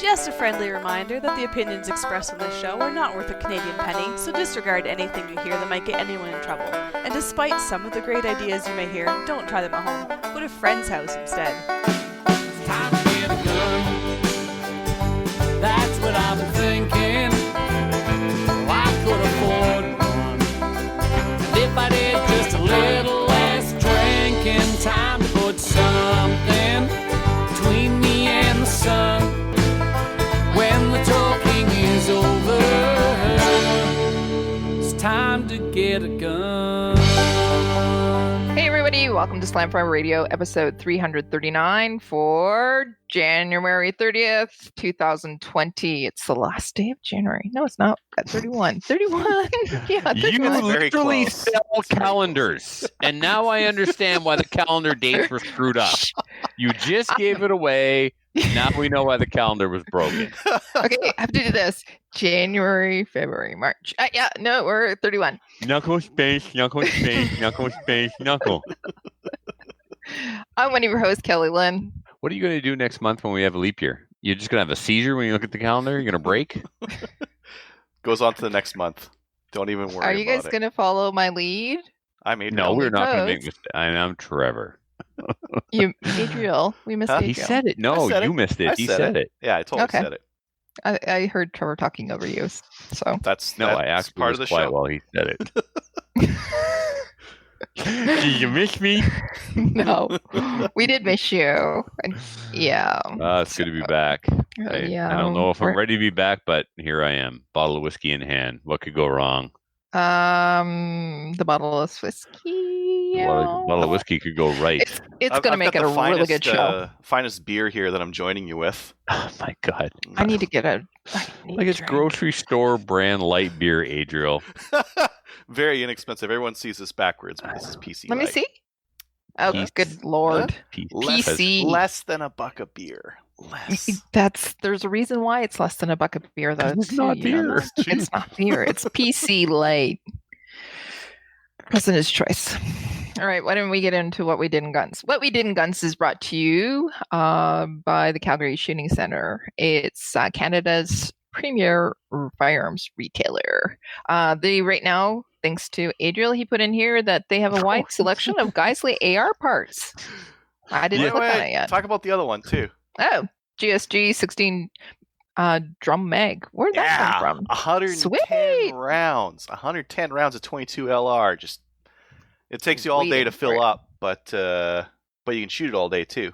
Just a friendly reminder that the opinions expressed on this show are not worth a Canadian penny, so disregard anything you hear that might get anyone in trouble. And despite some of the great ideas you may hear, don't try them at home. Go to a friend's house instead. It's time to get a gun. That's what I've been thinking. Well, I could afford one. And if I did just a little less drinking, time to put something between me and the sun. When the talking is over, it's time to get a gun. Hey everybody, welcome to Slam Farm Radio, episode 339 for January 30th, 2020. It's the last day of January. No, it's not. Got 31. 31. Yeah, You That's very literally close. sell That's very calendars. And now I understand why the calendar dates were screwed up. You just gave it away. Now we know why the calendar was broken. Okay, I have to do this. January, February, March. Yeah, no, we're at 31. Knuckle space, knuckle space, knuckle space, knuckle. I'm one of your hosts, Kelly Lynn. What are you going to do next month when we have a leap year? You're just going to have a seizure when you look at the calendar? You're going to break? Goes on to the next month. Don't even worry Are you guys about it. going to follow my lead? I made No, no. we're not going to make Toast. mistakes. I'm Trevor. Adriel. We missed Huh? Adriel. He said it. No, I said you it. missed I it. He said said it. Yeah, I totally Okay. said it. I heard Trevor talking over you, so. That's No, I that's actually part was of the quiet show. while he said it. Did you miss me? No, we did miss you. Yeah. It's good to be back. I don't know if I'm We're- ready to be back, but here I am. Bottle of whiskey in hand. What could go wrong? The bottle of whiskey. A bottle of whiskey could go right. It's I've going to make got it a the really good show. Finest beer here that I'm joining you with. Oh my god! I need to get a. I need Like a it's drink. grocery store brand light beer, Adriel. Very inexpensive. Everyone sees this backwards, but this is PC. Let me Light. see. Oh, Peace. good lord. Less, PC. less than a buck of beer. Less. There's a reason why it's less than a buck of beer, though. It's not beer. It's not beer. It's PC light. President's choice. All right, why don't we get into what we did in guns? What we did in guns is brought to you by the Calgary Shooting Center. It's Canada's premier firearms retailer. They right now, thanks to Adriel, he put in here that they have a wide selection of Geisley AR parts. I didn't Wait, click on wait, it yet. Talk about the other one too. Oh, GSG 16 drum mag. Where'd that Yeah, come from? 110 Sweet. rounds. 110 rounds of 22 LR. Just it takes you all day Waiting to for fill it. up, but you can shoot it all day too.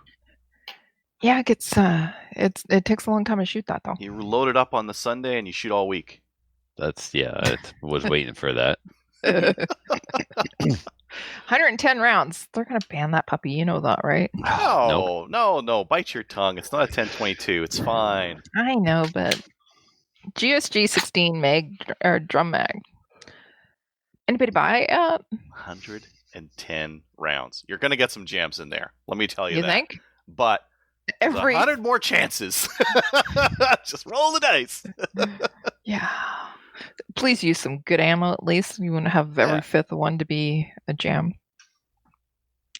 Yeah, it gets it takes a long time to shoot that though. You load it up on the Sunday and you shoot all week. It was waiting for that. 110 rounds. They're gonna ban that puppy. You know that, right? No. Bite your tongue. It's not a 1022. It's fine. I know, but GSG 16 mag or drum mag. Anybody buy it? 110 rounds. You're gonna get some jams in there. Let me tell you, You that. think? But there's Every 100 more chances. Just roll the dice. yeah. Please use some good ammo at least. You want to have every Yeah. fifth one to be a jam.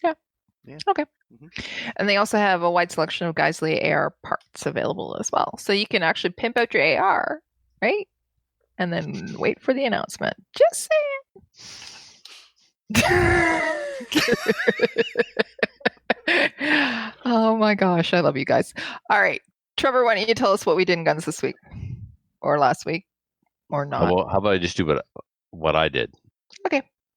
Yeah. Yeah. Okay. Mhm. And they also have a wide selection of Geisley AR parts available as well. So you can actually pimp out your AR, right? And then wait for the announcement. Just saying. Oh my gosh, I love you guys. All right. Trevor, why don't you tell us what we did in guns this week? Or last week? Or not? How about I just do what I did?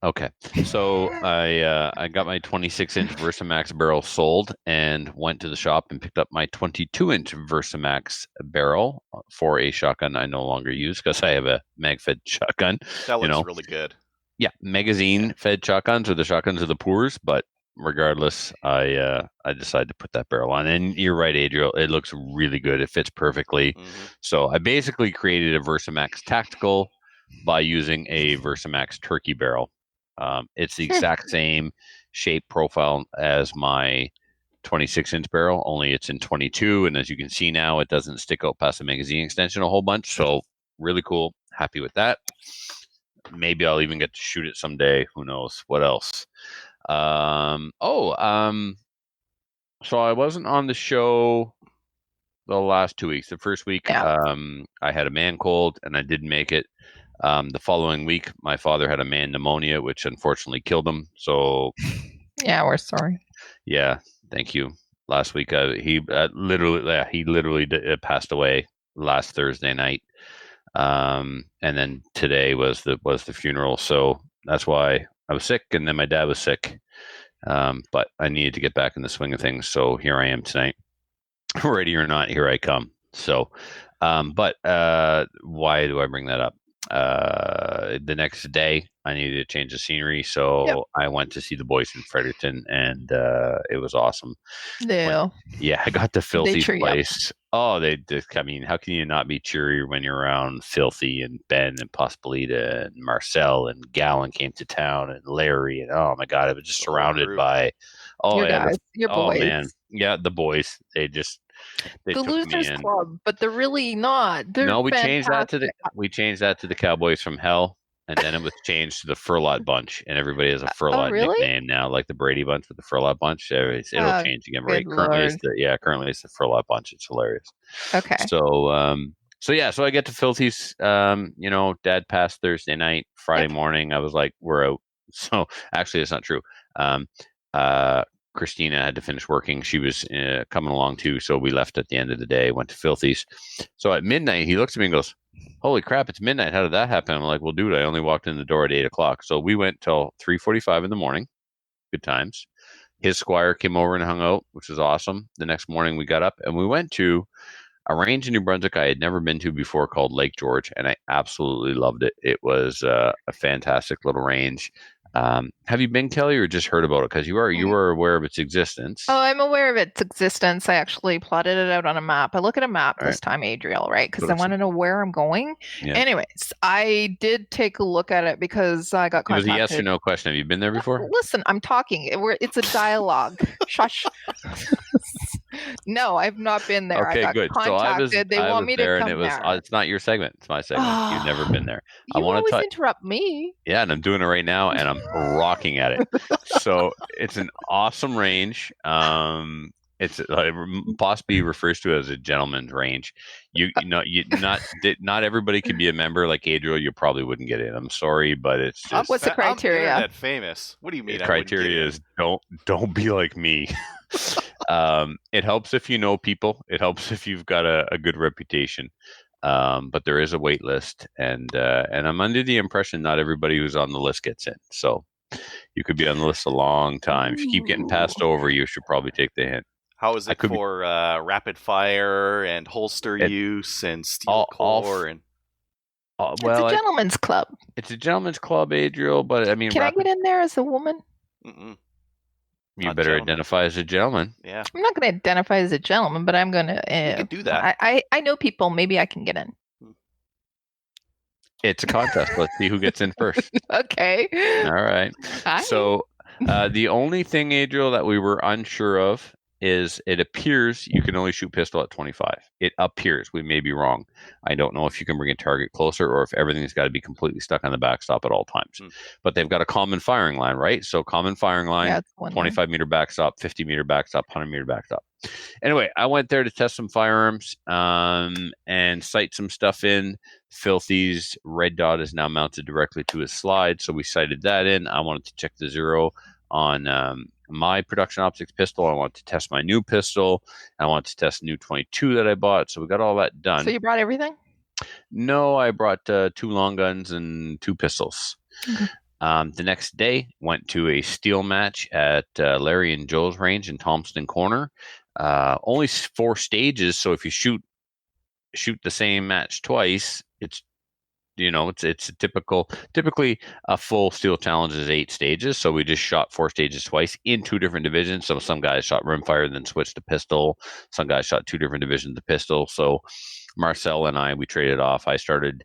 Okay. So I got my 26-inch Versamax barrel sold and went to the shop and picked up my 22-inch Versamax barrel for a shotgun I no longer use because I have a mag-fed shotgun. That looks know. really good. Yeah, magazine-fed shotguns are the shotguns of the poors, but regardless, I decided to put that barrel on. And you're right, Adriel, it looks really good. It fits perfectly. Mhm. So I basically created a Versamax Tactical by using a Versamax turkey barrel. It's the exact same shape profile as my 26-inch barrel, only it's in 22. And as you can see now, it doesn't stick out past the magazine extension a whole bunch. So really cool. Happy with that. Maybe I'll even get to shoot it someday. Who knows? What else? So I wasn't on the show the last 2 weeks. The first week, Yeah. I had a man cold and I didn't make it. The following week, my father had a man pneumonia, which unfortunately killed him. So, Yeah, we're sorry. yeah, thank you. Last week, he literally passed away last Thursday night. And then today was the funeral. So that's why I was sick, and then my dad was sick. But I needed to get back in the swing of things. So here I am tonight. Ready or not, here I come. So, but why do I bring that up? The next day, I needed to change the scenery, so I went to see the boys in Fredericton, and it was awesome. Yeah. Yeah, I got to Filthy's cheer you up. place. Oh, I mean, how can you not be cheery when you're around Filthy and Ben and Pospolita and Marcel and Gallon came to town and Larry and oh my God, I was just surrounded by your yeah, guys, your boys. man, yeah, the boys. They The took Losers me in. Club, but they're really not. They're No, we changed that fantastic. to the Cowboys from Hell, and then it was changed to the Furlot Bunch, and everybody has a Furlot really? nickname now, like the Brady Bunch with the Furlot Bunch. It'll change again. Right? good Currently it's the Furlot Bunch. It's hilarious. Okay. So I get to Filthy's. Dad passed Thursday night. Friday morning, I was like, we're out. So actually, it's not true. Christina had to finish working. She was coming along too. So we left at the end of the day, went to Filthy's. So at midnight, he looks at me and goes, holy crap, it's midnight. How did that happen? I'm like, well, dude, I only walked in the door at 8 o'clock. So we went till 3:45 in the morning. Good times. His squire came over and hung out, which was awesome. The next morning we got up and we went to a range in New Brunswick I had never been to before called Lake George, and I absolutely loved it. It was a fantastic little range. Have you been, Kelly, or just heard about it? Because you were aware of its existence. Oh, I'm aware of its existence. I actually plotted it out on a map. I look at a map this time, Adriel, right? Because I want to know where I'm going. Yeah. Anyways, I did take a look at it because I got contacted. It was a yes or no question. Have you been there before? Listen, I'm talking. It's a dialogue. Shush. No, I've not been there. Okay, I got good. contacted. So they want me to come there. It's not your segment. It's my segment. You've never been there. You always interrupt me. Yeah, and I'm doing it right now, and I'm rocking at it. So it's an awesome range. It's possibly refers to as a gentleman's range. Not everybody can be a member. Like Adriel, you probably wouldn't get in. I'm sorry, but it's just what's the criteria? I'm that famous. What do you mean? The criteria is don't be like me. It helps if you know people. It helps if you've got a good reputation. But there is a wait list, and I'm under the impression not everybody who's on the list gets in. So you could be on the list a long time. If you keep getting passed over, you should probably take the hint. How is it for rapid fire and holster use and steel core and? It's a gentleman's club. It's a gentleman's club, Adriel. But I mean, can I get in there as a woman? Mm-mm. You better identify as a gentleman. Yeah. I'm not going to identify as a gentleman, but I'm going to. You can do that. I know people. Maybe I can get in. It's a contest. Let's see who gets in first. Okay. All right. Hi. So the only thing, Adriel, that we were unsure of is it appears you can only shoot pistol at 25. It appears. We may be wrong. I don't know if you can bring a target closer or if everything's got to be completely stuck on the backstop at all times. But they've got a common firing line, right? So common firing line, 25 meter backstop, 50 meter backstop, 100 meter backstop. Anyway, I went there to test some firearms and sight some stuff in. Filthy's red dot is now mounted directly to his slide, so we sighted that in. I wanted to check the zero on my Production Optics pistol. I want to test my new pistol. I want to test the new 22 that I bought. So we got all that done. So you brought everything? No, I brought 2 long guns and 2 pistols. Okay. The next day, went to a steel match at Larry and Joe's range in Thompson Corner. Only 4 stages, so if you shoot the same match twice, it's a typically a full steel challenge is 8 stages. So we just shot 4 stages twice in 2 different divisions. So some guys shot rimfire, then switched to pistol. Some guys shot 2 different divisions of pistol. So Marcel and I, we traded off. I started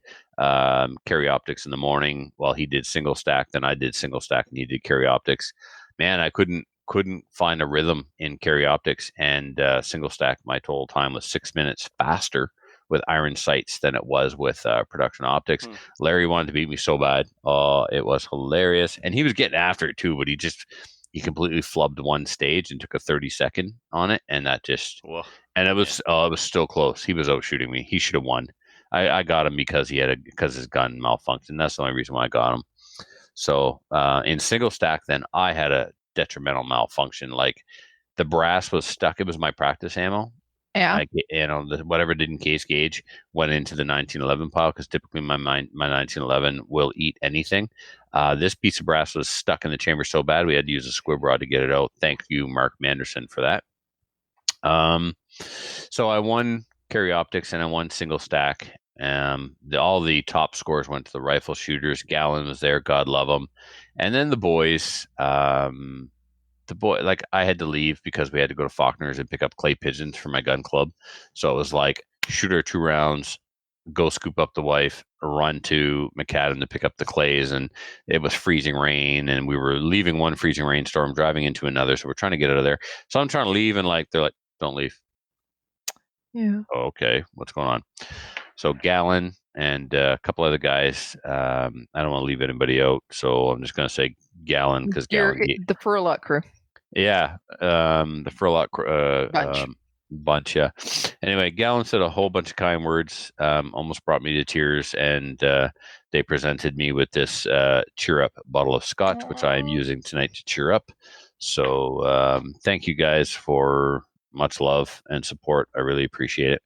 carry optics in the morning while he did single stack. Then I did single stack and he did carry optics. Man, I couldn't find a rhythm in carry optics, and single stack. My total time was 6 minutes faster with iron sights than it was with Production Optics. Larry wanted to beat me so bad. It was hilarious. And he was getting after it too, but he completely flubbed one stage and took a 30-second on it. And that just, And it was still close. He was out shooting me. He should have won. I got him because his gun malfunctioned. That's the only reason why I got him. So in single stack, then I had a detrimental malfunction. Like the brass was stuck. It was my practice ammo. Yeah. Whatever didn't case gauge went into the 1911 pile because typically my 1911 will eat anything. This piece of brass was stuck in the chamber so bad we had to use a squib rod to get it out. Thank you, Mark Manderson, for that. So I won carry optics and I won single stack. All the top scores went to the rifle shooters. Gallon was there, God love him, and then the boys. I had to leave because we had to go to Faulkner's and pick up clay pigeons for my gun club. So it was like shoot our 2 rounds, go scoop up the wife, run to McAdam to pick up the clays, and it was freezing rain, and we were leaving one freezing rainstorm, driving into another. So we're trying to get out of there. So I'm trying to leave, and they're like, "Don't leave." Yeah. Oh, okay, what's going on? So Gallon and a couple other guys. I don't want to leave anybody out, so I'm just going to say Gallon because Gallon. The Furlock crew. Yeah, the Furlock bunch. Yeah. Anyway, Gallon said a whole bunch of kind words, almost brought me to tears, and they presented me with this cheer up bottle of scotch, which I am using tonight to cheer up. So thank you guys for much love and support. I really appreciate it.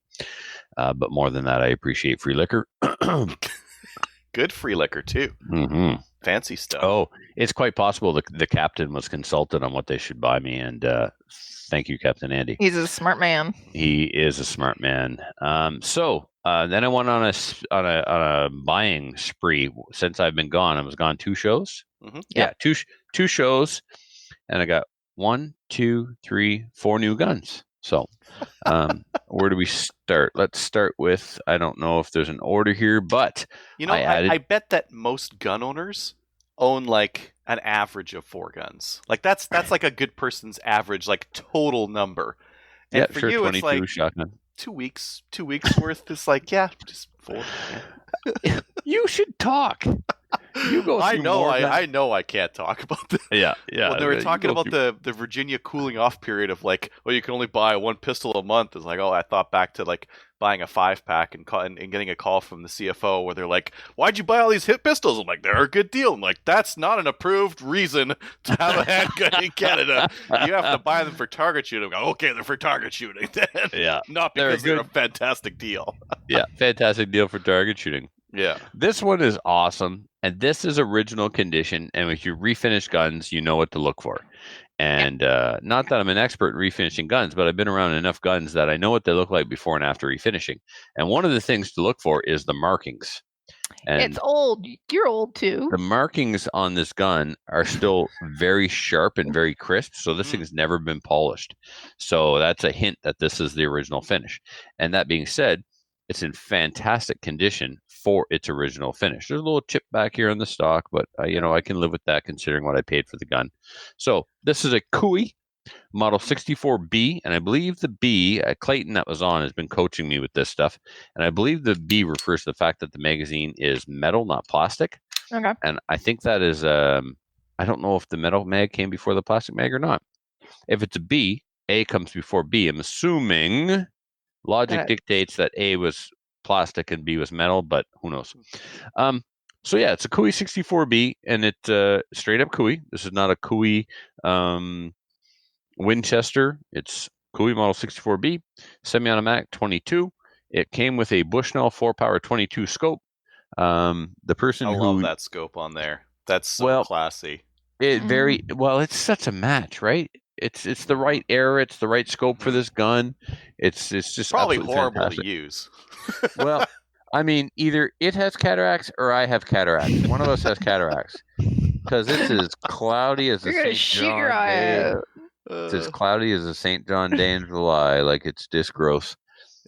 But more than that, I appreciate free liquor. Good free liquor too. Mm-hmm. Fancy stuff. Oh, it's quite possible the captain was consulted on what they should buy me, and thank you, Captain Andy. He's a smart man. He is a smart man. So then I went on a buying spree. Since I've been gone, I was gone 2 shows. Mm-hmm. Yeah, two shows, and I got 1, 2, 3, 4 new guns. So where do we start? Let's start with, I don't know if there's an order here, but I bet that most gun owners own like an average of 4 guns. Like that's like a good person's average, like total number. And yeah, for sure, you, it's like shotgun. 2 weeks worth is like, yeah, just 4. Yeah. You should talk. You go. I know I can't talk about this. Yeah. When they were talking about the Virginia cooling off period of like, well, you can only buy 1 pistol a month. It's like, oh, I thought back to like buying a 5-pack and getting a call from the CFO where they're like, why'd you buy all these hit pistols? I'm like, they're a good deal. I'm like, that's not an approved reason to have a handgun in Canada. You have to buy them for target shooting. I go, okay, they're for target shooting then. Yeah. Not because they're a fantastic deal. Yeah, fantastic deal for target shooting. Yeah. This one is awesome, and this is original condition, and if you refinish guns, you know what to look for. And not that I'm an expert in refinishing guns, but I've been around enough guns that I know what they look like before and after refinishing. And one of the things to look for is the markings. And it's old. You're old too. the markings on this gun are still very sharp and very crisp, so this thing's never been polished. So that's a hint that this is the original finish. And that being said, it's in fantastic condition for its original finish. There's a little chip back here on the stock, but I can live with that considering what I paid for the gun. So this is a Cooey Model 64B, and I believe the B, Clayton that was on has been coaching me with this stuff, and I believe the B refers to the fact that the magazine is metal, not plastic. Okay. And I think that is, I don't know if the metal mag came before the plastic mag or not. If it's a B, A comes before B. I'm assuming logic dictates that A was plastic and B was metal, but who knows? So yeah, it's a Cooey 64B, and it's straight up Cooey. This is not a Cooey Winchester. It's Cooey Model 64B, semi-automatic 22. It came with a Bushnell 4-power 22 scope. The person I who love that scope on there. That's so classy. It's such a match, right? It's the right era. It's the right scope for this gun. It's just probably absolutely horrible fantastic to use. Well, I mean, either it has cataracts or I have cataracts. One of us has cataracts because it's as cloudy as a St. John day. It's as cloudy as a St. John day in July. Like it's just gross.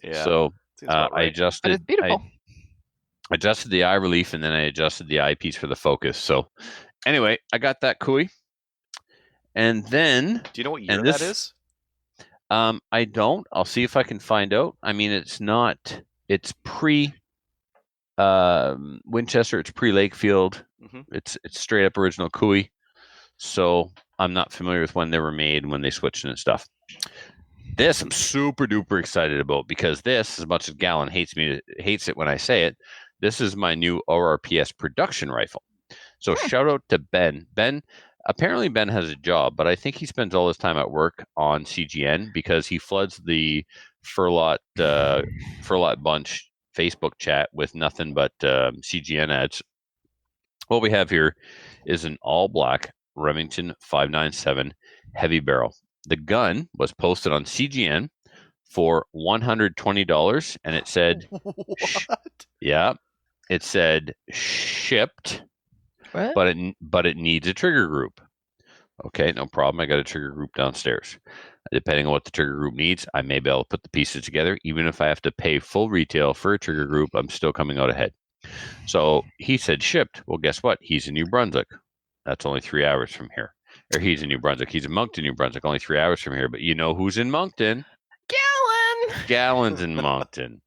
Yeah. So right. I adjusted. But it's beautiful. I adjusted the eye relief and then I adjusted the eyepiece for the focus. So anyway, I got that Cooey. And then, do you know what year that is? I don't. I'll see if I can find out. I mean, it's not. It's pre Winchester. It's pre Lakefield. Mm-hmm. It's straight up original Cooey. So I'm not familiar with when they were made and when they switched and stuff. This I'm super duper excited about because this, as much as Gallon hates it when I say it, this is my new ORPS production rifle. So shout out to Ben. Apparently Ben has a job, but I think he spends all his time at work on CGN because he floods the Furlot Bunch Facebook chat with nothing but CGN ads. What we have here is an all black Remington 597 heavy barrel. The gun was posted on CGN for $120, and it said, What? it said shipped, What? but it needs a trigger group. Okay, no problem. I got a trigger group downstairs. Depending on what the trigger group needs, I may be able to put the pieces together. Even if I have to pay full retail for a trigger group, I'm still coming out ahead. So he said shipped. Well, guess what? He's in New Brunswick. That's only 3 hours from here. Or he's in New Brunswick. He's in Moncton, New Brunswick, only 3 hours from here. But you know who's in Moncton? Gallon. Gallon's in Moncton.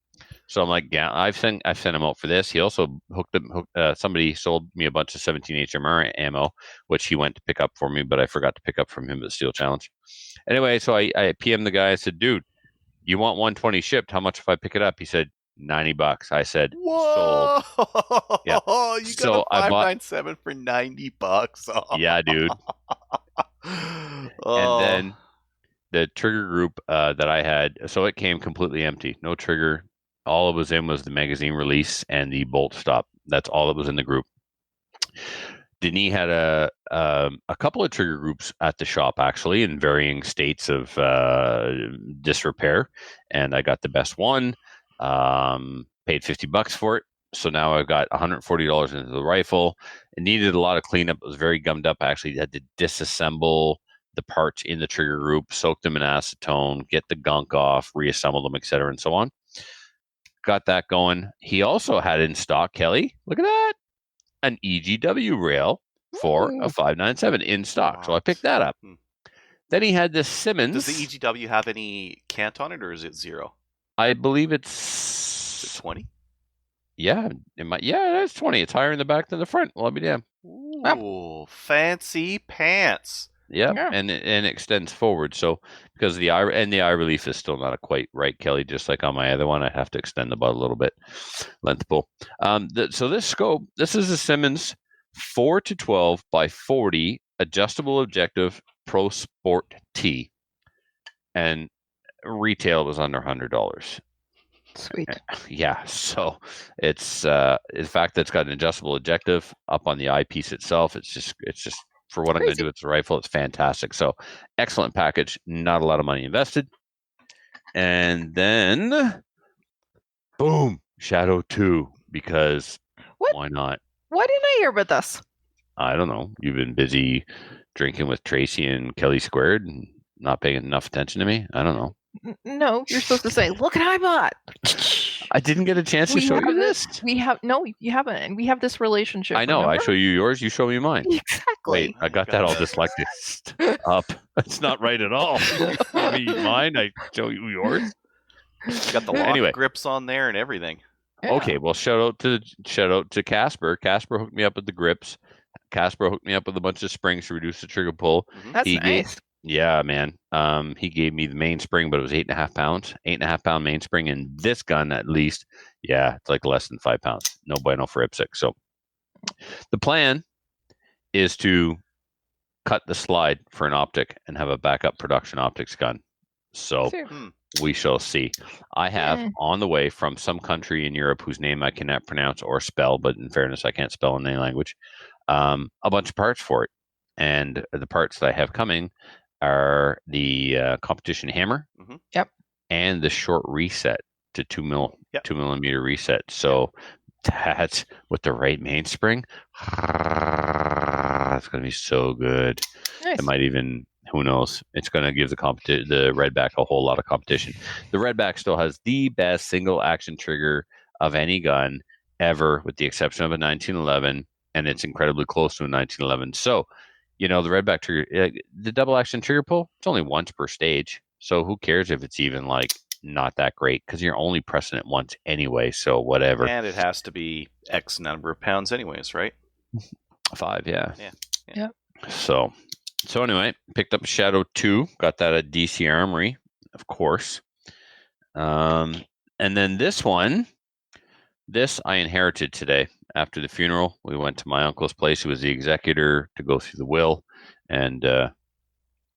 So I'm like, I've sent him out for this. He also somebody sold me a bunch of 17 HMR ammo, which he went to pick up for me, but I forgot to pick up from him at the Steel Challenge. Anyway, so I PM'd the guy. I said, dude, you want 120 shipped? How much if I pick it up? He said, $90. I said, Whoa! sold. Yeah. You got So a I bought- 597 for $90. Oh. Yeah, dude. Oh. And then the trigger group that I had, so it came completely empty. No trigger. All it was in was the magazine release and the bolt stop. That's all that was in the group. Denis had a couple of trigger groups at the shop, actually, in varying states of disrepair. And I got the best one, paid $50 for it. So now I've got $140 into the rifle. It needed a lot of cleanup. It was very gummed up. I actually had to disassemble the parts in the trigger group, soak them in acetone, get the gunk off, reassemble them, etc., and so on. Got that going. He also had in stock, Kelly, look at that, an EGW rail for a 597 in stock. So I picked that up. Then he had this Simmons. Does the EGW have any cant on it, or is it 0? I believe Is it's it 20? Yeah, that's 20. It's higher in the back than the front. Well, I'll be damned. Ooh, fancy pants. Yeah, Yeah. and it extends forward. So because the eye relief is still not quite right, Kelly. Just like on my other one, I have to extend the butt a little bit, length pull. So this scope, this is a Simmons 4-12 by 40 adjustable objective Pro Sport T, and retail was under $100. Sweet. Yeah, so it's the fact that it's got an adjustable objective up on the eyepiece itself. It's just for what I'm going to do with the rifle, it's fantastic. So excellent package, not a lot of money invested. And then, boom, Shadow 2, because What? why not? Why didn't I hear about this? I don't know. You've been busy drinking with Tracy and Kelly Squared and not paying enough attention to me. I don't know. No, you're supposed to say, "Look what I bought." I didn't get a chance to We show have you this. this. You haven't, and we have this relationship. I know. I remember? show you yours. You show me mine. Exactly. Wait, I got that all dyslexic up. That's not right at all. You show me mine. I show you yours. You got the lock Anyway. grips on there and everything. Yeah. Okay, well, shout out to Casper. Casper hooked me up with the grips. Casper hooked me up with a bunch of springs to reduce the trigger pull. That's He gave- nice. Yeah, man. He gave me the mainspring, but it was 8.5 pounds. 8.5 pound mainspring in this gun, at least. Yeah, it's like less than 5 pounds. No bueno for IPSC. So the plan is to cut the slide for an optic and have a backup production optics gun. So Super. we shall see. I have Yeah. on the way from some country in Europe whose name I cannot pronounce or spell, but in fairness, I can't spell in any language, a bunch of parts for it. And the parts that I have coming are the competition hammer Yep. and the short reset to 2 Yep. 2 millimeter reset. So that's with the right mainspring. It's going to be so good. Nice. It might even, who knows? It's going to give the Redback a whole lot of competition. The Redback still has the best single action trigger of any gun ever, with the exception of a 1911, and it's incredibly close to a 1911. So, the Redback trigger, the double action trigger pull, it's only once per stage. So who cares if it's even like not that great, because you're only pressing it once anyway. So whatever. And it has to be X number of pounds anyways, right? 5, yeah. Yeah. So anyway, picked up Shadow 2, got that at DC Armory of course. And then this I inherited today. After the funeral, we went to my uncle's place, who was the executor, to go through the will. And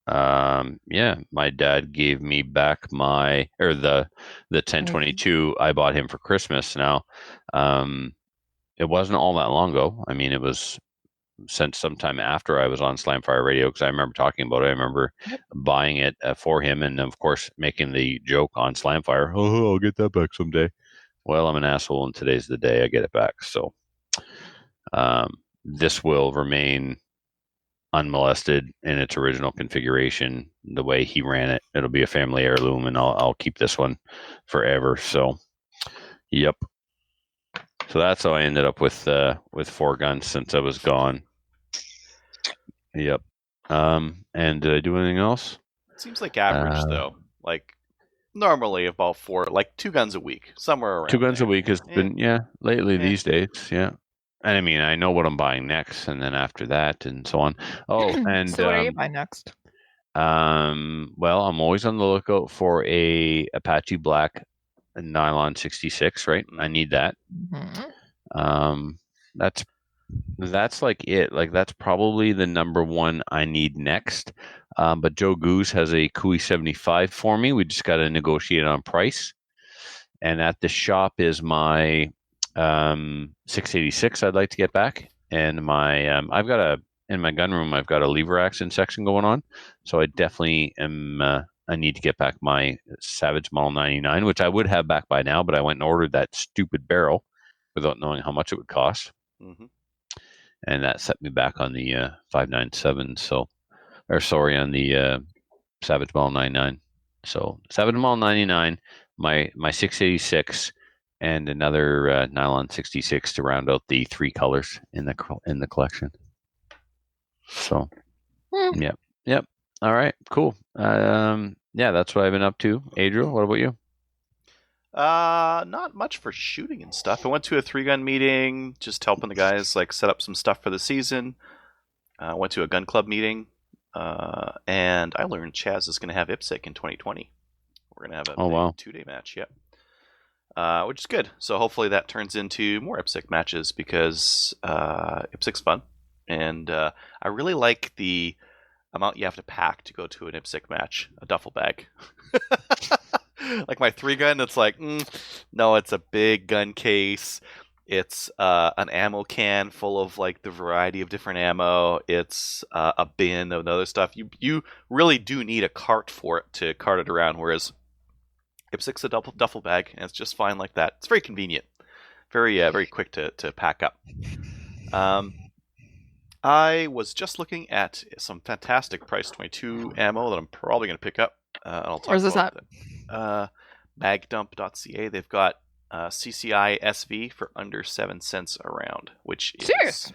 my dad gave me back the 1022 I bought him for Christmas. Now, it wasn't all that long ago. I mean, it was since sometime after I was on Slamfire Radio, because I remember talking about it. I remember buying it for him, and of course making the joke on Slamfire, "Oh, I'll get that back someday." Well, I'm an asshole, and today's the day I get it back. So this will remain unmolested in its original configuration, the way he ran it. It'll be a family heirloom, and I'll keep this one forever. So, yep. So that's how I ended up with 4 guns since I was gone. Yep. And did I do anything else? Seems like average though. Like normally about 4, like 2 guns a week, somewhere around. 2 guns there. a week has been lately these days. Yeah. And I mean, I know what I'm buying next, and then after that, and so on. Oh, and So what are you buying next? Well, I'm always on the lookout for a Apache Black nylon 66. Right, I need that. Mm-hmm. That's like it. Like that's probably the number one I need next. But Joe Goose has a Kui 75 for me. We just got to negotiate on price. And at the shop is my 686 I'd like to get back, and my in my gun room I've got a lever action section going on, so I definitely am I need to get back my Savage Model 99, which I would have back by now, but I went and ordered that stupid barrel without knowing how much it would cost. Mm-hmm. And that set me back on the 597 on the Savage Model 99. So Savage Model 99, my 686, and another nylon 66 to round out the 3 colors in the collection. So, yep. All right, cool. That's what I've been up to. Adriel, what about you? Not much for shooting and stuff. I went to a 3-gun meeting, just helping the guys like set up some stuff for the season. Went to a gun club meeting, and I learned Chaz is going to have IPSC in 2020. We're going to have a 2-day match. Yep. Which is good. So hopefully that turns into more IPSC matches, because IPSC's fun, and I really like the amount you have to pack to go to an IPSC match. A duffel bag. Like my 3-gun, it's like, no, it's a big gun case. It's an ammo can full of like the variety of different ammo. It's a bin of other stuff. You really do need a cart for it to cart it around, whereas IPSC's a duffel bag, and it's just fine like that. It's very convenient, very quick to pack up. I was just looking at some fantastic price 22 ammo that I'm probably going to pick up. And I'll talk Where's this about magdump.ca. They've got CCI SV for under 7 cents a round, which is Serious?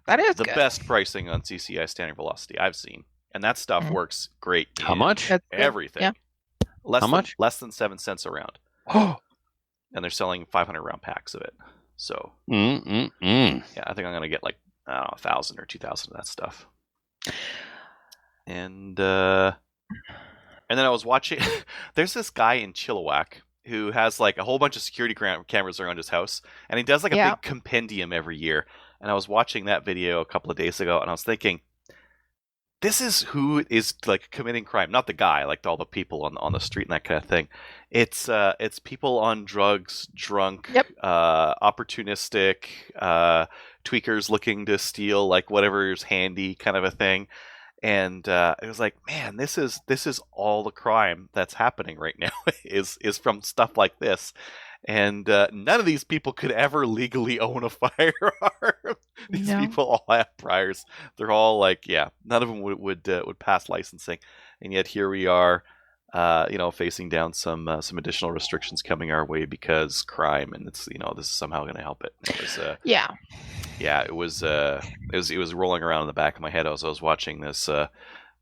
That is the good. best pricing on CCI standard velocity I've seen, and that stuff works great. How much? That's good. Everything. Yeah. Much? Less than 7 cents a round. Oh, And they're selling 500 round packs of it. So yeah, I think I'm gonna get like 1,000 or 2,000 of that stuff. And then I was watching. There's this guy in Chilliwack who has like a whole bunch of security cameras around his house, and he does like a big compendium every year. And I was watching that video a couple of days ago, and I was thinking, this is who is like committing crime, not the guy, like all the people on the street and that kind of thing. It's people on drugs, drunk, opportunistic, tweakers looking to steal like whatever's handy, kind of a thing. And it was like, man, this is all the crime that's happening right now is from stuff like this. And none of these people could ever legally own a firearm. These people all have priors. They're all like, none of them would pass licensing, and yet here we are, facing down some additional restrictions coming our way because crime, and it's this is somehow going to help it. It was it was rolling around in the back of my head as I was watching this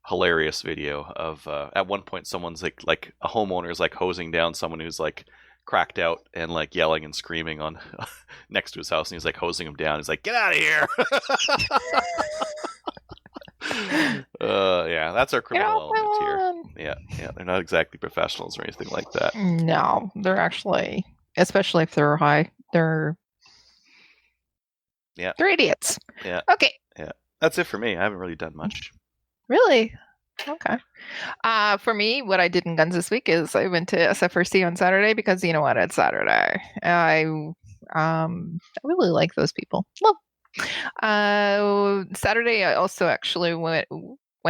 hilarious video of at one point someone's like a homeowner is like hosing down someone who's like cracked out and like yelling and screaming on next to his house, and he's like hosing him down. He's like, "Get out of here!" Yeah, that's our criminal element here. Taiwan. Yeah, they're not exactly professionals or anything like that. No, they're actually, especially if they're high, they're idiots. Yeah. Okay. That's it for me. I haven't really done much. Really? Okay. For me, what I did in guns this week is I went to SFRC on Saturday because you know what? It's Saturday. I really like those people. Well, Saturday I also actually went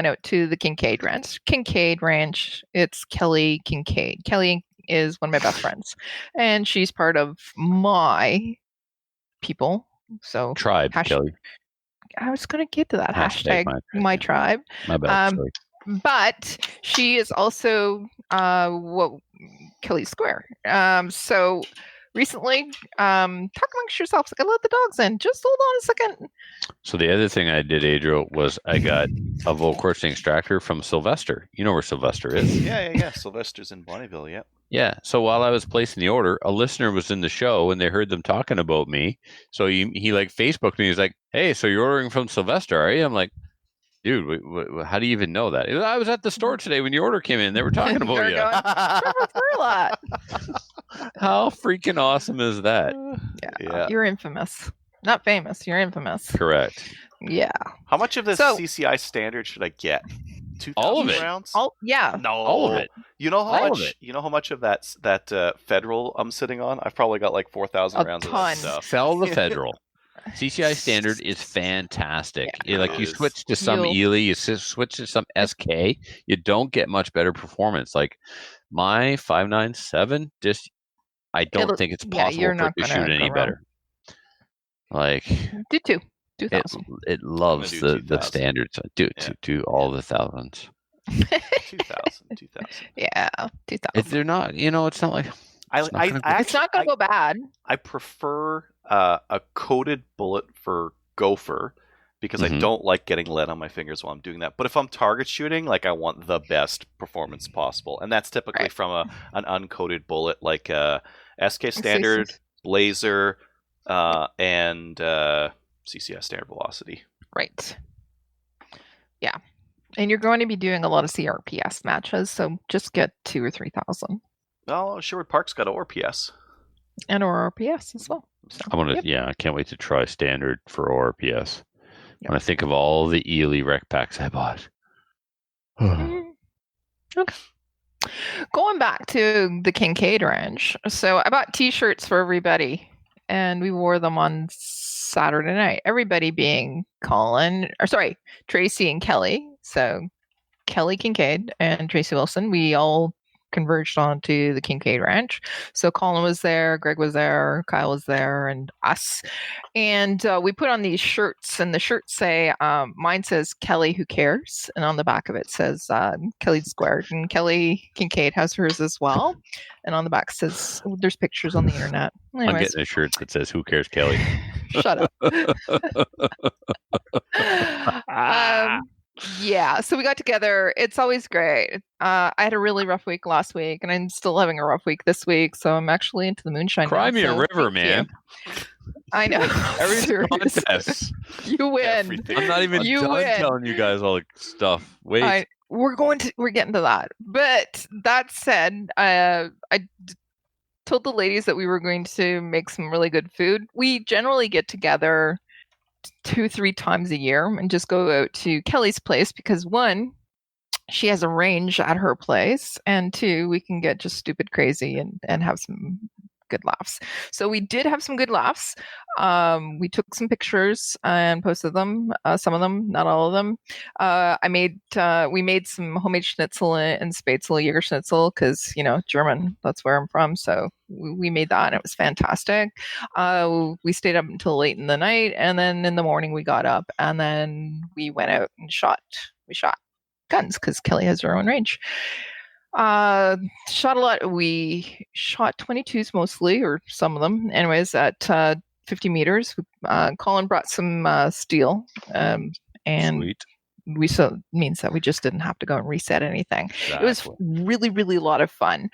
out to the Kincaid Ranch. Kincaid Ranch. It's Kelly Kincaid. Kelly is one of my best friends, and she's part of my people. So Tribe, Kelly. I was going to get to that Hashtag my tribe. My bad. Sorry. But she is also Kelly Square. So recently, talk amongst yourselves. I let the dogs in. Just hold on a second. So the other thing I did, Adriel, was I got a Volquartz extractor from Sylvester. You know where Sylvester is? Yeah. Sylvester's in Bonneville. Yeah. Yeah. So while I was placing the order, a listener was in the show and they heard them talking about me. So he like Facebooked me. He's like, "Hey, so you're ordering from Sylvester, are you?" I'm like, "Dude, how do you even know that?" I was at the store today when your order came in. They were talking about you. Trevor Furlot. How freaking awesome is that? Yeah. You're infamous. Not famous. You're infamous. Correct. Yeah. How much of this So- CCI standard should I get? 2,000 All of it. rounds? Yeah. No, All of it. You know how All of much? it. You know how much of that federal I'm sitting on? I've probably got like 4,000 A rounds of ton. that stuff. Sell the Federal. CCI standard is fantastic. Yeah, Like it you is. switch to some Ely, you switch to some SK, you don't get much better performance. Like my 597, just I don't think it's possible you're for it not to gonna shoot any go wrong. better. Like Do 2,000. it loves do the 2,000. standards. Do all the thousands. 2,000. Yeah, 2,000. If they're not, it's not like It's not gonna go- It's not going to go bad. I prefer a coated bullet for gopher because I Mhm. don't like getting lead on my fingers while I'm doing that. But if I'm target shooting, like I want the best performance possible, and that's typically Right. from an uncoated bullet, like SK standard, Blazer, and CCS standard velocity. Right. Yeah. And you're going to be doing a lot of CRPS matches, so just get 2,000 or 3,000. Well, Sherwood Park's got ORPS. And RPS as well. So, I'm gonna, yep. I can't wait to try standard for ORPS. Yep. When I think of all the Ely rec packs I bought. Mhm. Okay. Going back to the Kincaid Ranch. So I bought t-shirts for everybody and we wore them on Saturday night. Everybody being Tracy and Kelly. So Kelly Kincaid and Tracy Wilson, we all converged onto the Kincaid Ranch. So Colin was there, Greg was there, Kyle was there, and us. And we put on these shirts, and the shirts say, mine says Kelly Who Cares, and on the back of it says Kelly Squared. And Kelly Kincaid has hers as well. And on the back says, there's pictures on the internet. I'm Anyways, getting a shirt that says "Who cares, Kelly?" shut up. Yeah, so we got together. It's always great. I had a really rough week last week, and I'm still having a rough week this week. So I'm actually into the moonshine. Cry now, me a so river, thank man. you. I know. Every Seriously. contest. You win. Everything. I'm not even You done win. telling you guys all the stuff. Wait. We're getting to that. But that said, told the ladies that we were going to make some really good food. We generally get together 2-3 times a year and just go out to Kelly's place because 1, she has a range at her place, and 2, we can get just stupid crazy and have some good laughs. So we did have some good laughs. We took some pictures and posted them. Some of them, not all of them. We made some homemade schnitzel and spätzle, Jäger schnitzel, because German. That's where I'm from. So we made that, and it was fantastic. We stayed up until late in the night, and then in the morning we got up, and then we went out and shot. We shot guns because Kelly has her own range. Shot a lot. We shot 22s mostly, or some of them. Anyways, at 50 meters. Colin brought some steel, and Sweet. means that we just didn't have to go and reset anything. It was Exactly. really, really a lot of fun.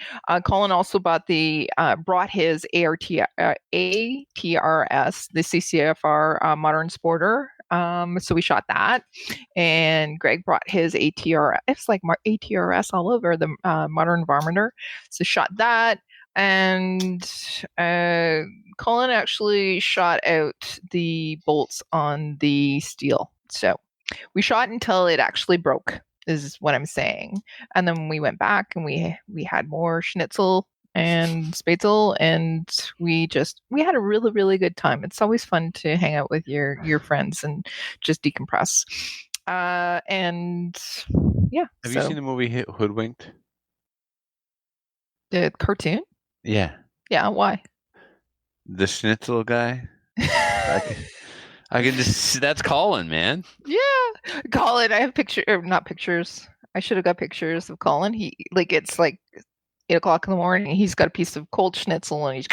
Colin also brought his ATRS, the CCFR Modern Sporter. So we shot that, and Greg brought his ATRS. It's like ATRS all over the Modern Varminter. So shot that, and Colin actually shot out the bolts on the steel. So we shot until it actually broke, is what I'm saying. And then we went back and we had more schnitzel and spätzle, and we had a really, really good time. It's always fun to hang out with your friends and just decompress. And yeah. Have you seen the movie Hoodwinked? The cartoon? Yeah. Yeah, why? The schnitzel guy? I can just, that's Colin, man. Yeah. Colin, I have not pictures. I should have got pictures of Colin. It's like 8 o'clock in the morning. He's got a piece of cold schnitzel and he's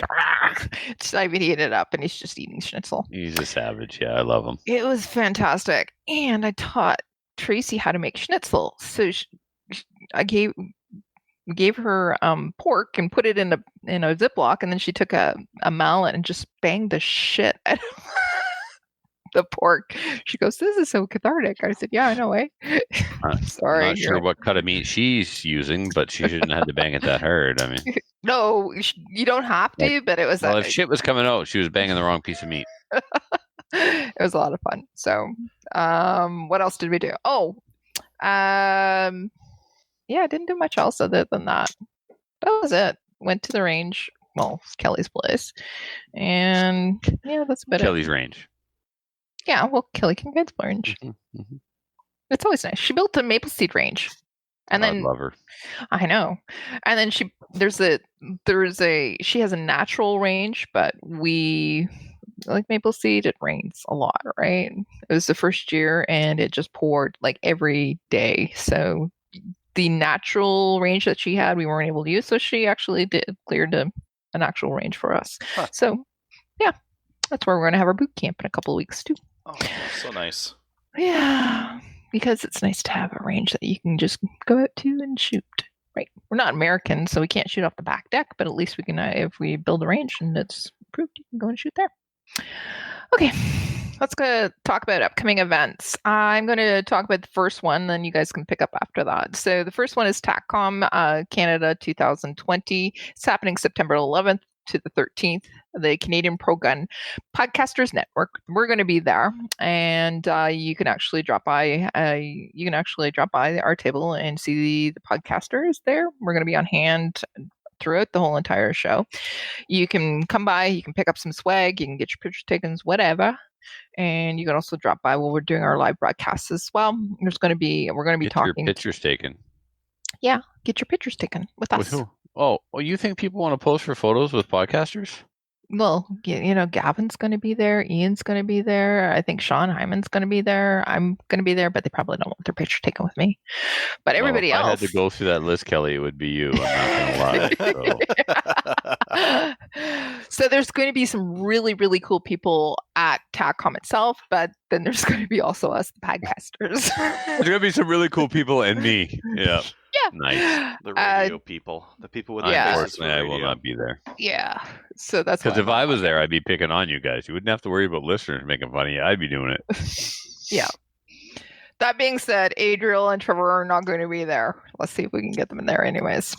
just not even eating it up, and he's just eating schnitzel. He's a savage. Yeah, I love him. It was fantastic. And I taught Tracy how to make schnitzel. So I gave her pork and put it in a Ziploc, and then she took a mallet and just banged the shit out of the pork. She goes, "This is so cathartic." I said, "Yeah, I know, eh?" Sorry. I'm not sure what cut of meat she's using, but she shouldn't have had to bang it that hard. I mean, no, you don't have to, but it was. Well, if shit was coming out, she was banging the wrong piece of meat. It was a lot of fun. So, what else did we do? Oh, yeah, I didn't do much else other than that. That was it. Went to the range. Well, Kelly's place, and yeah, that's about Kelly's range. Yeah, well, Kelly can get the range. Mm-hmm. It's always nice. She built a maple seed range, and then I love her. I know. And then she has a natural range, but we like maple seed. It rains a lot, right? It was the first year, and it just poured like every day. So the natural range that she had, we weren't able to use. So she actually cleared an actual range for us. Huh. So yeah, that's where we're going to have our boot camp in a couple of weeks too. Oh, so nice. Yeah, because it's nice to have a range that you can just go out to and shoot. Right. We're not American, so we can't shoot off the back deck, but at least we can, if we build a range and it's approved, you can go and shoot there. Okay, let's go talk about upcoming events. I'm going to talk about the first one, then you guys can pick up after that. So the first one is TACCOM Canada 2020. It's happening September 11th to the 13th, the Canadian Pro Gun Podcasters Network. We're going to be there, and you can actually drop by. Our table and see the podcasters there. We're going to be on hand throughout the whole entire show. You can come by. You can pick up some swag. You can get your picture taken, whatever. And you can also drop by while we're doing our live broadcasts as well. We're going to be talking. Your pictures taken. Yeah, get your pictures taken with us. With who? Oh, you think people want to pose for photos with podcasters? Well, Gavin's going to be there. Ian's going to be there. I think Sean Hyman's going to be there. I'm going to be there, but they probably don't want their picture taken with me. But everybody else. If I had to go through that list, Kelly, it would be you. I'm not going to lie. So there's going to be some really, really cool people at TACCOM itself, but then there's going to be also us, the podcasters. There's going to be some really cool people and me. Yeah. Yeah. Nice. The radio people. The people with the faces for Unfortunately, I will radio. not be there. Yeah. So that's Because if I was there, I'd be picking on you guys. You wouldn't have to worry about listeners making fun of you. I'd be doing it. Yeah. That being said, Adriel and Trevor are not going to be there. Let's see if we can get them in there anyways.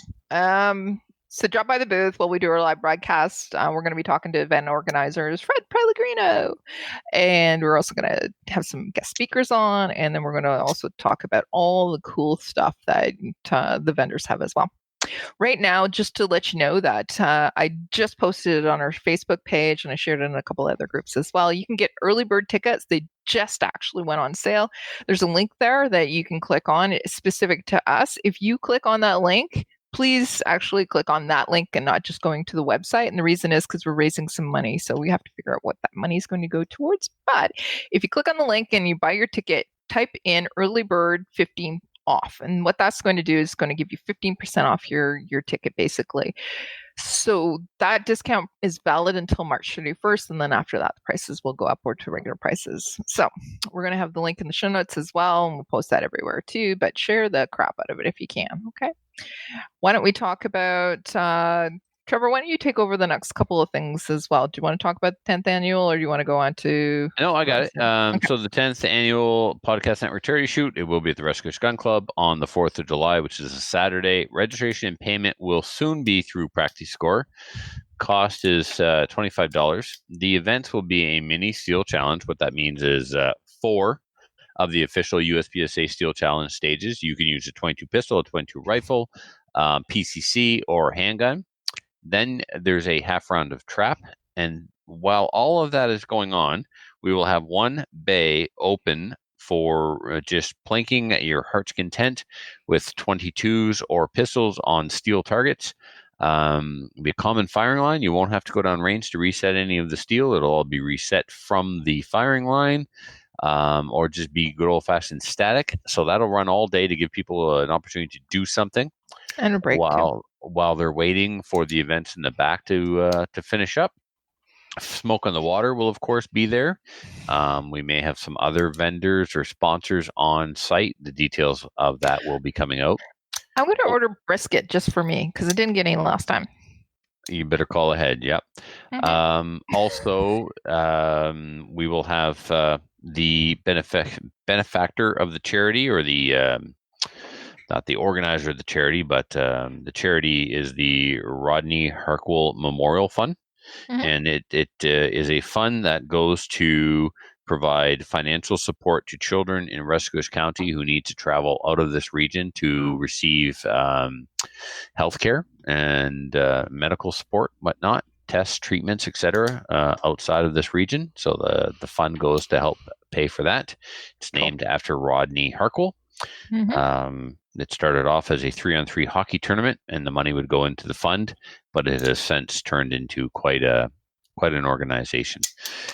So drop by the booth while we do our live broadcast. We're going to be talking to event organizers, Fred Pellegrino. And we're also going to have some guest speakers on. And then we're going to also talk about all the cool stuff that the vendors have as well. Right now, just to let you know that I just posted it on our Facebook page and I shared it in a couple other groups as well. You can get early bird tickets. They just actually went on sale. There's a link there that you can click on. It's specific to us. If you click on that link, please actually click on that link and not just going to the website. And the reason is because we're raising some money. So we have to figure out what that money is going to go towards. But if you click on the link and you buy your ticket, type in early bird 15 off. And what that's going to do is going to give you 15% off your ticket, basically. So that discount is valid until March 31st. And then after that, the prices will go upward to regular prices. So we're going to have the link in the show notes as well. And we'll post that everywhere too. But share the crap out of it if you can. Okay. Why don't we talk about Trevor, why don't you take over the next couple of things as well? Do you want to talk about the 10th annual, or do you want to go on to? No, I got it. Okay. So the 10th annual Podcast Network charity shoot, it will be at the Rescuers Gun Club on the 4th of July, which is a Saturday. Registration and payment will soon be through PractiScore. Cost is $25. The event will be a mini steel challenge. What that means is 4 of the official USPSA Steel Challenge stages. You can use a 22 pistol, a 22 rifle, PCC, or handgun. Then there's a half round of trap. And while all of that is going on, we will have one bay open for just plinking at your heart's content with 22s or pistols on steel targets. It'll be a common firing line. You won't have to go down range to reset any of the steel. It'll all be reset from the firing line. Or just be good old-fashioned static. So that'll run all day to give people an opportunity to do something And a break while they're waiting for the events in the back to finish up. Smoke on the Water will, of course, be there. We may have some other vendors or sponsors on site. The details of that will be coming out. I'm going to order brisket just for me because I didn't get any last time. You better call ahead. Yep. Also, we will have the benefactor of the charity, or the not the organizer of the charity, but the charity is the Rodney Harkwell Memorial Fund, and it is a fund that goes to provide financial support to children in Rescuers County who need to travel out of this region to receive healthcare and medical support, whatnot, tests, treatments, etc., outside of this region. So the fund goes to help pay for that. It's named after Rodney Harkwell. It started off as a 3-on-3 hockey tournament, and the money would go into the fund, but it has since turned into quite an organization.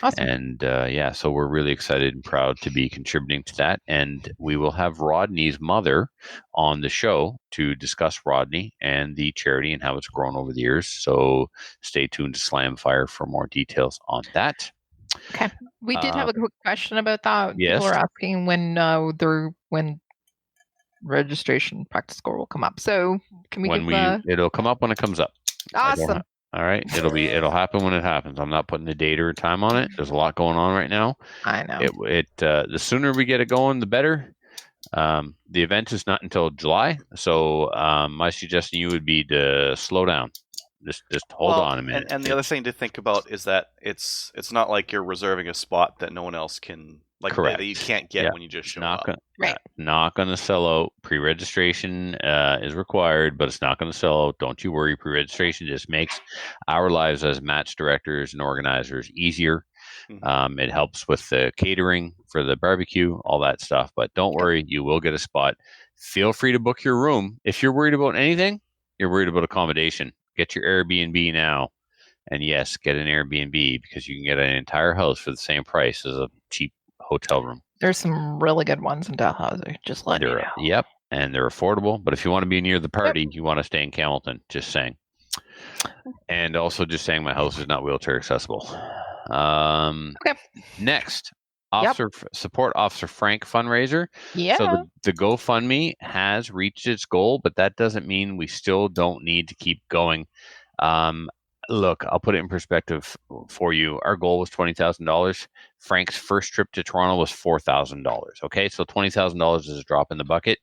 Awesome. And so we're really excited and proud to be contributing to that. And we will have Rodney's mother on the show to discuss Rodney and the charity and how it's grown over the years. So stay tuned to Slamfire for more details on that. Okay. We did have a quick question about that. Yes. People are asking when registration PractiScore will come up. So can we it'll come up when it comes up. Awesome. All right. It'll happen when it happens. I'm not putting a date or a time on it. There's a lot going on right now. I know. The sooner we get it going, the better. The event is not until July, so my suggestion to you would be to slow down. Just hold on a minute. And the other thing to think about is that it's not like you're reserving a spot that no one else can, like, Correct. that you can't get when you just show up. Right. Not going to sell out. Pre-registration is required, but it's not going to sell out. Don't you worry. Pre-registration just makes our lives as match directors and organizers easier. It helps with the catering for the barbecue, all that stuff. But don't worry, you will get a spot. Feel free to book your room. If you're worried about anything, you're worried about accommodation, get your Airbnb now. And yes, get an Airbnb, because you can get an entire house for the same price as a cheap hotel room. There's some really good ones in Dalhousie. Just let me know. Yep, and they're affordable. But if you want to be near the party, you want to stay in Camelton. Just saying. And also just saying, my house is not wheelchair accessible. Okay. Next, Support Officer Frank fundraiser. Yeah. So the GoFundMe has reached its goal, but that doesn't mean we still don't need to keep going. Look, I'll put it in perspective for you. Our goal was $20,000. Frank's first trip to Toronto was $4,000. Okay, so $20,000 is a drop in the bucket.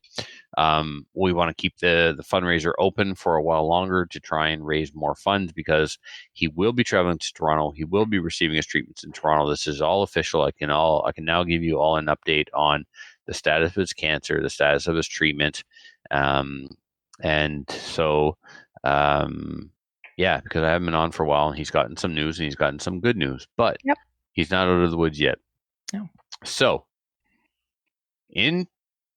We want to keep the fundraiser open for a while longer to try and raise more funds, because he will be traveling to Toronto. He will be receiving his treatments in Toronto. This is all official. I can now give you all an update on the status of his cancer, the status of his treatment, and so. Yeah, because I haven't been on for a while, and he's gotten some news, and he's gotten some good news, but he's not out of the woods yet. No. So, in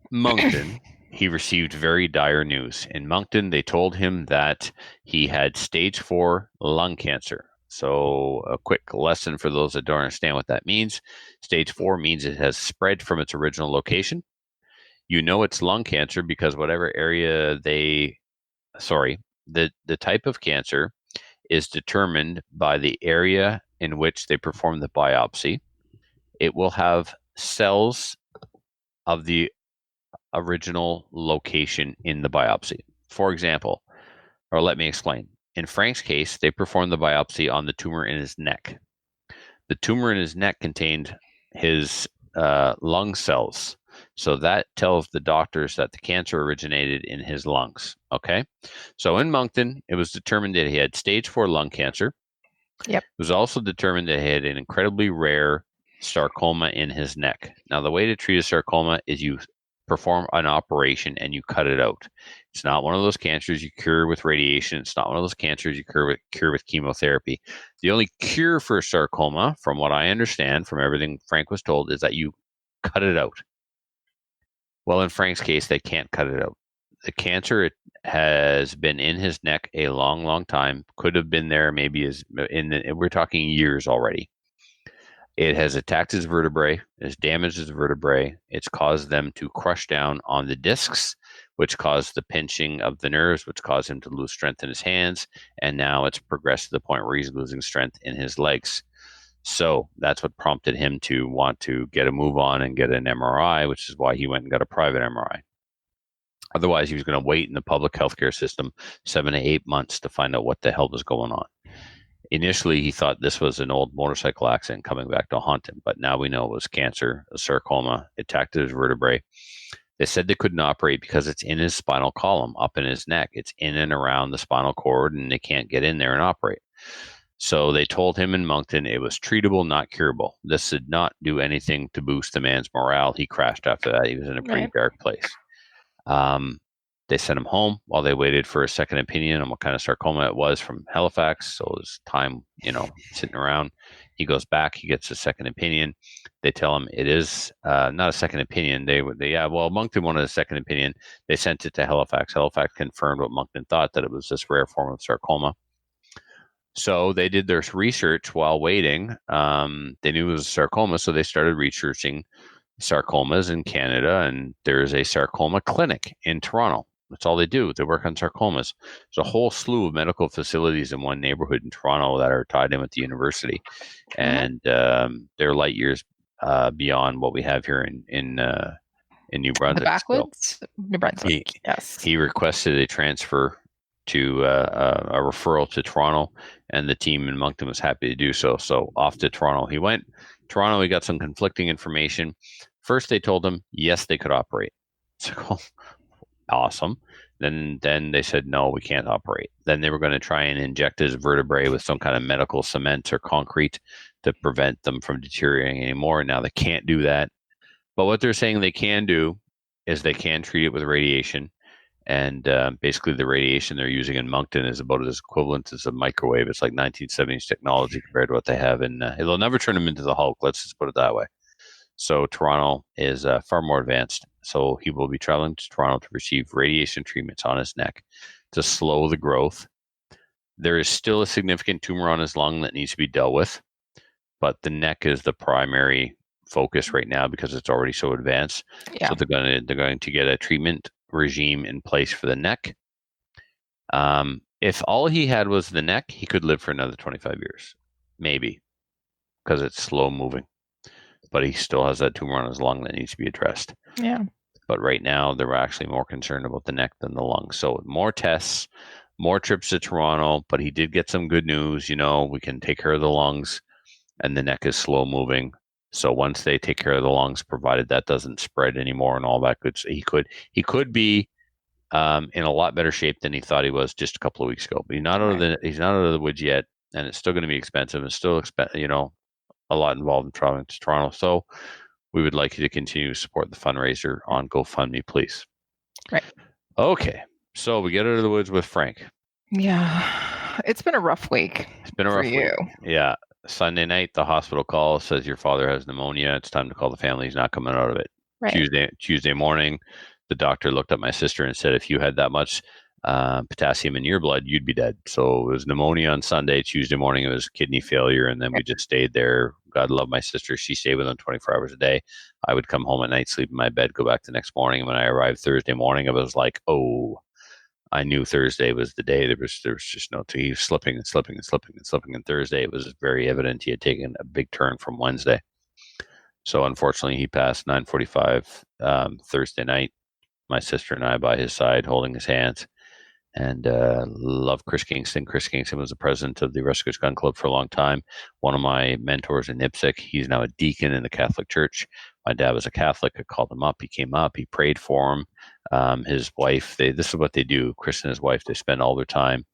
Moncton, he received very dire news. In Moncton, they told him that he had stage 4 lung cancer. So, a quick lesson for those that don't understand what that means. Stage 4 means it has spread from its original location. You know it's lung cancer because whatever area the type of cancer is determined by the area in which they perform the biopsy. It will have cells of the original location in the biopsy. For example, or let me explain. In Frank's case, they performed the biopsy on the tumor in his neck. The tumor in his neck contained his lung cells. So that tells the doctors that the cancer originated in his lungs. Okay. So in Moncton, it was determined that he had stage 4 lung cancer. Yep. It was also determined that he had an incredibly rare sarcoma in his neck. Now, the way to treat a sarcoma is you perform an operation and you cut it out. It's not one of those cancers you cure with radiation. It's not one of those cancers you cure with chemotherapy. The only cure for sarcoma, from what I understand, from everything Frank was told, is that you cut it out. Well, in Frank's case, they can't cut it out. The cancer has been in his neck a long, long time. Could have been there maybe we're talking years already. It has attacked his vertebrae, has damaged his vertebrae. It's caused them to crush down on the discs, which caused the pinching of the nerves, which caused him to lose strength in his hands. And now it's progressed to the point where he's losing strength in his legs. So that's what prompted him to want to get a move on and get an MRI, which is why he went and got a private MRI. Otherwise, he was going to wait in the public healthcare system 7 to 8 months to find out what the hell was going on. Initially, he thought this was an old motorcycle accident coming back to haunt him, but now we know it was cancer, a sarcoma. It attacked his vertebrae. They said they couldn't operate because it's in his spinal column, up in his neck. It's in and around the spinal cord, and they can't get in there and operate. So they told him in Moncton it was treatable, not curable. This did not do anything to boost the man's morale. He crashed after that. He was in a pretty dark place. They sent him home while they waited for a second opinion on what kind of sarcoma it was from Halifax. So it was time, sitting around. He goes back. He gets a second opinion. They tell him it is not a second opinion. Moncton wanted a second opinion. They sent it to Halifax. Halifax confirmed what Moncton thought, that it was this rare form of sarcoma. So they did their research while waiting. They knew it was a sarcoma, so they started researching sarcomas in Canada, and there's a sarcoma clinic in Toronto. That's all they do. They work on sarcomas. There's a whole slew of medical facilities in one neighborhood in Toronto that are tied in with the university, and they're light years beyond what we have here in New Brunswick. The backwoods, New Brunswick. Yes. He requested a transfer to a referral to Toronto, and the team in Moncton was happy to do so. So off to Toronto he went. Toronto, he got some conflicting information. First, they told him yes, they could operate. So awesome. Then they said no, we can't operate. Then they were going to try and inject his vertebrae with some kind of medical cement or concrete to prevent them from deteriorating anymore. Now they can't do that. But what they're saying they can do is they can treat it with radiation. And basically the radiation they're using in Moncton is about as equivalent as a microwave. It's like 1970s technology compared to what they have in... it'll never turn them into the Hulk, let's just put it that way. So Toronto is far more advanced. So he will be traveling to Toronto to receive radiation treatments on his neck to slow the growth. There is still a significant tumor on his lung that needs to be dealt with, but the neck is the primary focus right now because it's already so advanced. Yeah. So they're going to get a treatment regime in place for the neck. If all he had was the neck, he could live for another 25 years, maybe, because it's slow moving. But he still has that tumor on his lung that needs to be addressed. Yeah. But right now, they're actually more concerned about the neck than the lung. So more tests, more trips to Toronto. But he did get some good news. We can take care of the lungs, and the neck is slow moving. So once they take care of the lungs, provided that doesn't spread anymore and all that good, he could be in a lot better shape than he thought he was just a couple of weeks ago. But he's not out of the woods yet, and it's still going to be expensive. And still a lot involved in traveling to Toronto. So we would like you to continue to support the fundraiser on GoFundMe, please. Right. Okay. So we get out of the woods with Frank. Yeah. It's been a rough week. It's been a rough week. Yeah. Sunday night, the hospital calls, says your father has pneumonia. It's time to call the family. He's not coming out of it. Right. Tuesday morning, the doctor looked at my sister and said, if you had that much potassium in your blood, you'd be dead. So it was pneumonia on Sunday. Tuesday morning, it was kidney failure. And then we just stayed there. God love my sister. She stayed with him 24 hours a day. I would come home at night, sleep in my bed, go back the next morning. And when I arrived Thursday morning, I was like, oh, I knew Thursday was the day. There was just no, he was slipping. And Thursday, it was very evident he had taken a big turn from Wednesday. So unfortunately, he passed 9:45 Thursday night. My sister and I by his side, holding his hands. and love Chris Kingston. Chris Kingston was the president of the Rescue Gun Club for a long time. One of my mentors in Nipsic. He's now a deacon in the Catholic Church. My dad was a Catholic. I called him up. He came up. He prayed for him. His wife, this is what they do. Chris and his wife, they spend all their time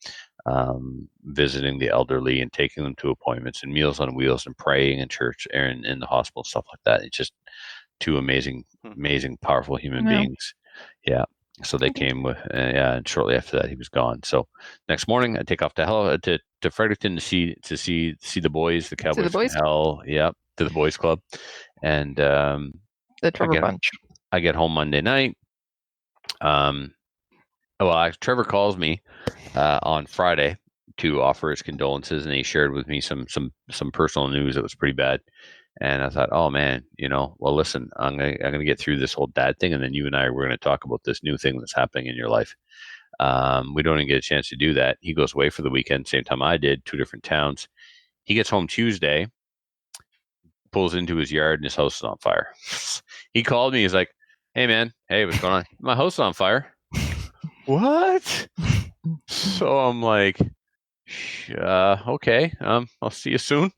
visiting the elderly and taking them to appointments and Meals on Wheels and praying in church and in the hospital, stuff like that. It's just two amazing, powerful human beings. Yeah. So they came with, and shortly after that, he was gone. So next morning, I take off to Fredericton to see the boys, the Cowboys from Hell. Yeah, to the boys club, and the Trevor bunch. I get home Monday night. Trevor calls me on Friday to offer his condolences, and he shared with me some personal news that was pretty bad. And I thought, oh man, well, listen, I'm gonna get through this whole dad thing, and then you and I we're gonna talk about this new thing that's happening in your life. We don't even get a chance to do that. He goes away for the weekend, same time I did, 2 different towns. He gets home Tuesday, pulls into his yard, and his house is on fire. He called me. He's like, "Hey man, hey, what's going on? My house is on fire." What? So I'm like, okay, I'll see you soon.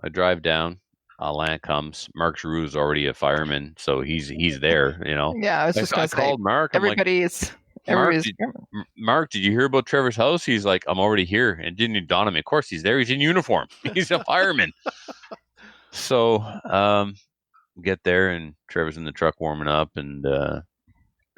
I drive down. Land comes. Mark Giroux is already a fireman, so he's there. Yeah, I was just gonna say. Called Mark. Everybody's. Mark, did you hear about Trevor's house? He's like, I'm already here, and didn't even dawn on me. Of course, he's there. He's in uniform. He's a fireman. So, get there, and Trevor's in the truck warming up, and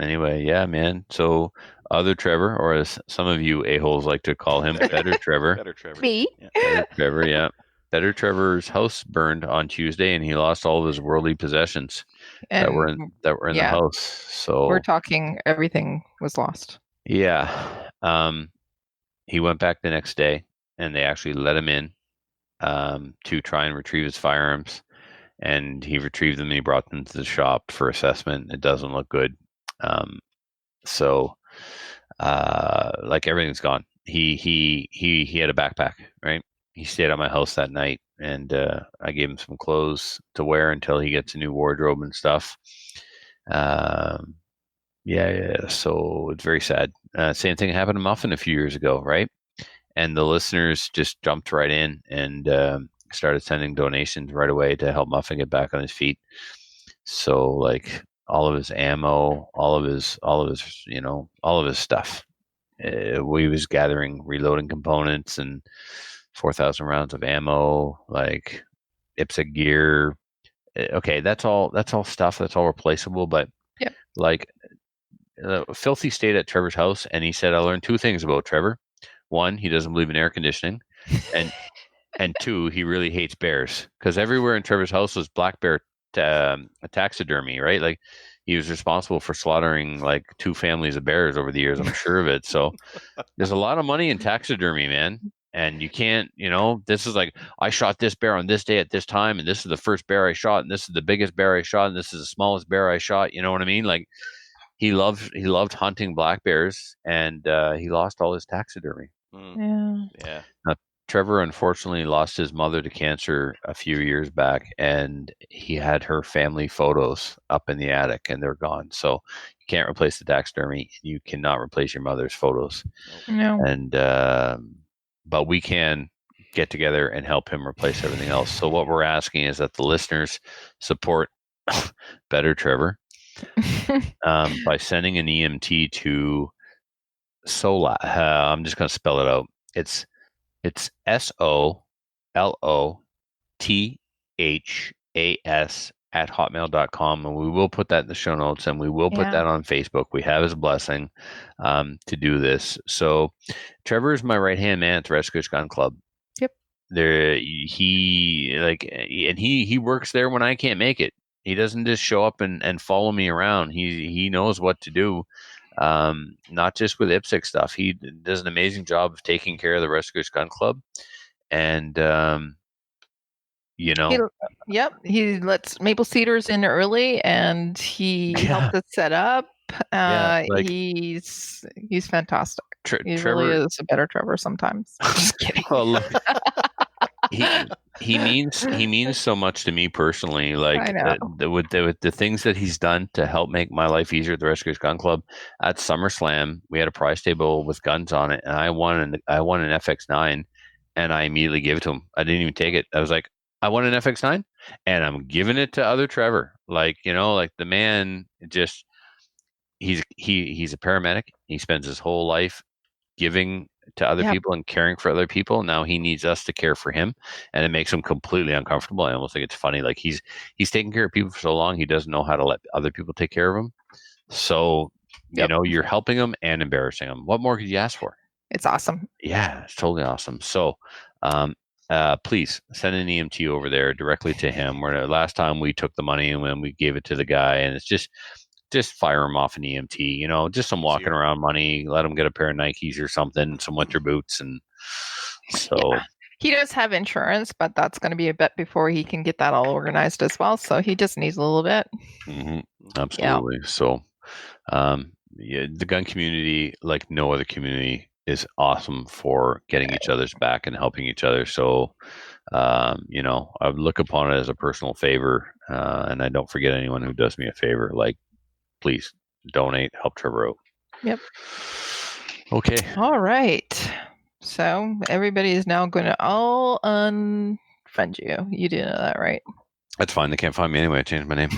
anyway, yeah, man. So, other Trevor, or as some of you a-holes like to call him, Better Trevor. Better Trevor. Me. Yeah. Better Trevor, yeah. Better Trevor's house burned on Tuesday, and he lost all of his worldly possessions that were in the house. So we're talking everything was lost. Yeah. He went back the next day, and they actually let him in to try and retrieve his firearms. And he retrieved them, and he brought them to the shop for assessment. It doesn't look good. So everything's gone. He had a backpack, right? He stayed at my house that night, and I gave him some clothes to wear until he gets a new wardrobe and stuff. So it's very sad. Same thing happened to Muffin a few years ago, right? And the listeners just jumped right in and started sending donations right away to help Muffin get back on his feet. So all of his ammo, all of his stuff. We was gathering reloading components and 4,000 rounds of ammo, IPSC gear. Okay, that's all stuff. That's all replaceable. But Filthy stayed at Trevor's house, and he said, I learned 2 things about Trevor. 1, he doesn't believe in air conditioning, and 2, he really hates bears, because everywhere in Trevor's house was black bear taxidermy, right? He was responsible for slaughtering 2 families of bears over the years. I'm sure of it. So there's a lot of money in taxidermy, man. And you can't, this is I shot this bear on this day at this time, and this is the first bear I shot, and this is the biggest bear I shot, and this is the smallest bear I shot. You know what I mean? He loved hunting black bears, and he lost all his taxidermy. Yeah. Trevor unfortunately lost his mother to cancer a few years back, and he had her family photos up in the attic, and they're gone. So you can't replace the taxidermy. You cannot replace your mother's photos. No. And but we can get together and help him replace everything else. So what we're asking is that the listeners support Better Trevor by sending an EMT to Solas. I'm just going to spell it out. It's SOLOTHAS @hotmail.com, and we will put that in the show notes, and we will put that on Facebook. We have his blessing to do this. So Trevor is my right hand man at the Rescue Gun Club. Yep. He works there when I can't make it. He doesn't just show up and follow me around. He knows what to do. Not just with IPSC stuff. He does an amazing job of taking care of the Rescue Gun Club, and he lets Maple Cedars in early, and he helps us set up. He's fantastic. He Trevor, really is a better Trevor sometimes. Just kidding. Well, look, he means so much to me personally. Like I know. with the things that he's done to help make my life easier at the Rescuers Gun Club. At SummerSlam, we had a prize table with guns on it, and I won an FX9, and I immediately gave it to him. I didn't even take it. I was like, I won an FX9, and I'm giving it to other Trevor. Like, like the man just he's a paramedic. He spends his whole life giving to other people and caring for other people. Now he needs us to care for him, and it makes him completely uncomfortable. I almost think it's funny. Like he's taking care of people for so long, he doesn't know how to let other people take care of him. So, you're helping him and embarrassing him. What more could you ask for? It's awesome. Yeah, it's totally awesome. So, please send an EMT over there directly to him. Where last time we took the money and when we gave it to the guy, and it's just fire him off an EMT, just some walking around money, let him get a pair of Nikes or something, some winter boots. And so he does have insurance, but that's going to be a bit before he can get that all organized as well. So he just needs a little bit. Mm-hmm. Absolutely. Yeah. So, the gun community, like no other community, is awesome for getting each other's back and helping each other. So, I look upon it as a personal favor, and I don't forget anyone who does me a favor. Like, please donate, help Trevor out. Yep. Okay. All right. So everybody is now going to all unfriend you. You do know that, right? That's fine. They can't find me anyway. I changed my name.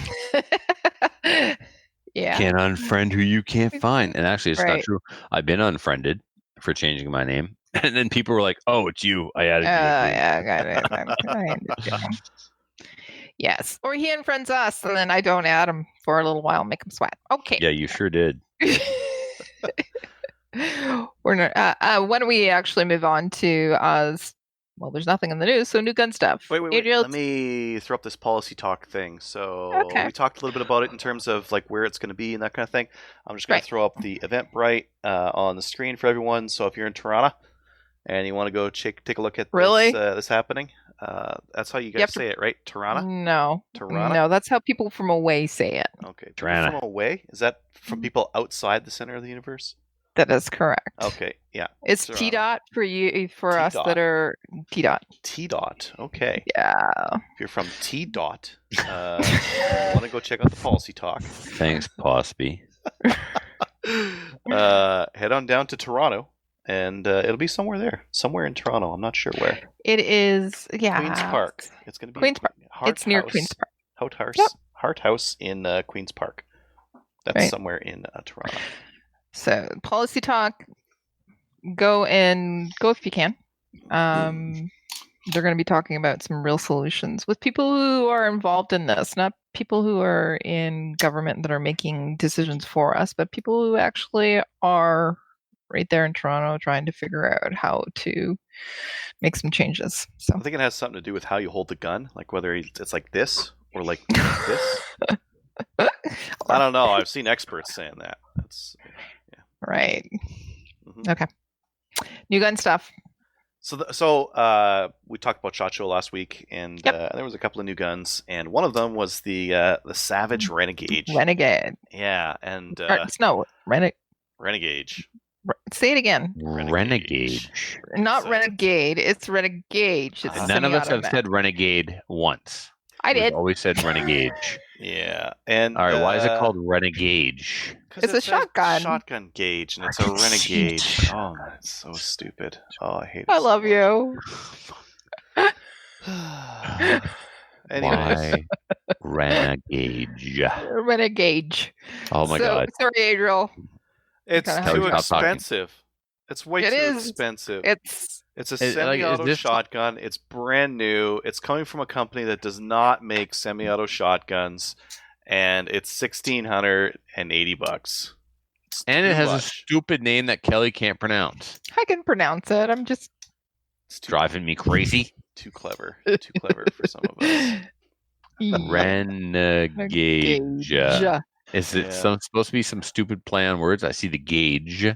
Yeah. Can't unfriend who you can't find. And actually, it's not true. I've been unfriended for changing my name. And then people were like, oh, it's you. I added you. Yeah, got it. Yes. Or he unfriends us, and then I don't add him for a little while, make him sweat. Okay. Yeah, you sure did. We're not, why don't we actually move on to well, there's nothing in the news, so new gun stuff. Wait. Let me throw up this policy talk thing. So we talked a little bit about it in terms of like where it's going to be and that kind of thing. I'm just going to throw up the Eventbrite on the screen for everyone. So if you're in Toronto and you want to go take a look at this happening, that's how you guys say it, right? Toronto? No. Toronto? No, that's how people from away say it. Okay. Toronto. From away? Is that from people outside the center of the universe? That is correct. Okay, yeah. It's T-Dot for you, for us that are T-Dot. T-Dot, okay. Yeah. If you're from T-Dot, want to go check out the policy talk. Thanks, Posby. Head on down to Toronto, and it'll be somewhere in Toronto. I'm not sure where. It is, Queen's Park. It's going to be Queen's Park. It's near Queen's Park. Hart House in Queen's Park. That's somewhere in Toronto. So policy talk, go if you can. They're going to be talking about some real solutions with people who are involved in this, not people who are in government that are making decisions for us, but people who actually are right there in Toronto trying to figure out how to make some changes. So I think it has something to do with how you hold the gun, like whether it's like this or like this. I don't know. I've seen experts saying that. Right. Mm-hmm. Okay. New gun stuff. So we talked about SHOT Show last week, and there was a couple of new guns, and one of them was the Savage Renegade. Yeah, and Renegade. Say it again. Renegade. Not Renegade. It's Renegade. None of us have said Renegade once. I did. We've always said Renegade. Yeah, and all right. Why is it called Renegade? It's a shotgun. Shotgun gauge, and it's a Renegade. Oh, that's so stupid. Oh, I hate it. I love you. Anyways. Why Renegade? Renegade. Oh my God. Sorry, Adriel. It's too expensive. It's way too expensive. It's a semi-auto shotgun. It's brand new. It's coming from a company that does not make semi-auto shotguns, and it's $1,680. And it has a stupid name that Kelly can't pronounce. I can pronounce it. I'm just driving me crazy. Too clever. Too clever for some of us. Renegade. Is it supposed to be some stupid play on words? I see the gauge.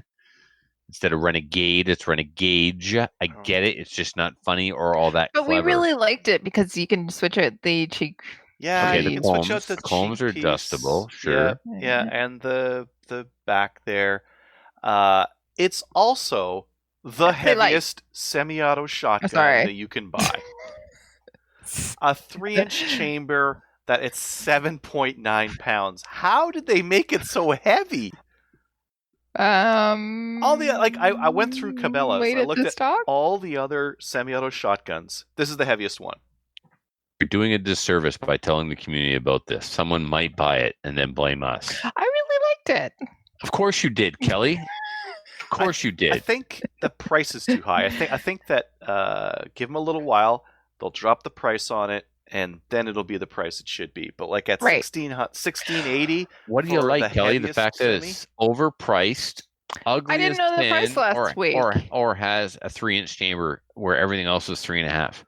Instead of renegade, it's renegade. I get it. It's just not funny or all that clever. But we really liked it because you can switch out the cheek. Yeah, okay, you can switch out the combs are adjustable. Sure. Yeah, and the back there. It's also the heaviest semi-auto shotgun that you can buy. a 3-inch chamber that it's 7.9 pounds. How did they make it so heavy? All the I went through Cabela's. Wait I at looked the at stock. all the other semi-auto shotguns. This is the heaviest one. You're doing a disservice by telling the community about this. Someone might buy it and then blame us. I really liked it. Of course you did, Kelly. Of course you I did. think the price is too high. I think that give them a little while, they'll drop the price on it, and then it'll be the price it should be. But like at Right. 1680, What do you for like, the Kelly? The heaviest fact that semi? it's overpriced, ugly I didn't as know the sin, price last week. or has a 3-inch chamber where everything else is 3.5.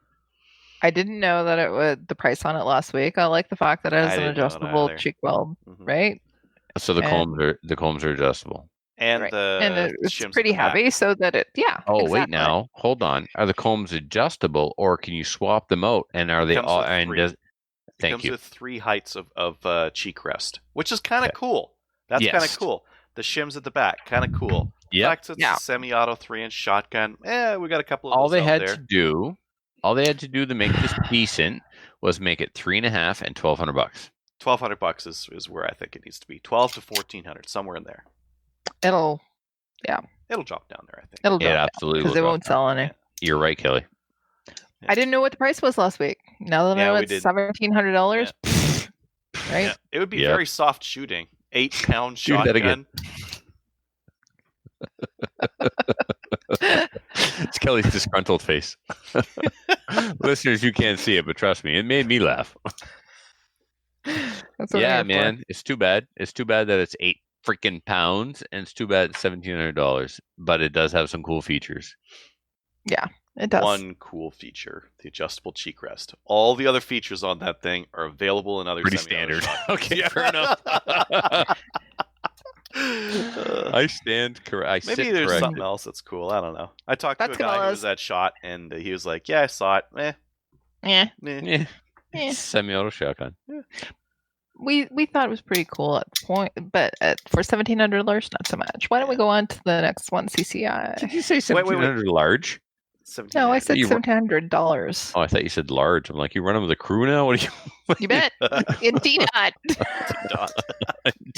I didn't know that it would the price on it last week. I like the fact that it I has an didn't know it adjustable either. cheek weld, Mhm. right? So the combs are adjustable. and Right. the And it's shims at pretty the back. heavy, so that it Oh wait, exactly. now hold on. Are the combs adjustable, or can you swap them out? And are they Comes all? with And three. does It thank comes you. with 3 heights of cheek rest, which is kind of Okay. cool. That's kind Yes. of cool. The shims at the back, kind of cool. The Yep. fact it's Yeah. a semi-auto 3-inch shotgun. We got a couple of All those they out had there. to do, to make this decent was make it 3.5 and $1,200. $1,200 is where I think it needs to be. 12 to 1,400, somewhere in there. It'll It'll drop down there, I think. it'll It drop absolutely because will they drop won't down. sell any. You're right, Kelly. I didn't know what the price was last week. Now that I Yeah, know we it's didn't. $1,700, right? Yeah, it would be Yep. very soft shooting. 8-pound Do that again. shotgun. It's Kelly's disgruntled face. Listeners, you can't see it, but trust me, it made me laugh. That's what Yeah, I'm here for. man, it's too bad. It's too bad that it's 8 freaking pounds, and it's too bad it's $1,700. But it does have some cool features. It does. One cool feature, the adjustable cheek rest. All the other features on that thing are available in other Pretty semi-auto standard. shotguns. Okay, Yeah. fair enough. Uh, I stand correct. I Maybe sit there's corrected. something else that's cool. I don't know. I talked to That's a guy who Cabela's. was at SHOT, and he was like, "Yeah, I saw it. Yeah. Eh. Yeah. Eh. Semi-auto shotgun. We thought it was pretty cool at the point, but for $1,700, not so much. Why don't we go on to the next one, CCI? Did you say wait. 1,700 large? 17 No, I minutes. said You- $1,700. Oh, I thought you said large. I'm like, you running with a crew now? What are you? You bet. In D-Dot.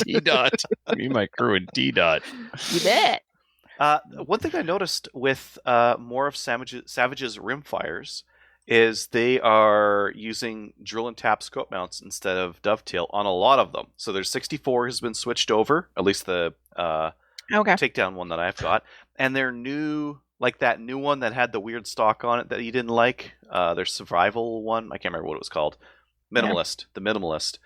D-Dot. Me and my crew in D-Dot. You bet. One thing I noticed with more of Savage's rimfires is they are using drill and tap scope mounts instead of dovetail on a lot of them. So their 64 has been switched over, at least the Okay. takedown one that I've got, and their new, like that new one that had the weird stock on it that you didn't like, their survival one. I can't remember what it was called. Minimalist, the Minimalist.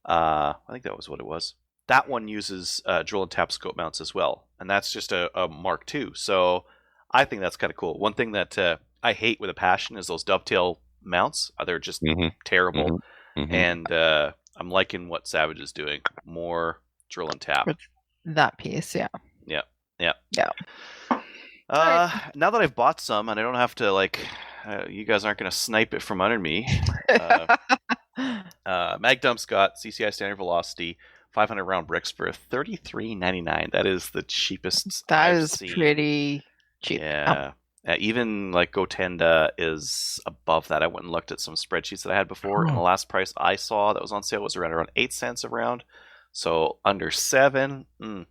I think that was what it was. That one uses drill and tap scope mounts as well, and that's just a Mark II. So I think that's kind of cool. One thing that I hate with a passion is those dovetail mounts. They're just Mhm. terrible, Mhm. and I'm liking what Savage is doing. More drill and tap. That piece, yeah. Now that I've bought some and I don't have to you guys aren't going to snipe it from under me. Mag Dump's got CCI standard velocity 500 round bricks for $33.99. That is the cheapest. That I've is seen. pretty cheap. Yeah. Even like Gotenda is above that. I went and looked at some spreadsheets that I had before, and the last price I saw that was on sale was around 8 cents a round. So under 7. Good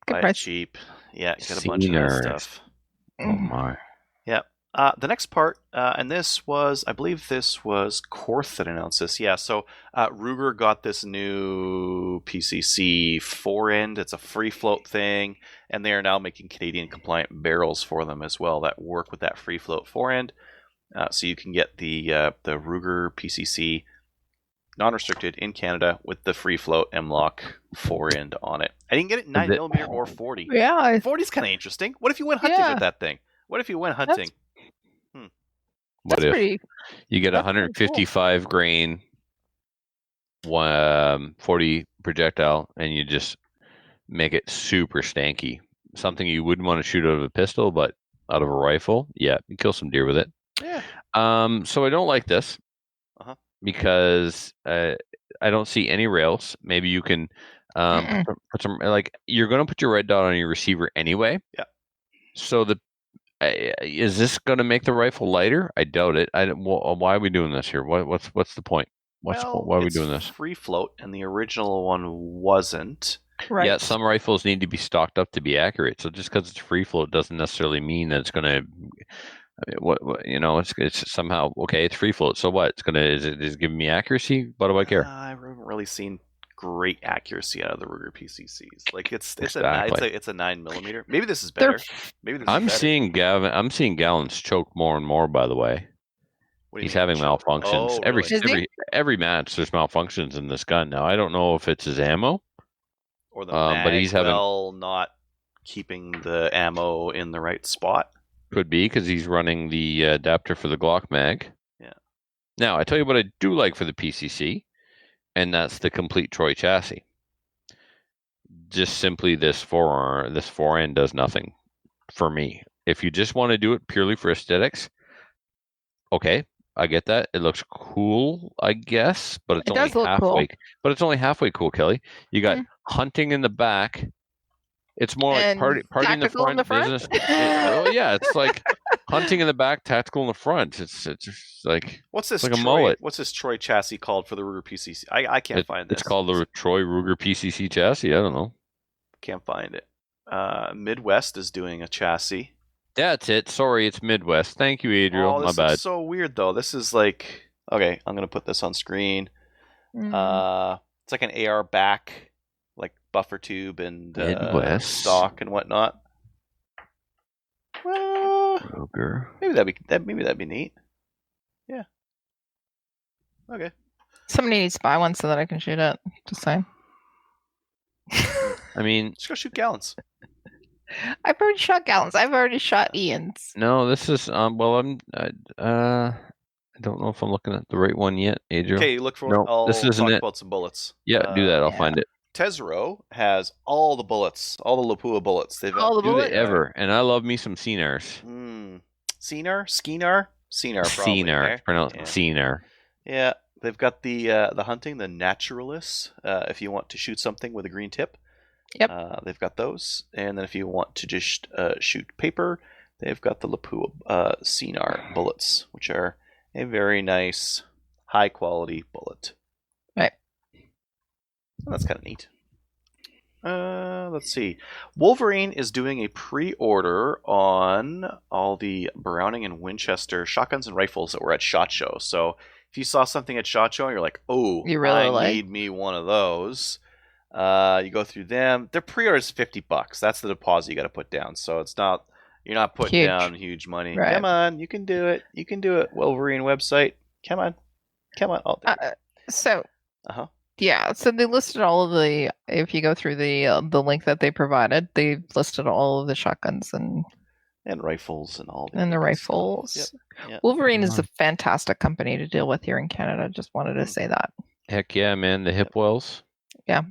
Buy it price. cheap. Yeah, get a bunch of that Seniors. stuff. Oh my. The next part, and this was, I believe this was Korth that announced this. Yeah, so Ruger got this new PCC 4-end. It's a free float thing, and they are now making Canadian compliant barrels for them as well that work with that free float 4-end. So you can get the Ruger PCC non-restricted in Canada with the free float M-Lock 4-end on it. I didn't get it 9mm or 40. Yeah, 40 is kind of interesting. What if you went hunting Yeah. with that thing? What if you went hunting? What that's if pretty. you get a that's pretty cool. 155 grain 40 projectile and you just make it super stanky? Something you wouldn't want to shoot out of a pistol, but out of a rifle, yeah, you kill some deer with it. Yeah. So I don't like this Uh-huh. because I don't see any rails. Maybe you can put some like you're going to put your red dot on your receiver anyway. Yeah. So Is this going to make the rifle lighter? I doubt it. Why are we doing this here? What's the point? Why are we doing this? Free float, and the original one wasn't. Right. Yeah, some rifles need to be stocked up to be accurate. So just because it's free float doesn't necessarily mean that it's going to. It's somehow okay. It's free float. So what? Is it giving me accuracy? What do I care? I haven't really seen great accuracy out of the Ruger PCCs. Like it's a 9mm. Maybe this is better. Maybe this I'm is better. seeing Gallons choke more and more. By the way, What do you he's mean, having choke? malfunctions Oh, every really? every match. There's malfunctions in this gun now. I don't know if it's his ammo. Or the but mag he's having not keeping the ammo in the right spot. could be because he's running the adapter for the Glock mag. Yeah. Now I tell you what I do like for the PCC, and that's the complete Troy chassis. Just simply this forend does nothing for me. If you just want to do it purely for aesthetics, okay, I get that. It looks cool, I guess, but it's It only does look halfway. cool. But it's only halfway cool, Kelly. You got hunting in the back. It's more like And party in the tactical in front. the front? Business. It's like hunting in the back, tactical in the front. It's just like What's this? like a Troy, mullet. What's this Troy chassis called for the Ruger PCC? I can't find this. It's called the Troy Ruger PCC chassis. I don't know. Can't find it. Midwest is doing a chassis. That's it. Sorry, it's Midwest. Thank you, Adriel. This My bad. is so weird though. This is like okay. I'm gonna put this on screen. It's like an AR back, like buffer tube and Midwest. stock and whatnot. Well, Ruger. maybe that'd be neat. Yeah. Okay. Somebody needs to buy one so that I can shoot it. Just saying. I mean, Just go shoot Gallons. I've already shot Gallons. I've already shot Ian's. no. This is I don't know if I'm looking at the right one yet, Adriel. Okay, look for. No, I'll this isn't talk it. about some bullets. Yeah, do that. I'll yeah. find it. Tesoro has all the bullets, all the Lapua bullets. They've All the Do bullets? they ever? And I love me some Scenars. Scenar, probably. Scenar. eh? It's pronounced Yeah. Scenar. Yeah, they've got the hunting, the naturalists. If you want to shoot something with a green tip, they've got those. And then if you want to just shoot paper, they've got the Lapua Scenar bullets, which are a very nice, high quality bullet. Right. So that's kind of neat. Let's see. Wolverine is doing a pre-order on all the Browning and Winchester shotguns and rifles that were at SHOT Show. So if you saw something at SHOT Show, you're like, "Oh, You really I like? need me one of those." You go through them. Their pre-order is $50. That's the deposit you got to put down. So it's not you're not putting Huge. down huge money. Right. Come on, you can do it. You can do it. Wolverine website. Come on. I'll do it. So Uh-huh. yeah, so they listed all of the. If you go through the link that they provided, they listed all of the shotguns and rifles and all. the other stuff. rifles. Yep. Wolverine is a fantastic company to deal with here in Canada. Just wanted to say that. Heck yeah, man. The Hipwells. Yep.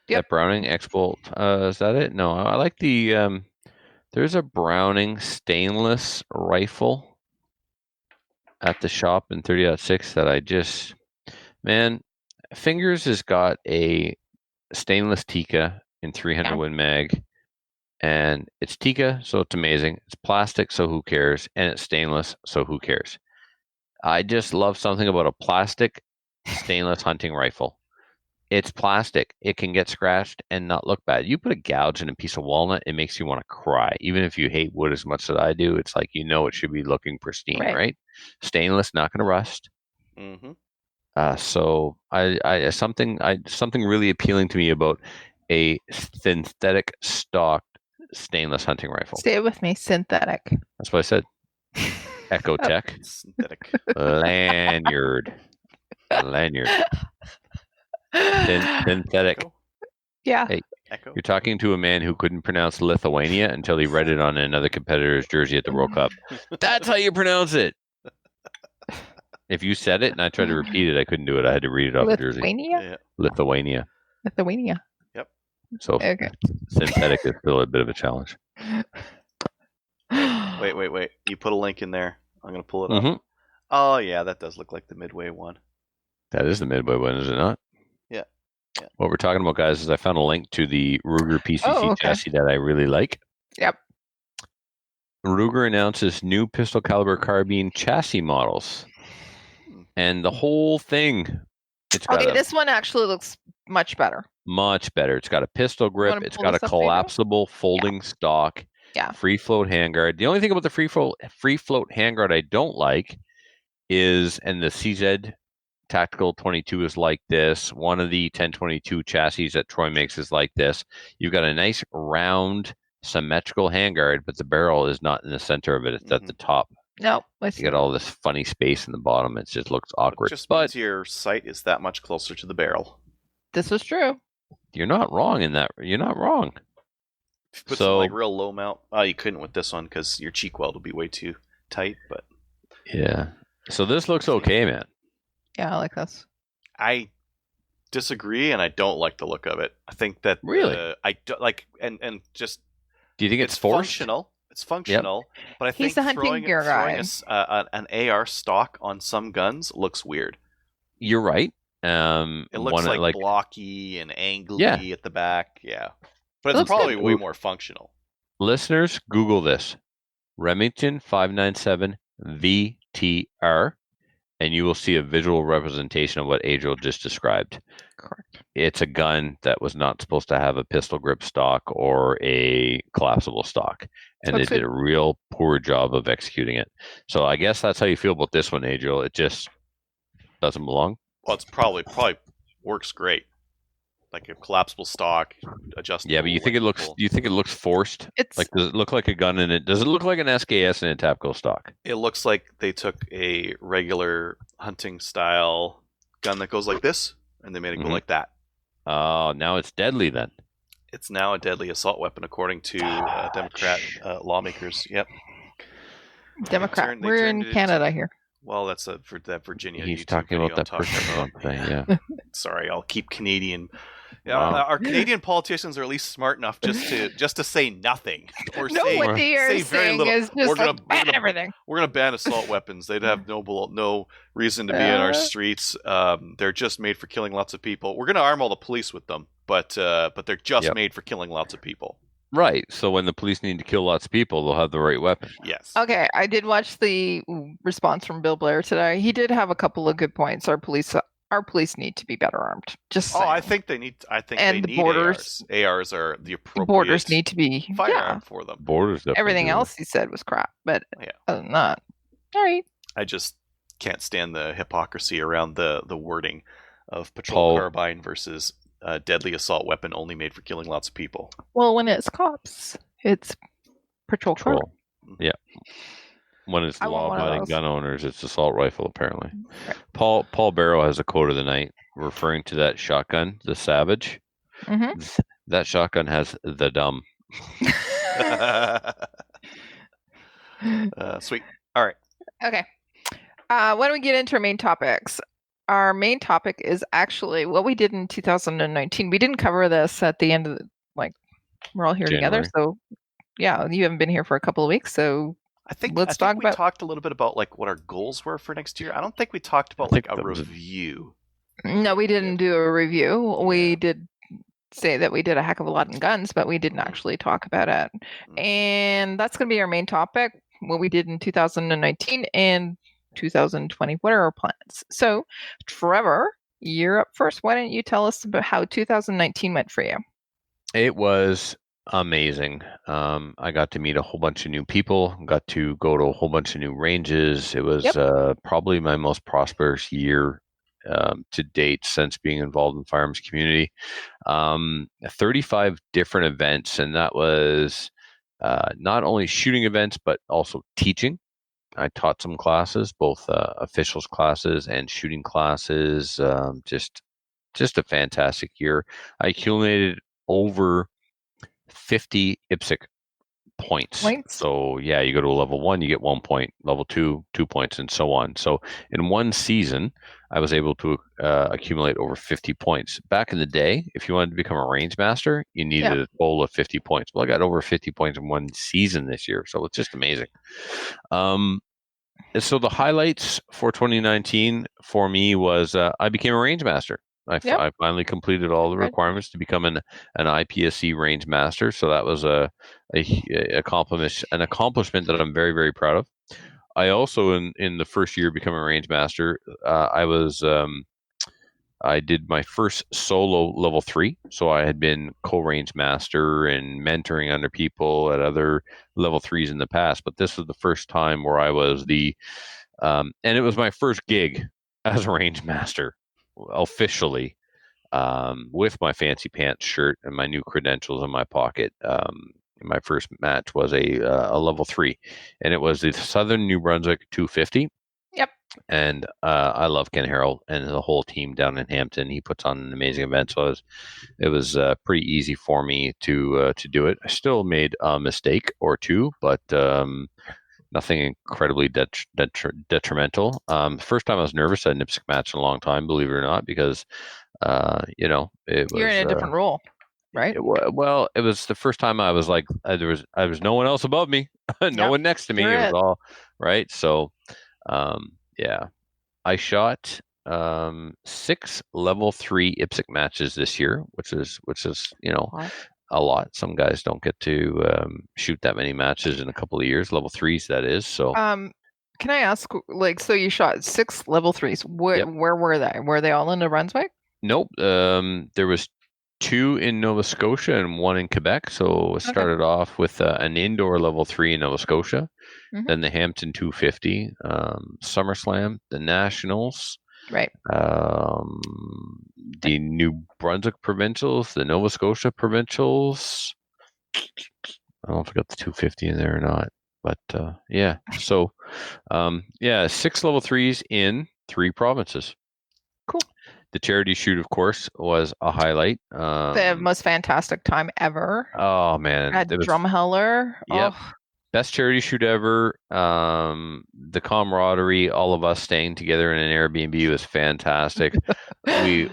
That Browning X-Bolt. Is that it? No, I like the. There's a Browning stainless rifle at the shop in 30.6 that I just. Man, Fingers has got a stainless Tikka in 300 Win Mag. And it's Tikka, so it's amazing. It's plastic, so who cares? And it's stainless, so who cares? I just love something about a plastic stainless hunting rifle. It's plastic. It can get scratched and not look bad. You put a gouge in a piece of walnut, it makes you want to cry. Even if you hate wood as much as I do, it's like it should be looking pristine, right? Stainless, not going to rust. Mm-hmm. So I something really appealing to me about a synthetic stock stainless hunting rifle. Stay with me, synthetic. That's what I said. Ecotech Synthetic. lanyard. Synthetic. Yeah. Hey, Echo. you're talking to a man who couldn't pronounce Lithuania until he read it on another competitor's jersey at the World Cup. That's how you pronounce it. If you said it and I tried to repeat it, I couldn't do it. I had to read it off the jersey. Yeah. Lithuania. Lithuania. So Okay. synthetic is still a bit of a challenge. Wait. You put a link in there. I'm gonna pull it up. Mm-hmm. Oh yeah, that does look like the Midway one. That is the Midway one, is it not? Yeah. What we're talking about, guys, is I found a link to the Ruger PCC Oh, okay. chassis that I really like. Yep. Ruger announces new pistol caliber carbine chassis models, and the whole thing. It's got Okay, a this one actually looks much better. much better. It's got a pistol grip. wanna It's pull got a this up, Pedro? collapsible folding stock. Yeah. Free float handguard. The only thing about the free float handguard I don't like is, and the CZ Tactical 22 is like this. One of the 1022 chassis that Troy makes is like this. You've got a nice round symmetrical handguard, but the barrel is not in the center of it. It's at the top. No, You got all this funny space in the bottom. It just looks awkward. Just But means your sight is that much closer to the barrel. this is true. you're not wrong in that. You're not wrong. If you put So- some like real low mount, you couldn't with this one because your cheek weld will be way too tight. But Yeah. So this looks okay, man. Yeah, I like this. I disagree, and I don't like the look of it. I think that Really? I don't like, and just Do you think it's forced? functional. It's functional, but I He's think the hunting throwing, gear throwing guy. an AR stock on some guns looks weird. You're right. It looks one, like blocky and angly Yeah. at the back. Yeah, but It it's looks probably good. way more functional. listeners, Google this Remington 597 VTR, and you will see a visual representation of what Adriel just described. Correct. It's a gun that was not supposed to have a pistol grip stock or a collapsible stock, and they Looks did good. a real poor job of executing it. So I guess that's how you feel about this one, Adriel. It just doesn't belong. Well, it's probably works great, like a collapsible stock, adjustable. Yeah, but you think it looks? lengthable. Do you think it looks forced? It's Like, does it look like a gun in it? Does it look like an SKS in a tactical stock? It looks like they took a regular hunting style gun that goes like this, and they made it Mhm. go like that. Oh, now it's deadly then. It's now a deadly assault weapon, according to Democrat lawmakers. Yep. Democrat. they We're turned in it Canada here. Well, that's for that Virginia. He's YouTube talking video about that I'm talking person. about. Thing, yeah. Sorry, I'll keep Canadian. Yeah, Wow. our Canadian politicians are at least smart enough just to say nothing or No, say what they are say very saying little. is We're just gonna- like we're ban gonna- everything. We're gonna ban assault weapons. They'd have no reason to be in our Uh. streets. They're just made for killing lots of people. We're gonna arm all the police with them, but they're just Yep. made for killing lots of people. Right. So when the police need to kill lots of people, they'll have the right weapon. Yes. Okay, I did watch the response from Bill Blair today. He did have a couple of good points. Our police need to be better armed. Just Oh, saying. I think they need. I think And they the need borders- ARs. ARs are the The appropriate borders need to be firearm for them. Borders. definitely Everything do. else he said was crap, but Yeah. other than that, all right. I just can't stand the hypocrisy around the wording of patrol Paul- carbine versus deadly assault weapon only made for killing lots of people. Well, when it's cops, it's patrol car. Patrol. Yeah. When it's I want one of law-abiding those. gun owners, it's assault rifle. Apparently, Right. Paul Barrow has a quote of the night referring to that shotgun, the Savage. hmm That shotgun has the dumb. Sweet. Okay. Why don't we get into our main topics? Our main topic is actually what we did in 2019. We didn't cover this at the end of we're all here together. January. So, yeah, you haven't been here for a couple of weeks. So, I think Let's talk we about- talked a little bit about like what our goals were for next year. I don't think we talked about I think like a that was- review. no, we didn't do a review. We did say that we did a heck of a lot in guns, but we didn't actually talk about it. And that's going to be our main topic, what we did in 2019 and 2020. What are our plans? So, Trevor, you're up first. Why don't you tell us about how 2019 went for you? It was amazing. I got to meet a whole bunch of new people, got to go to a whole bunch of new ranges. It was Yep. probably my most prosperous year to date since being involved in the firearms community. 35 different events, and that was not only shooting events, but also teaching. I taught some classes, both officials classes and shooting classes. Just a fantastic year. I accumulated over 50 IPSC points. Points? So yeah, you go to a level 1, you get 1 point, level 2, 2 points, and so on. So in one season, I was able to accumulate over 50 points. Back in the day, if you wanted to become a range master, you needed a total of 50 points. Well, I got over 50 points in one season this year, so it's just amazing. So the highlights for 2019 for me was I became a range master. Yep. I finally completed all the Right. requirements to become an IPSC range master. So that was an accomplishment that I'm very, very proud of. I also, in the first year becoming a range master, I did my first solo level 3. So I had been co-range master and mentoring under people at other level 3s in the past, but this was the first time where I was and it was my first gig as a range master officially, with my fancy pants shirt and my new credentials in my pocket. My first match was a level 3, and it was the Southern New Brunswick 250. Yep. And I love Ken Harrell and the whole team down in Hampton. He puts on an amazing event, so it was pretty easy for me to do it. I still made a mistake or two, but nothing incredibly detrimental. First time I was nervous at an IPSC match in a long time, believe it or not, because it was. You're in a different role, right? Well, it was the first time I was like, there was no one else above me, no one next to me. You're It was it. all right. So, yeah, I shot 6 level 3 IPSC matches this year, which is Wow. a lot. Some guys don't get to shoot that many matches in a couple of years, level 3s that is. So Can I ask, so you shot 6 level 3s. Where were they? Were they all in New Brunswick? nope. There was 2 in Nova Scotia and 1 in Quebec. So it started off with an indoor level 3 in Nova Scotia, Mhm. then the Hampton 250, SummerSlam, the Nationals, Right. the New Brunswick provincials, the Nova Scotia provincials. I don't know if I got the 250 in there or not, but yeah. So 6 level 3s in 3 provinces. Cool. The charity shoot, of course, was a highlight. The most fantastic time ever Oh man, at it was Drumheller. Yep. Oh, best charity shoot ever. The camaraderie, all of us staying together in an Airbnb was fantastic. we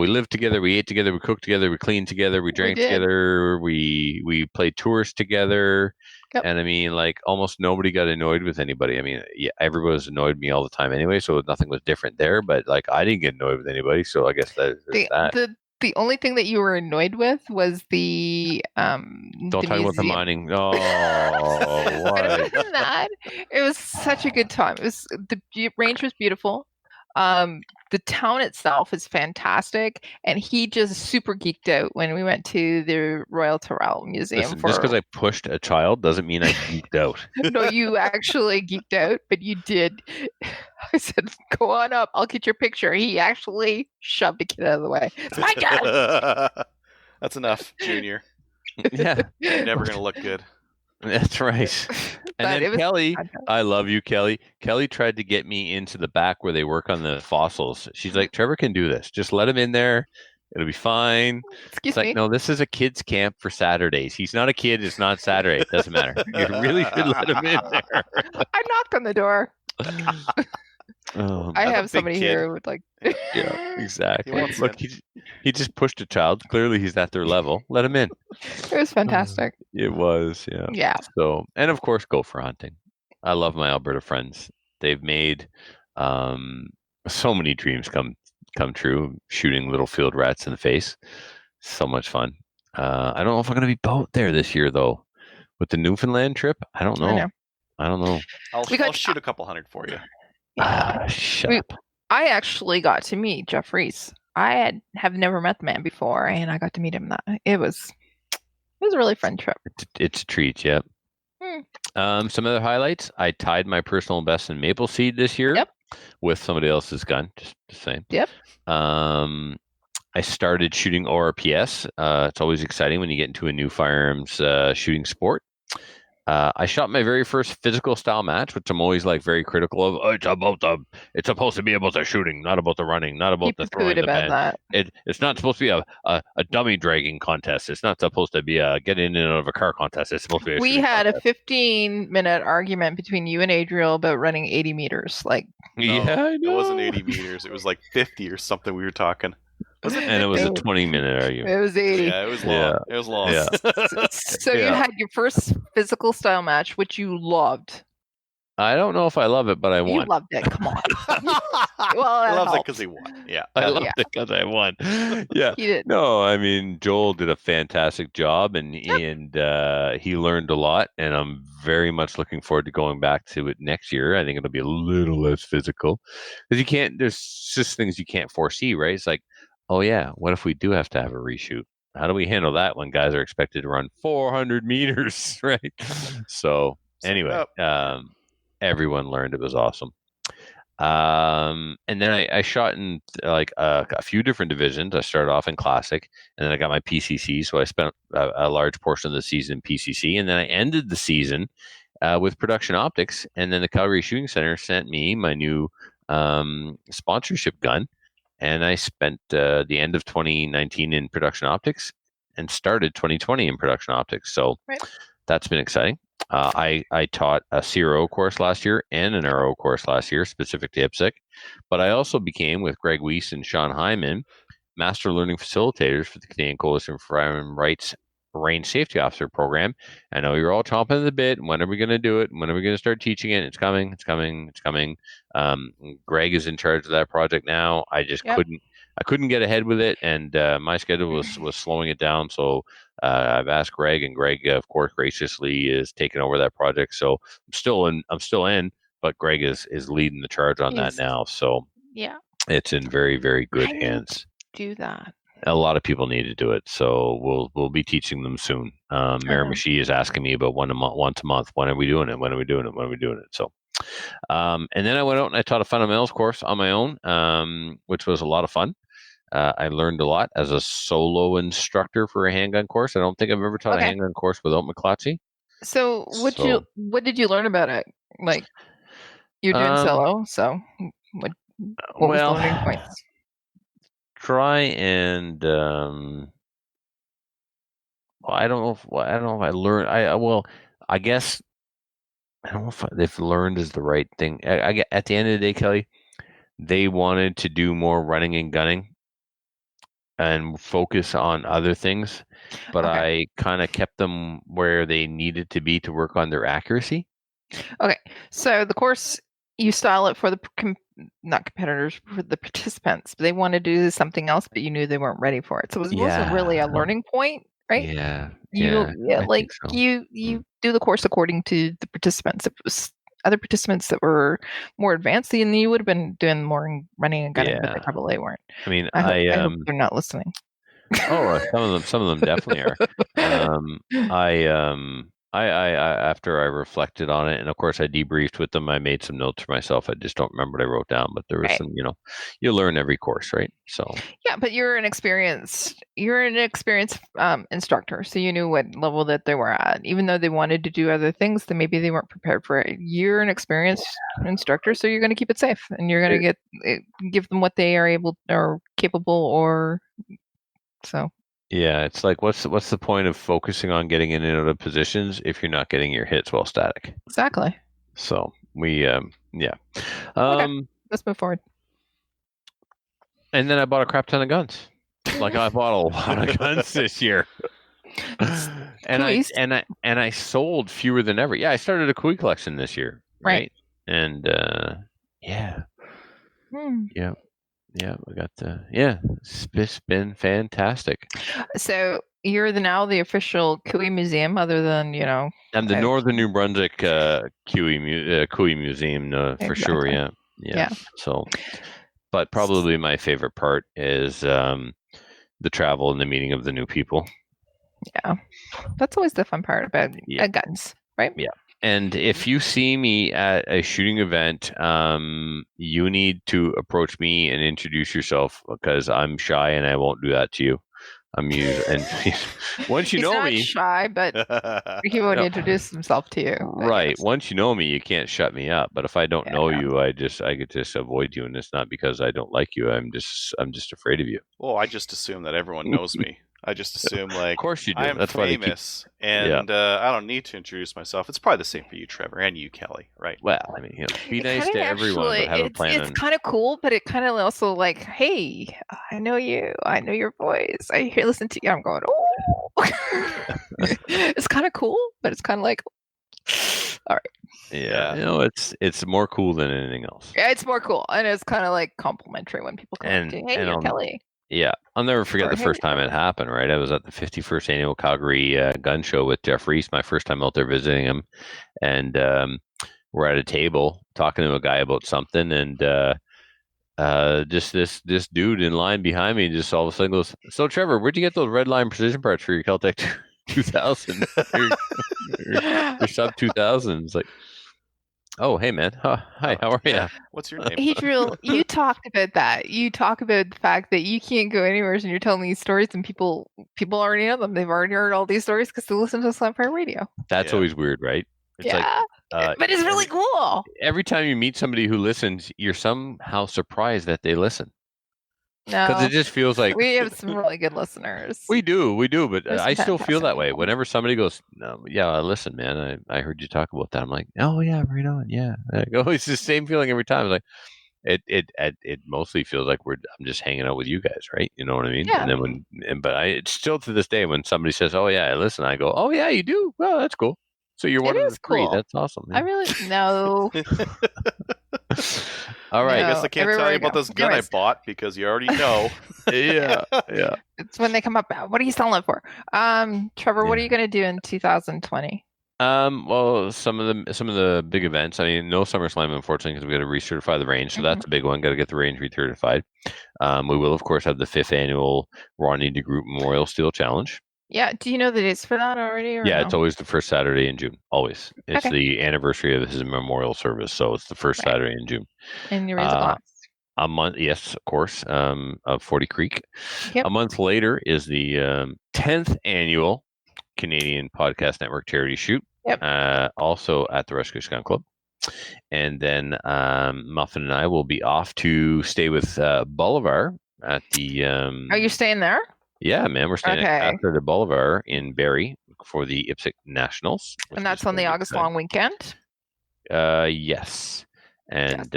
lived together, we ate together, we cooked together, we cleaned together, we drank did. together, we played tours together. Yep. And I mean, like, almost nobody got annoyed with anybody. I mean, yeah, everybody was annoyed with me all the time anyway, so nothing was different there. But like, I didn't get annoyed with anybody, so I guess there's that. The only thing that you were annoyed with was the Don't the talk about the museum. mining. Oh, But what? other than that, it was such a good time. The range was beautiful. The town itself is fantastic, and he just super geeked out when we went to the Royal Tyrrell Museum. Listen, just because I pushed a child doesn't mean I geeked out. No, you actually geeked out, but you did. I said, "Go on up. I'll get your picture." He actually shoved a kid out of the way. It's my dad. That's enough, Junior. Yeah, You're never gonna look good. that's right. And But it then was Kelly, fantastic. I love you, Kelly. Kelly tried to get me into the back where they work on the fossils. She's like, Trevor can do this. Just let him in there. It'll be fine. Excuse It's like, me. no, this is a kid's camp for Saturdays. He's not a kid. It's not Saturday. It doesn't matter. You really should let him in there. I knocked on the door. Oh, I I'm a have big somebody kid. here who would like. yeah, exactly. wants Look, he just pushed a child. Clearly, he's at their level. Let him in. It was fantastic. It was, yeah. Yeah. So, and of course, gopher hunting. I love my Alberta friends. They've made so many dreams come true. Shooting little field rats in the face, so much fun. I don't know if I'm going to be boat there this year though, with the Newfoundland trip. I don't know. I know. I don't know. I'll We got- shoot a couple hundred for you. Shut We- up. I actually got to meet Jeff Reese. I have never met the man before, and I got to meet him. It was a really fun trip. It's a treat. Yep. Some other highlights. I tied my personal best in maple seed this year. Yep. With somebody else's gun. Just the same. Yep. I started shooting ORPS. It's always exciting when you get into a new firearms shooting sport. I shot my very first physical style match, which I'm always like very critical of. Oh, it's supposed to be about the shooting, not about the running, not about He the throwing poo-pooed the about band. that. It's not supposed to be a dummy dragging contest. It's not supposed to be a get in and out of a car contest. It's supposed to be a We shooting had a contest. 15-minute argument between you and Adriel about running 80 meters. Like, Yeah, I It know. wasn't 80 meters. It was like 50 or something. We were talking. And it was a 20-minute argument. it was 80. Yeah, it was long. Yeah. It was long. Yeah. So you Yeah. had your first physical style match, which you loved. I don't know if I love it, but I You won. loved it. Come on. Well, He that loves it helps. because he won. Yeah. I that- loved it because I won. Yeah. You did. No, I mean Joel did a fantastic job, and he learned a lot, and I'm very much looking forward to going back to it next year. I think it'll be a little less physical because you can't. There's just things you can't foresee, right? It's like, oh yeah, what if we do have to have a reshoot? How do we handle that when guys are expected to run 400 meters, right? So anyway, everyone learned. It was awesome. And then I shot in like a few different divisions. I started off in classic, and then I got my PCC. So I spent a large portion of the season in PCC, and then I ended the season with production optics. And then the Calgary Shooting Center sent me my new sponsorship gun, and I spent the end of 2019 in production optics and started 2020 in production optics. So that's been exciting. I taught a CRO course last year and an RO course last year specific to IPSC, but I also became, with Greg Weiss and Sean Hyman, Master Learning Facilitators for the Canadian Coalition for Firearms Rights Range Safety Officer Program. I know you're all chomping at the bit. When are we going to do it? When are we going to start teaching it? It's coming. It's coming. It's coming. Greg is in charge of that project now. I just couldn't get ahead with it, and my schedule was slowing it down. So I've asked Greg, and Greg, of course, graciously is taking over that project. So I'm still in, but Greg is leading the charge on that now. So yeah, it's in very, very good hands. Do that. A lot of people need to do it, so we'll be teaching them soon. Mary Machi is asking me about once a month. When are we doing it? When are we doing it? When are we doing it? So, and then I went out and I taught a fundamentals course on my own, which was a lot of fun. I learned a lot as a solo instructor for a handgun course. I don't think I've ever taught a handgun course without McClatchy. So what did you learn about it? Like, you're doing solo, so what was the learning points? Try and I don't know if I learned. I guess I don't know if learned is the right thing. At the end of the day, Kelly, they wanted to do more running and gunning and focus on other things, but I kind of kept them where they needed to be to work on their accuracy. Okay, so the course, you style it for the not competitors, for the participants. They wanted to do something else, but you knew they weren't ready for it. So it wasn't really a learning point, right? You do the course according to the participants. If it was other participants that were more advanced, then you would have been doing more running and gunning, but they probably weren't. I mean, I hope they're not listening. Oh, some of them definitely are. I after I reflected on it, and of course I debriefed with them, I made some notes for myself. I just don't remember what I wrote down, but there was some, you learn every course, right? So yeah, but you're an experienced instructor, so you knew what level that they were at. Even though they wanted to do other things, then maybe they weren't prepared for it. You're an experienced instructor, so you're going to keep it safe, and you're going to give them what they are able or capable, or so. Yeah, it's like what's the point of focusing on getting in and out of positions if you're not getting your hits while static? Exactly. So we Okay, let's move forward. And then I bought a crap ton of guns. Like I bought a lot of guns this year. and I sold fewer than ever. Yeah, I started a Kui collection this year. Right. And Yeah, we got it's been fantastic. So you're now the official Kui Museum, other than I'm the Northern New Brunswick Kui Museum for sure. Yeah. So, but probably my favorite part is the travel and the meeting of the new people. Yeah, that's always the fun part about guns, right? Yeah. And if you see me at a shooting event, you need to approach me and introduce yourself, because I'm shy and I won't do that to you. And once you know me, he's not shy, but he won't introduce himself to you. Right. Once you know me, you can't shut me up. But if I don't know you, I could just avoid you, and it's not because I don't like you. I'm just afraid of you. Well, I just assume that everyone knows me. I just assume, like, of course you do. I'm famous, and I don't need to introduce myself. It's probably the same for you, Trevor, and you, Kelly, right? Well, I mean, be nice to everyone, but have a plan. It's kind of cool, but it kind of also like, hey, I know you. I know your voice. Listen to you. I'm going, oh. It's kind of cool, but it's kind of like, all right. Yeah, it's more cool than anything else. Yeah, it's more cool, and it's kind of like complimentary when people come up to you, hey, you're Kelly. Yeah, I'll never forget the first time it happened, right? I was at the 51st Annual Calgary Gun Show with Jeff Reese, my first time out there visiting him, and we're at a table talking to a guy about something, and just this dude in line behind me just all of a sudden goes, "So Trevor, where'd you get those red line precision parts for your Kel-Tec 2000? your sub 2000?" It's like, oh, hey, man. Hi, how are you? What's your name? Adriel, you talked about that. You talk about the fact that you can't go anywhere and you're telling these stories and people already know them. They've already heard all these stories because they listen to Slamfire Radio. That's always weird, right? It's but it's really cool. Every time you meet somebody who listens, you're somehow surprised that they listen. No, because it just feels like we have some really good listeners. We do, but There's I still feel that way. people. Whenever somebody goes, "No, yeah, listen, man, I heard you talk about that." I'm like, "Oh yeah, right on, yeah." I go, it's the same feeling every time. It's like it mostly feels like I'm just hanging out with you guys, right? You know what I mean? Yeah. And then it's still to this day when somebody says, "Oh yeah, listen," I go, "Oh yeah, you do? Well, that's cool. So you're one of the three. cool. That's awesome." I really no. All right. I guess I can't tell you about this gun Anyways. I bought because you already know. Yeah. It's when they come up. What are you selling it for? Trevor, what are you going to do in 2020? Well, some of the big events. I mean, no SummerSlam, unfortunately, because we got to recertify the range, so that's a big one. Got to get the range recertified. We will, of course, have the 5th annual Ronnie DeGroot Memorial Steel Challenge. Yeah. Do you know the dates for that already? Or Yeah, no? it's always the first Saturday in June. Always, it's the anniversary of his memorial service, so it's the first Saturday in June. And you raise a glass. A month, yes, of course, of 40 Creek. Yep. A month later is the 10th annual Canadian Podcast Network charity shoot. Yep. Also at the Rescue Gun Club. And then Muffin and I will be off to stay with Bolivar at the. Are you staying there? Yeah, man, we're staying at Casa de Bolivar in Barrie for the IPSC Nationals. And that's on the August long weekend? Yes. And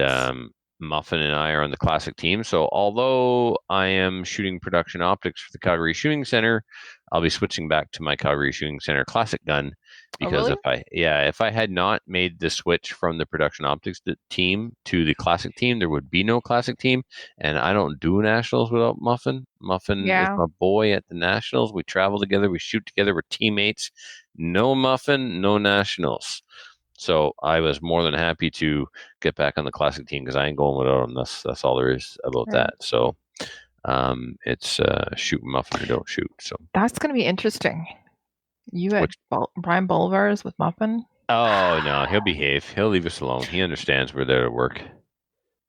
Muffin and I are on the classic team. So although I am shooting production optics for the Calgary Shooting Center, I'll be switching back to my Calgary Shooting Center classic gun because if I had not made the switch from the production optics team to the classic team, there would be no classic team. And I don't do nationals without Muffin. Muffin is my boy at the nationals. We travel together, we shoot together, we're teammates. No Muffin, no nationals. So I was more than happy to get back on the classic team because I ain't going without him. That's all there is about that. So it's shoot Muffin or don't shoot. So that's going to be interesting. You at Brian Bolivar's with Muffin? Oh no, he'll behave. He'll leave us alone. He understands we're there to work.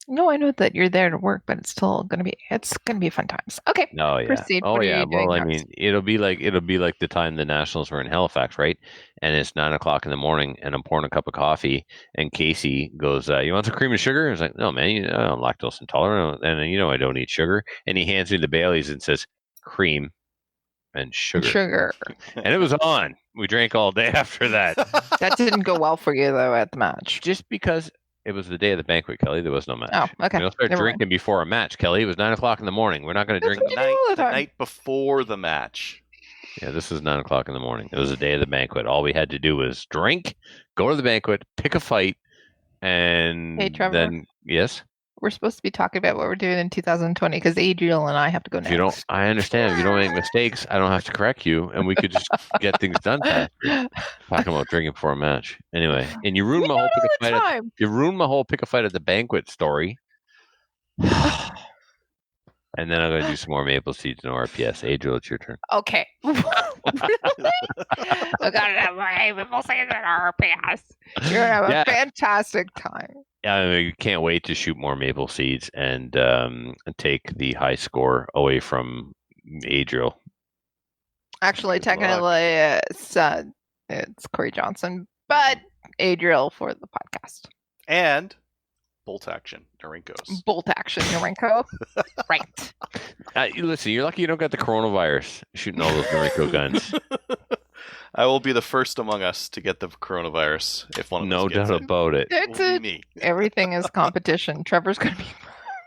No, I know that you're there to work, but it's still gonna be fun times. Okay. No, yeah. Proceed. Oh, what yeah. Are you doing Well, I next? mean, it'll be like the time the Nationals were in Halifax, right? And it's 9:00 in the morning, and I'm pouring a cup of coffee, and Casey goes, "You want some cream and sugar?" I was like, "No, man, I'm lactose intolerant, and I don't eat sugar." And he hands me the Baileys and says, "Cream and sugar." And it was on. We drank all day after that. That didn't go well for you though at the match. Just because it was the day of the banquet, Kelly. There was no match. Oh, okay. We don't start drinking before a match, Kelly. It was 9:00 in the morning. We're not going to drink the night before the match. Yeah, this is 9:00 in the morning. It was the day of the banquet. All we had to do was drink, go to the banquet, pick a fight, and Hey, Trevor. then yes. We're supposed to be talking about what we're doing in 2020 because Adriel and I have to go next. I understand. If you don't make mistakes, I don't have to correct you, and we could just get things done faster. Talking about drinking before a match. Anyway, and you ruined my whole pick a fight. You ruined my whole pick a fight at the banquet story. And then I'm going to do some more Maple Seeds and RPS. Adriel, it's your turn. Okay. We got to have more Maple Seeds and RPS. You're going to have a fantastic time. I can't wait to shoot more Maple Seeds and take the high score away from Adriel. Actually, technically, it's Corey Johnson, but Adriel for the podcast. And bolt action, Norinco's. Bolt action, Norinco. Right. Listen, you're lucky you don't got the coronavirus shooting all those Norinco guns. I will be the first among us to get the coronavirus if one of us gets doubt about it. It will be me. Everything is competition. Trevor's going to be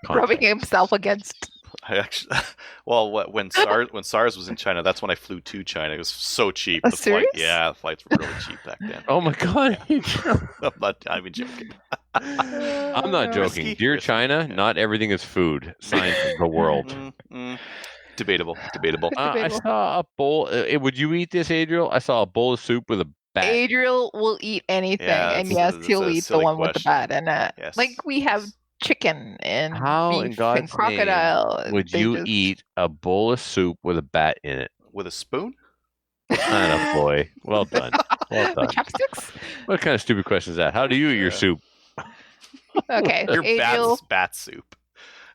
rubbing himself against I actually, well, when SARS was in China, that's when I flew to China. It was so cheap. Oh, serious? The flights were really cheap back then. Oh my god! I'm not even joking. I'm not joking. Risky. Dear Risky. China, Yeah. not everything is food. Science of the world. Debatable. I Debatable. saw a bowl. Would you eat this, Adriel? I saw a bowl of soup with a bat. Adriel will eat anything, Yeah, and that's- yes, that's he'll a eat the silly one with the question. bat in it. Yes. Like we have chicken and How in beef God's and crocodile. Would They you just- eat a bowl of soup with a bat in it? With a spoon? Atta boy. Well done. Well done. with chopsticks? What kind of stupid question is that? How do you eat your Yeah. soup? Okay, Your Adriel. bat soup.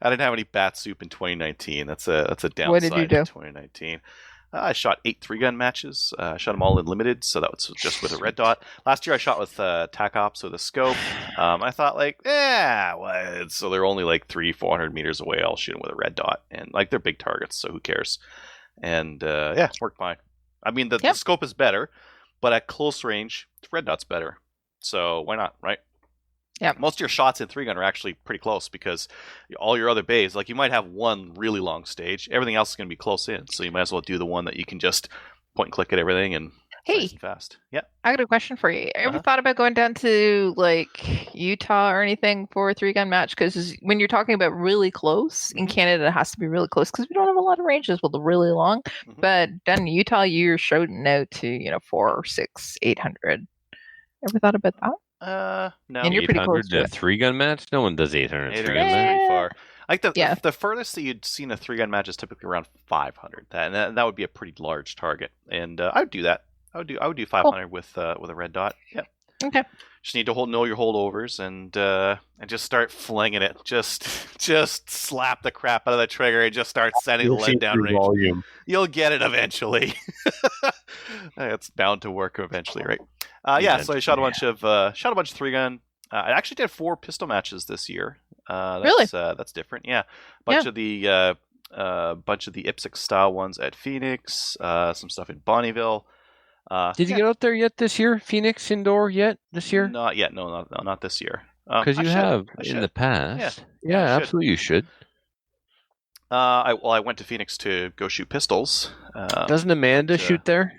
I didn't have any bat soup in 2019. That's a downside. What did you do? In 2019. I shot 8 3-gun matches. I shot them all in limited, so that was just with a red dot. Last year I shot with TAC Ops with a scope. I thought so they're only like 300-400 meters away. I'll shoot them with a red dot, and like they're big targets, so who cares? And it worked fine. I mean, the scope is better, but at close range, the red dot's better. So why not, right? Yeah. Most of your shots in 3-gun are actually pretty close because all your other bays, like you might have one really long stage, everything else is going to be close in. So you might as well do the one that you can just point and click at everything and Hey, nice and fast. Yeah. I got a question for you. Ever Uh-huh. thought about going down to like Utah or anything for a 3-gun match? Because when you're talking about really close in Mhm. Canada, it has to be really close because we don't have a lot of ranges with the really long. Mhm. But down in Utah, you're shooting out to 4, 6, 800. Ever thought about that? No. And you're pretty close 800 to a it. 3-gun match? No one does 800 800 3-gun is match. pretty far. Like Yeah. the furthest that you'd seen a 3-gun match is typically around 500. That would be a pretty large target, and I would do that. I would do 500 with a red dot. Yeah. Okay. Just need to know your holdovers and just start flinging it. Just slap the crap out of the trigger and just start sending the lead down range. Volume. You'll get it eventually. It's bound to work eventually, right? So I shot a bunch of 3-gun. I actually did 4 pistol matches this year. Really? That's different. Yeah, bunch of the IPSC style ones at Phoenix. Some stuff in Bonnieville. Did you get out there yet this year? Phoenix indoor yet this year? Not yet. No, not this year. Because I you should. have I in should. the past. Yeah, I should. Absolutely you should. I went to Phoenix to go shoot pistols. Doesn't Amanda but, shoot there?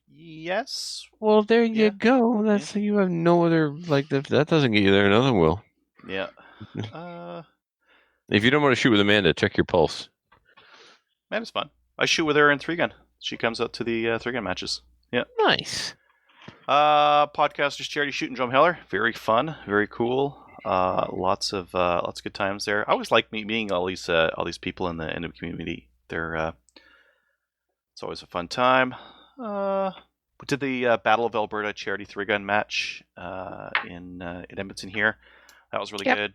Yes. Well, there yeah. you go. That's you have no other if that doesn't get you there, another will. Yeah. If you don't want to shoot with Amanda, check your pulse. Man, it's fun. I shoot with her in 3-gun. She comes out to the 3-gun matches. Yeah. Nice. Podcasters Charity Shooting Drum Heller. Very fun. Very cool. Lots of good times there. I always like meeting all these people in the community. They're it's always a fun time. We did the Battle of Alberta charity 3-gun match in Edmonton here. That was really good.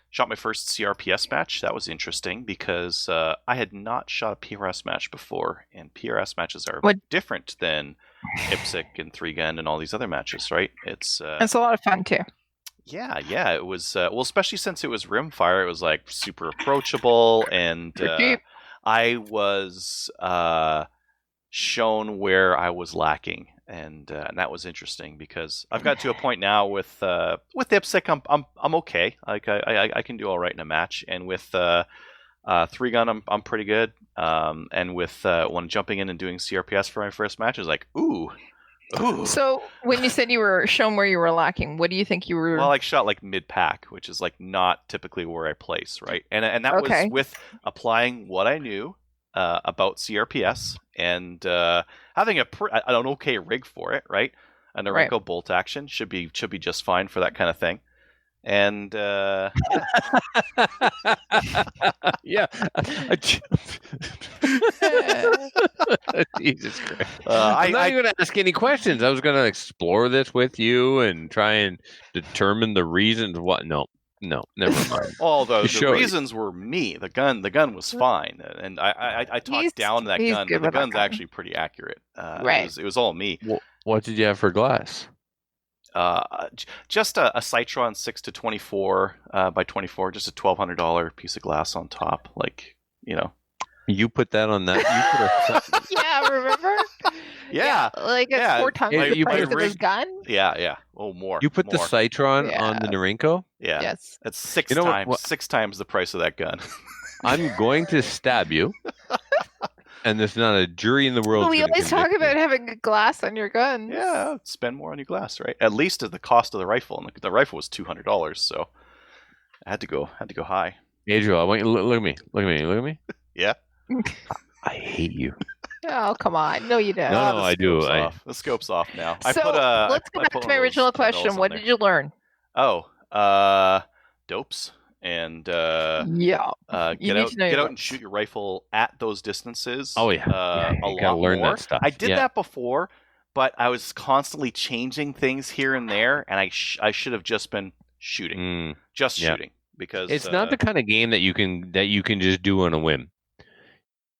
Shot my first CRPS match. That was interesting because I had not shot a PRS match before, and PRS matches are different than IPSC and 3-gun and all these other matches, right? It's a lot of fun too. Yeah, it was especially since it was rimfire. It was like super approachable, and I was shown where I was lacking, and that was interesting because I've got to a point now with IPSC, I'm okay. Like I can do all right in a match, and with 3-gun I'm pretty good. And with when jumping in and doing CRPS for my first match, I was like, ooh. So when you said you were shown where you were lacking, what do you think you were? Well, I shot like mid-pack, which is like not typically where I place, right? And that was with applying what I knew about CRPS and having an okay rig for it, right? A Norinco bolt action should be just fine for that kind of thing. And yeah. Jesus Christ. I'm not even going to ask any questions. I was going to explore this with you and try and determine the reasons. No, never mind. All the reasons were me. The gun was fine, and I talked down that gun. But the gun's actually pretty accurate. It was all me. What did you have for glass? Just a Citron 6-24 by 24, just a $1,200 piece of glass on top, You put that on that. Yeah, remember? Yeah, like it's 4 times the price of his gun. Yeah. Oh, more. You put the Citron on the Norinco. Yeah. Yes. That's 6 times the price of that gun. I'm going to stab you, and there's not a jury in the world. We always talk about having a glass on your guns. Yeah, spend more on your glass, right? At least at the cost of the rifle, and the rifle was $200, so I had to go high. Adriel, I want you to look at me. Look at me. Yeah. I hate you. Oh, come on. No, you don't. No, I do. The scope's off now. So let's go back to my original question. What did you learn? Oh, dopes and Yeah. get out and shoot your rifle at those distances. Oh yeah, a you gotta lot learn more. that stuff. I did that before, but I was constantly changing things here and there, and I should have just been shooting, shooting, because it's not the kind of game that you can just do on a whim.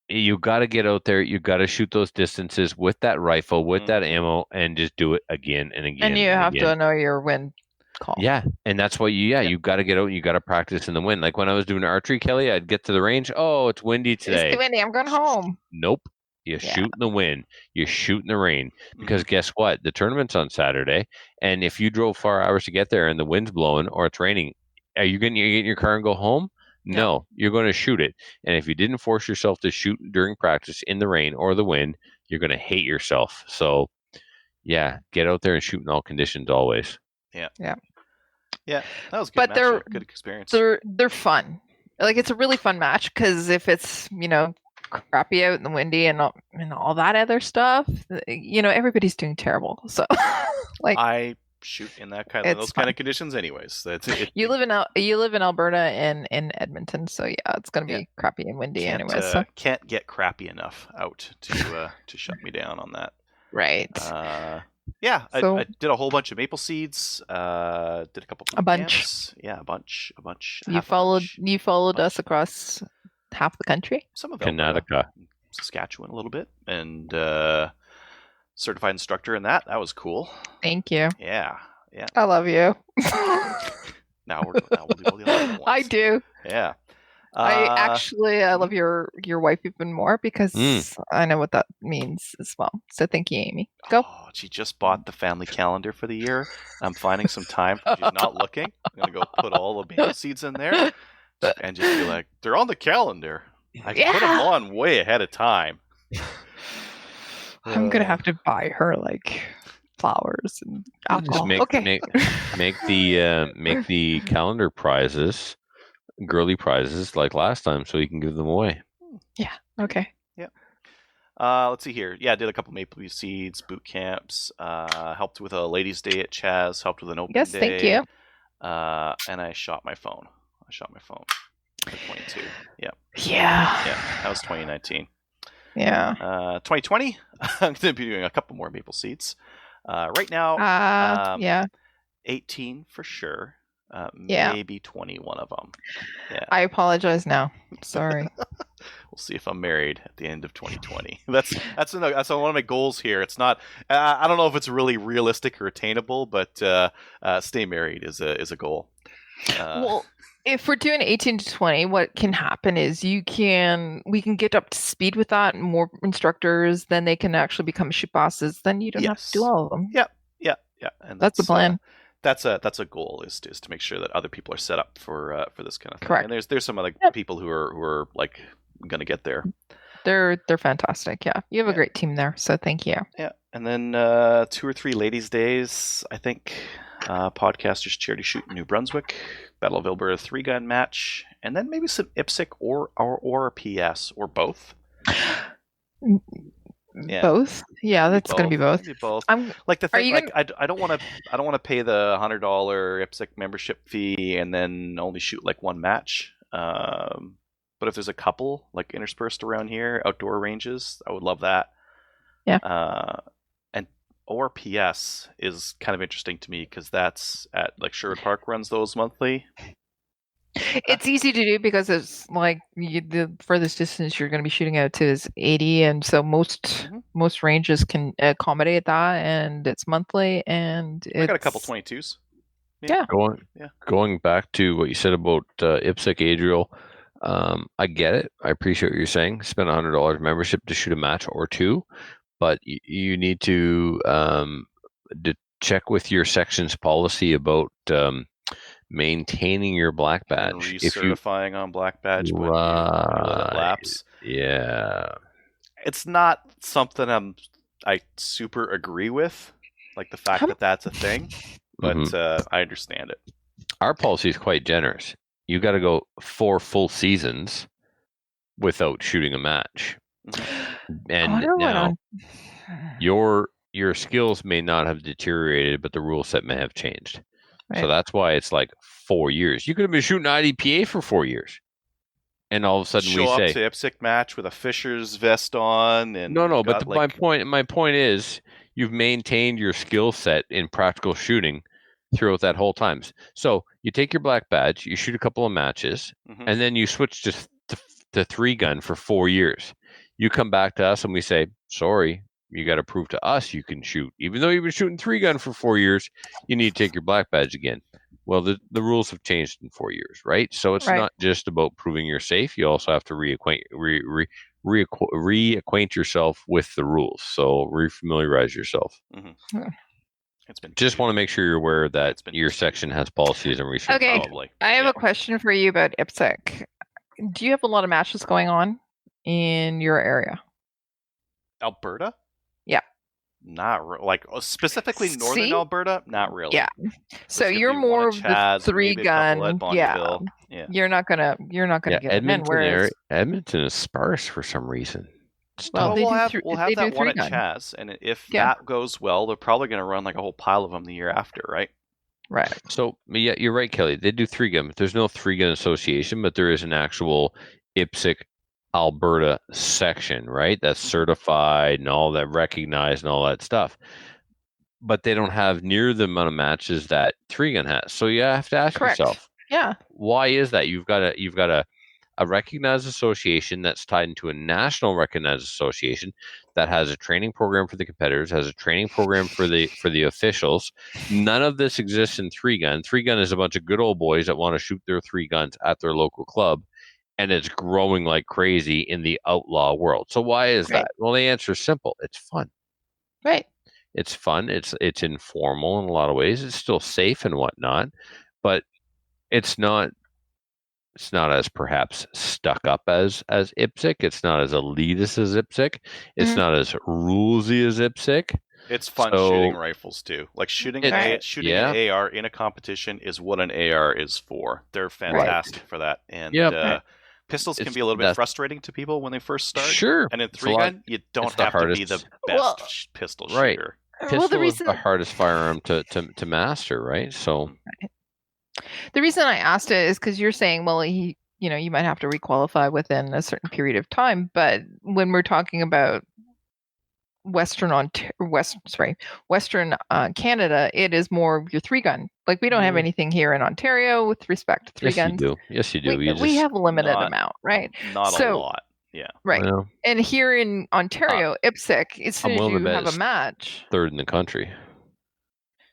You got to get out there. You got to shoot those distances with that rifle, with that ammo, and just do it again and again. And you have to know your wind call. Yeah, and that's what you got to get out and you got to practice in the wind. Like when I was doing archery, Kelly, I'd get to the range. Oh, it's windy today. It's windy. I'm going home. Nope. You shoot in the wind. You shoot in the rain. Because guess what? The tournament's on Saturday, and if you drove 4 hours to get there and the wind's blowing or it's raining, are you going to get in your car and go home? No, you're going to shoot it. And if you didn't force yourself to shoot during practice in the rain or the wind, you're going to hate yourself. So, yeah, get out there and shoot in all conditions always. Yeah. That was good. But good experience. They're fun. Like it's a really fun match because if it's crappy out and windy and all that other stuff, everybody's doing terrible. So, like I shoot in those kind of conditions anyways. You live in Alberta and in Edmonton, so yeah, it's gonna be crappy and windy anyways. So can't get crappy enough out to shut me down on that. Right. I did a whole bunch of maple seeds. Did a couple. A bunch. Camps. Yeah, a bunch. You followed us across half the country. Some of Canada, Saskatchewan, a little bit, and certified instructor in that. That was cool. Thank you. Yeah. I love you. Now we'll do all the other ones. I do. Yeah. I love your wife even more because I know what that means as well. So thank you, Amy. Go. Oh, she just bought the family calendar for the year. I'm finding some time. She's not looking. I'm gonna go put all the maple seeds in there and just be like, they're on the calendar. I can put them on way ahead of time. I'm gonna have to buy her like flowers and alcohol. Make the calendar prizes, girly prizes like last time, so you can give them away. Yeah. Okay. Yeah. Let's see here. Yeah, I did a couple Maple Leaf Seeds boot camps. Helped with a ladies' day at Chaz. Helped with an open day. Yes, thank you. And I shot my phone. For 22. Yeah. Yeah. Yeah. That was 2019. Yeah. 2020, I'm going to be doing a couple more Maple Seeds. Right now, 18 for sure. Maybe 21 of them. Yeah. I apologize now. Sorry. We'll see if I'm married at the end of 2020. That's one of my goals here. It's not. I don't know if it's really realistic or attainable, but stay married is a goal. Well, if we're doing 18 to 20, what can happen is we can get up to speed with that, and more instructors, then they can actually become shoot bosses. Then you don't have to do all of them. Yeah. And that's the plan. That's a goal is to make sure that other people are set up for this kind of thing. Correct. And there's some other people who are like going to get there. They're fantastic. Yeah, you have a great team there. So thank you. Yeah, and then 2 or 3 ladies' days. I think Podcasters Charity Shoot in New Brunswick, Battle of Alberta 3-gun match, and then maybe some IPSC or PS or both. Yeah. Both? Yeah, that's going to be both. Both. I'm like the thing. Like I don't want to pay the $100 IPSC membership fee and then only shoot like one match. But if there's a couple like interspersed around here, outdoor ranges, I would love that. Yeah. And ORPS is kind of interesting to me because that's at like Sherwood Park runs those monthly. It's easy to do because it's like the furthest distance you're going to be shooting out to is 80, and so most ranges can accommodate that, and it's monthly, and I got a couple 22s. Yeah. Going back to what you said about IPSC, Adriel, I get it. I appreciate what you're saying. Spend $100 membership to shoot a match or two, but you need to check with your section's policy about maintaining your black And badge. If you recertifying on black badge when you let it lapse. yeah, It's not something I super agree with, like the fact that that's a thing, but I understand it. our policy is quite generous. You got to go 4 full seasons without shooting a match, and now your skills may not have deteriorated, but the rule set may have changed. Right. So that's why it's like 4 years. You could have been shooting IDPA for 4 years, and all of a sudden Show up to IPSC match with a Fisher's vest on, and no. But my point is, you've maintained your skill set in practical shooting throughout that whole time. So you take your black badge, you shoot a couple of matches, and then you switch to 3-gun for 4 years. You come back to us and we say, sorry, you got to prove to us you can shoot. Even though you've been shooting 3-gun for 4 years, you need to take your black badge again. Well, the rules have changed in 4 years, right? So it's not just about proving you're safe. You also have to reacquaint yourself with the rules. So refamiliarize yourself. It's been just want to make sure you're aware that your section has policies and research. Okay, I have a question for you about IPSC. Do you have a lot of matches going on in your area? Alberta? Yeah. Not like specifically northern Alberta? Not really. Yeah. So you're more of the 3-gun. Yeah. You're not gonna get them in. Whereas Edmonton is sparse for some reason. Well, we'll have that one at Chaz, and if that goes well, they're probably going to run like a whole pile of them the year after, right? Right. So, yeah, you're right, Kelly. They do 3-gun. There's no 3-gun association, but there is an actual IPSC Alberta section, right? That's certified and all that, recognized and all that stuff. But they don't have near the amount of matches that 3-gun has. So you have to ask yourself, why is that? You've got a recognized association that's tied into a national recognized association that has a training program for the competitors, has a training program for the officials. None of this exists in 3-gun. 3-gun is a bunch of good old boys that want to shoot their 3 guns at their local club, and it's growing like crazy in the outlaw world. So why is that? Well, the answer is simple. It's fun. Right. It's fun. It's informal in a lot of ways. It's still safe and whatnot, but it's not as perhaps stuck up as IPSC. It's not as elitist as IPSC. It's not as rulesy as IPSC. It's fun shooting rifles too. Like shooting an AR in a competition is what an AR is for. They're fantastic for that. And pistols can be a little bit frustrating to people when they first start. Sure. And in 3-gun, you don't have to be the best pistol shooter. Pistol is the hardest firearm to master, right? So. The reason I asked it is because you're saying, well, you might have to requalify within a certain period of time. But when we're talking about Western Canada, it is more your 3-gun. Like we don't have anything here in Ontario with respect to 3-guns. Yes, you do. We have a limited amount, right? Not a lot. Yeah. Right. Well, and here in Ontario, IPSC, as soon as you have a match, 3rd in the country.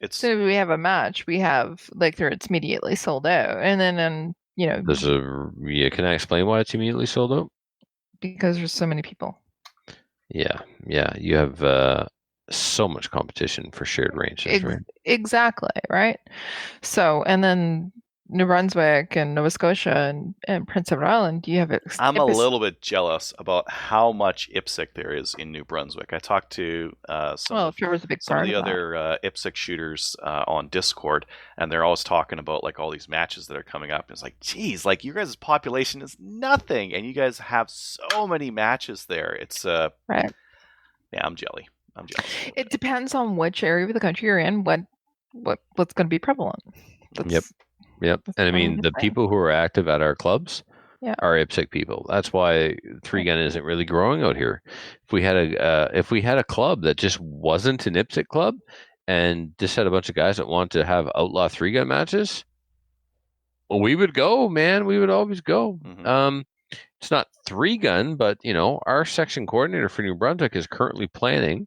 As soon as we have a match, we have it's immediately sold out, and then can I explain why it's immediately sold out? Because there's so many people. Yeah, you have so much competition for shared ranges, right? Exactly, right. So, and then New Brunswick and Nova Scotia and Prince Edward Island, you have I'm a little bit jealous about how much IPSC there is in New Brunswick. I talked to some of the other IPSC shooters on Discord, and they're always talking about like all these matches that are coming up. And it's like, geez, like your guys' population is nothing, and you guys have so many matches there. It's right. Yeah, I'm jealous. It depends on which area of the country you're in. What's going to be prevalent. Yep. And I mean, the people who are active at our clubs are IPSC people. That's why 3-gun isn't really growing out here. If we had a club that just wasn't an IPSC club and just had a bunch of guys that want to have outlaw 3-gun matches, well, we would go, man. We would always go. Mm-hmm. It's not 3-gun, but our section coordinator for New Brunswick is currently planning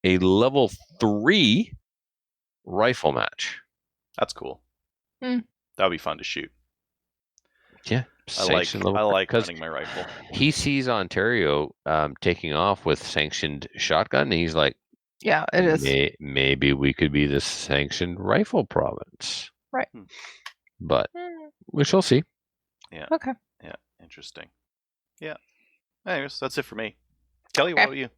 a level 3 rifle match. That's cool. That would be fun to shoot. Yeah. I like hunting my rifle. He sees Ontario taking off with sanctioned shotgun, and he's like, yeah, it is. Maybe we could be the sanctioned rifle province. Right. but we shall see. Okay. Yeah, interesting. Yeah. Anyways, that's it for me. Kelly, what about you?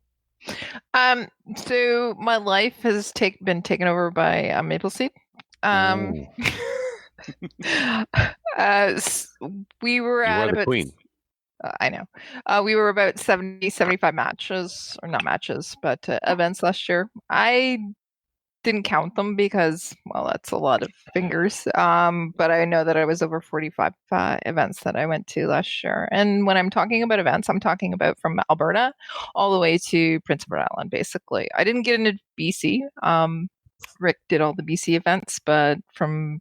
So my life has been taken over by Maple Seed. Ooh. We were You at are the about queen. I know. We were about 70, 75 matches, or not matches, but events last year. I didn't count them because, well, that's a lot of fingers. But I know that I was over 45 events that I went to last year. And when I'm talking about events, I'm talking about from Alberta all the way to Prince Edward Island, basically. I didn't get into BC. Rick did all the BC events, but from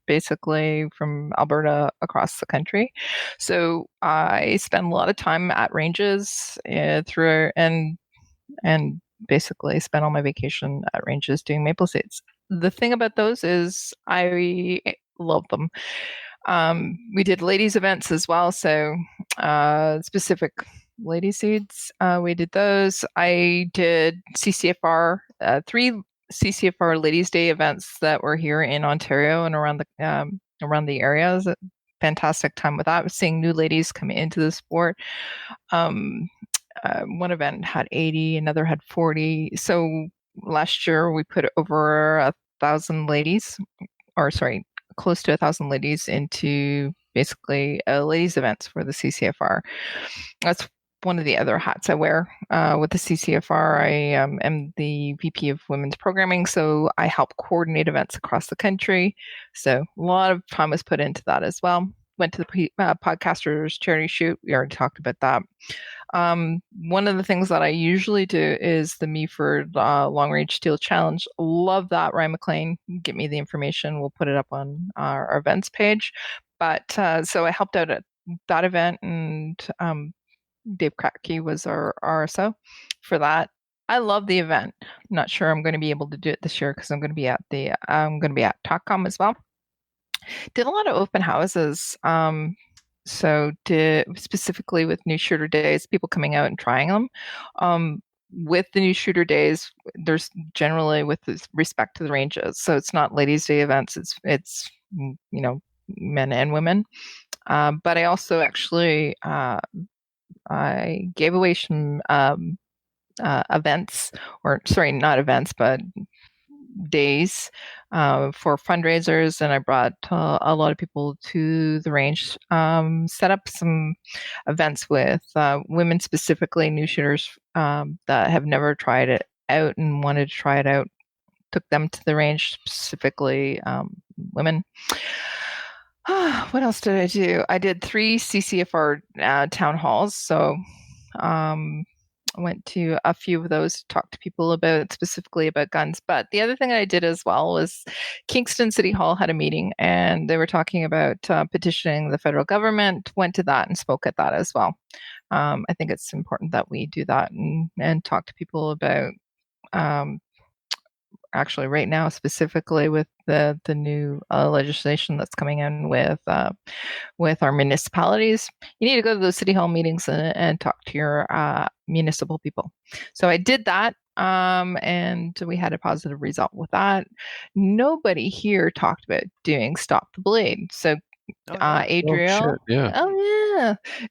Alberta across the country. So I spend a lot of time at ranges through and basically spent all my vacation at ranges doing maple seeds. The thing about those is I love them. We did ladies events as well, so specific lady seeds. We did those. I did CCFR, 3 CCFR Ladies Day events that were here in Ontario and around the area. It was a fantastic time with that. Seeing new ladies come into the sport. One event had 80, another had 40. So last year we put over 1,000 ladies, or sorry, close to 1,000 ladies into basically ladies events for the CCFR. That's one of the other hats I wear with the CCFR. I am the VP of Women's Programming, so I help coordinate events across the country. So a lot of time was put into that as well. Went to the Podcasters Charity Shoot. We already talked about that. One of the things that I usually do is the Meaford Long Range Steel Challenge. Love that. Ryan McLean, get me the information. We'll put it up on our events page. But so I helped out at that event, and Dave Kratke was our RSO for that. I love the event. I'm not sure I'm going to be able to do it this year because I'm going to be at TalkCom as well. Did a lot of open houses. So did specifically with new shooter days, people coming out and trying them. With the new shooter days, there's generally with respect to the ranges. So it's not ladies' day events. It's men and women. But I also actually I gave away some events, or sorry, not events, but days for fundraisers, and I brought a lot of people to the range. Set up some events with women, specifically new shooters that have never tried it out and wanted to try it out. Took them to the range, specifically women. What else did I do? I did 3 CCFR town halls. So I went to a few of those to talk to people specifically about guns. But the other thing that I did as well was Kingston City Hall had a meeting, and they were talking about petitioning the federal government. Went to that and spoke at that as well. I think it's important that we do that and talk to people about actually right now, specifically with the new legislation that's coming in with our municipalities. You need to go to those city hall meetings and talk to your municipal people. So I did that, and we had a positive result with that. Nobody here talked about doing Stop the Bleed. So Adriel.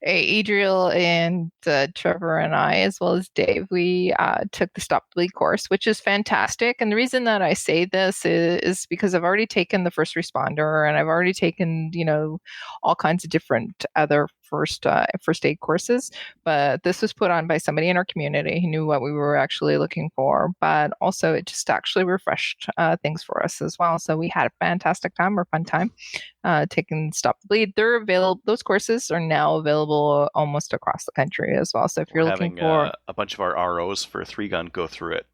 Adriel and Trevor and I, as well as Dave, we took the Stop the Bleed course, which is fantastic. And the reason that I say this is because I've already taken the first responder, and I've already taken, all kinds of different other first aid courses. But this was put on by somebody in our community who knew what we were actually looking for. But also, it just actually refreshed things for us as well. So we had a fantastic time, or fun time, taking Stop the Bleed. They're available. Those courses are now available almost across the country as well. So if you're looking for a bunch of our ROs for 3-gun go through it,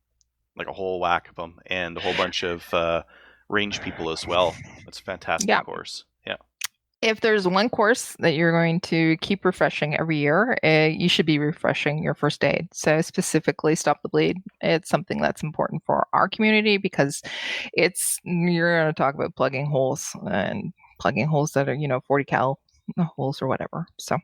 like a whole whack of them, and a whole bunch of range people as well. It's a fantastic course. Yeah. If there's one course that you're going to keep refreshing every year, you should be refreshing your first aid. So specifically Stop the Bleed. It's something that's important for our community because you're going to talk about plugging holes that are, 40 cal holes or whatever. So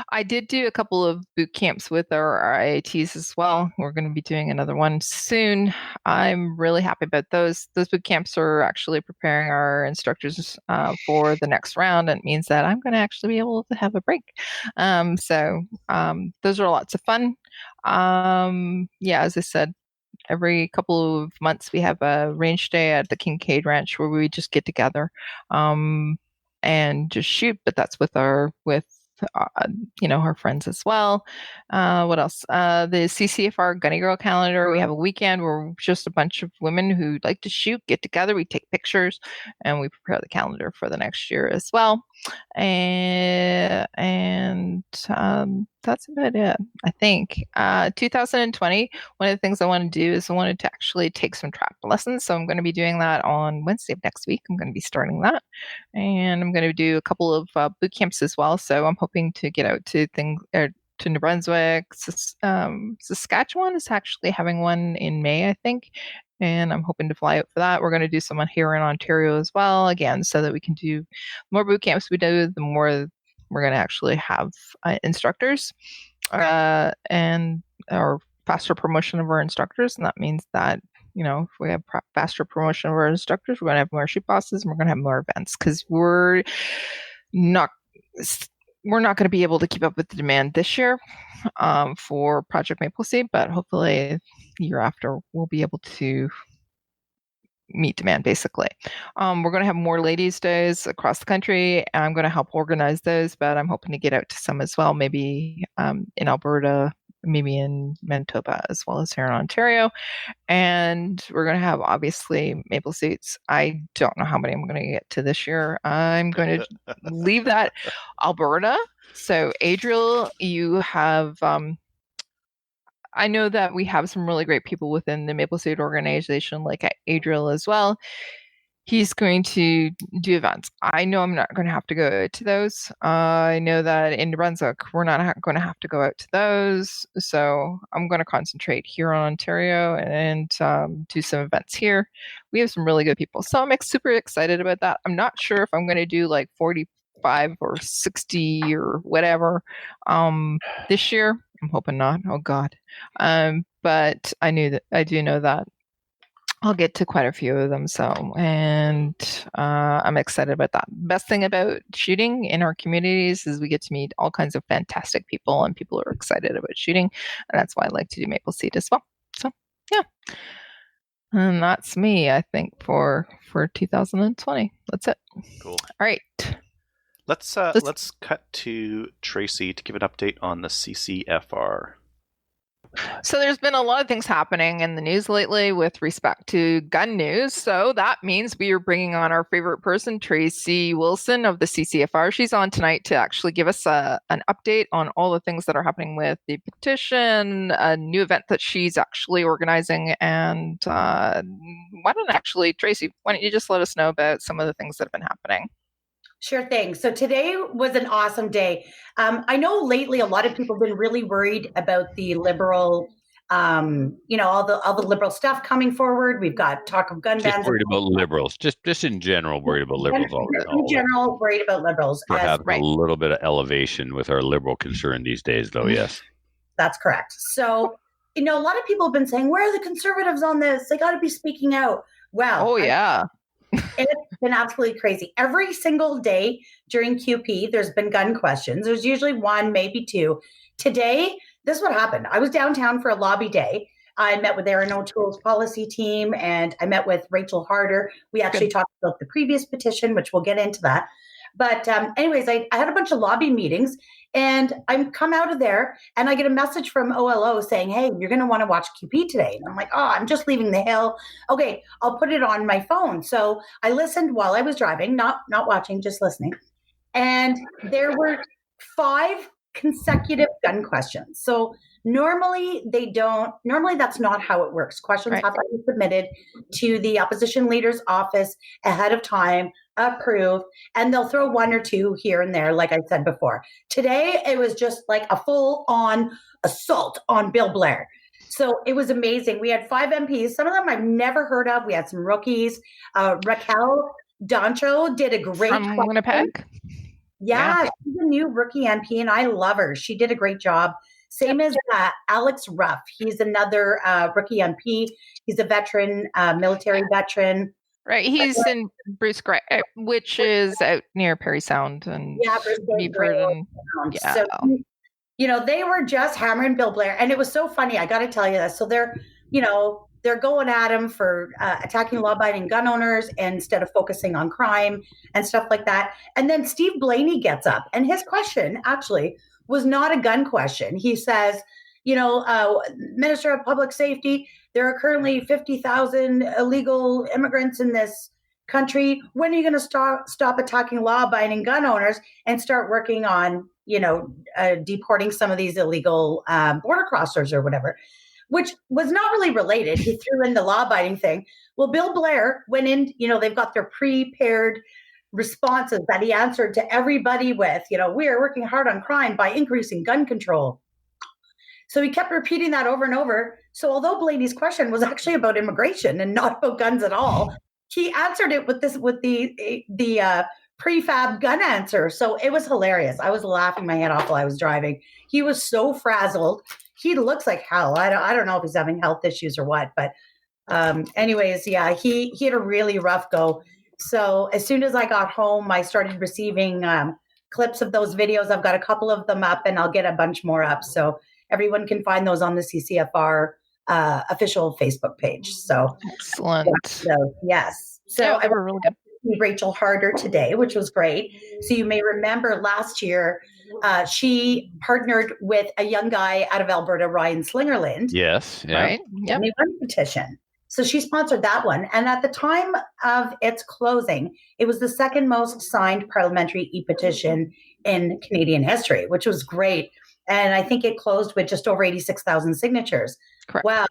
I did do a couple of boot camps with our IATs as well. We're going to be doing another one soon. I'm really happy about those. Those boot camps are actually preparing our instructors for the next round, and it means that I'm going to actually be able to have a break. So those are lots of fun. Yeah, as I said, every couple of months we have a range day at the Kincaid Ranch where we just get together and just shoot. But that's with our friends as well. What else? The CCFR Gunny Girl calendar. We have a weekend where just a bunch of women who like to shoot get together. We take pictures and we prepare the calendar for the next year as well. And that's about it, I think. 2020, one of the things I want to do is I wanted to actually take some trap lessons. So I'm going to be doing that on Wednesday of next week. I'm going to be starting that. And I'm going to do a couple of boot camps as well. So I'm hoping to get out to to New Brunswick. Saskatchewan is actually having one in May, I think. And I'm hoping to fly out for that. We're going to do some here in Ontario as well, again, so that we can do more boot camps we do, the more we're going to actually have instructors and our faster promotion of our instructors. And that means that, if we have faster promotion of our instructors, we're going to have more shoot bosses and we're going to have more events, because we're not going to be able to keep up with the demand this year for Project Maple Seed, but hopefully the year after we'll be able to meet demand, basically. We're going to have more ladies' days across the country. I'm going to help organize those, but I'm hoping to get out to some as well, maybe in Alberta, maybe in Manitoba, as well as here in Ontario. And we're going to have, obviously, Maple Seeds. I don't know how many I'm going to get to this year. I'm going to leave that Alberta. So, Adriel, you have... I know that we have some really great people within the Maple Seed organization, like Adriel as well. He's going to do events. I know I'm not going to have to go to those. I know that in New Brunswick, we're not going to have to go out to those. So I'm going to concentrate here on Ontario and do some events here. We have some really good people. So I'm super excited about that. I'm not sure if I'm going to do like 45 or 60 or whatever this year. I'm hoping not. Oh God. But I do know that I'll get to quite a few of them. So, and I'm excited about that. Best thing about shooting in our communities is we get to meet all kinds of fantastic people, and people are excited about shooting. And that's why I like to do Maple Seed as well. So, yeah. And that's me, I think, for 2020. That's it. Cool. All right. Let's cut to Tracy to give an update on the CCFR. So there's been a lot of things happening in the news lately with respect to gun news. So that means we are bringing on our favorite person, Tracy Wilson of the CCFR. She's on tonight to actually give us an update on all the things that are happening with the petition, a new event that she's actually organizing. And Tracy, why don't you just let us know about some of the things that have been happening? Sure thing. So today was an awesome day. I know lately a lot of people have been really worried about the liberal, all the liberal stuff coming forward. We've got talk of gun bans. Just worried about liberals. Just in general, worried about liberals. In general, worried about liberals. Perhaps a little bit of elevation with our liberal concern these days, though, yes. That's correct. So, a lot of people have been saying, where are the conservatives on this? They got to be speaking out. Well, oh, yeah. It's been absolutely crazy. Every single day during QP, there's been gun questions. There's usually one, maybe two. Today, this is what happened. I was downtown for a lobby day. I met with Erin O'Toole's policy team, and I met with Rachel Harder. We actually talked about the previous petition, which we'll get into that. But anyways, I had a bunch of lobby meetings, and I come out of there, and I get a message from OLO saying, hey, you're going to want to watch QP today. And I'm like, I'm just leaving the Hill. Okay, I'll put it on my phone. So I listened while I was driving, not watching, just listening. And there were 5 consecutive gun questions. So normally that's not how it works. Questions have to be submitted to the opposition leader's office ahead of time, approved, and they'll throw 1 or 2 here and there, like I said before. Today, it was just like a full-on assault on Bill Blair. So it was amazing. We had 5 MPs. Some of them I've never heard of. We had some rookies. Raquel Doncho did a great from Winnipeg. Yeah, she's a new rookie MP, and I love her. She did a great job. Same as Alex Ruff. He's another rookie MP. He's a veteran, military veteran. Right. He's in Bruce Grey, which is out near Perry Sound and Beeford. Yeah. So, you know, they were just hammering Bill Blair. And it was so funny. I got to tell you this. So they're, you know, they're going at him for attacking law-abiding gun owners instead of focusing on crime and stuff like that. And then Steve Blaney gets up, and his question actually was not a gun question. He says, you know, Minister of Public Safety, there are currently 50,000 illegal immigrants in this country. When are you going to stop attacking law-abiding gun owners and start working on, you know, deporting some of these illegal border crossers or whatever? Which was not really related. He threw in the law-abiding thing. Well, Bill Blair went in, you know, they've got their prepared responses that he answered to everybody with, you know, we are working hard on crime by increasing gun control. So he kept repeating that over and over. So although Blaney's question was actually about immigration and not about guns at all, he answered it with the prefab gun answer. So it was hilarious. I was laughing my head off while I was driving. He was so frazzled. He looks like hell. I don't know if he's having health issues or what, but anyways, yeah, he had a really rough go. So as soon as I got home, I started receiving clips of those videos. I've got a couple of them up, and I'll get a bunch more up. So everyone can find those on the CCFR official Facebook page. So excellent. So yes. So yeah, I were really good. Rachel Harder today, which was great. So you may remember last year, she partnered with a young guy out of Alberta, Ryan Slingerland. Yes. Yeah. Right. Yep. And they won a petition. So she sponsored that one. And at the time of its closing, it was the second most signed parliamentary e-petition in Canadian history, which was great. And I think it closed with just over 86,000 signatures. Correct. Wow.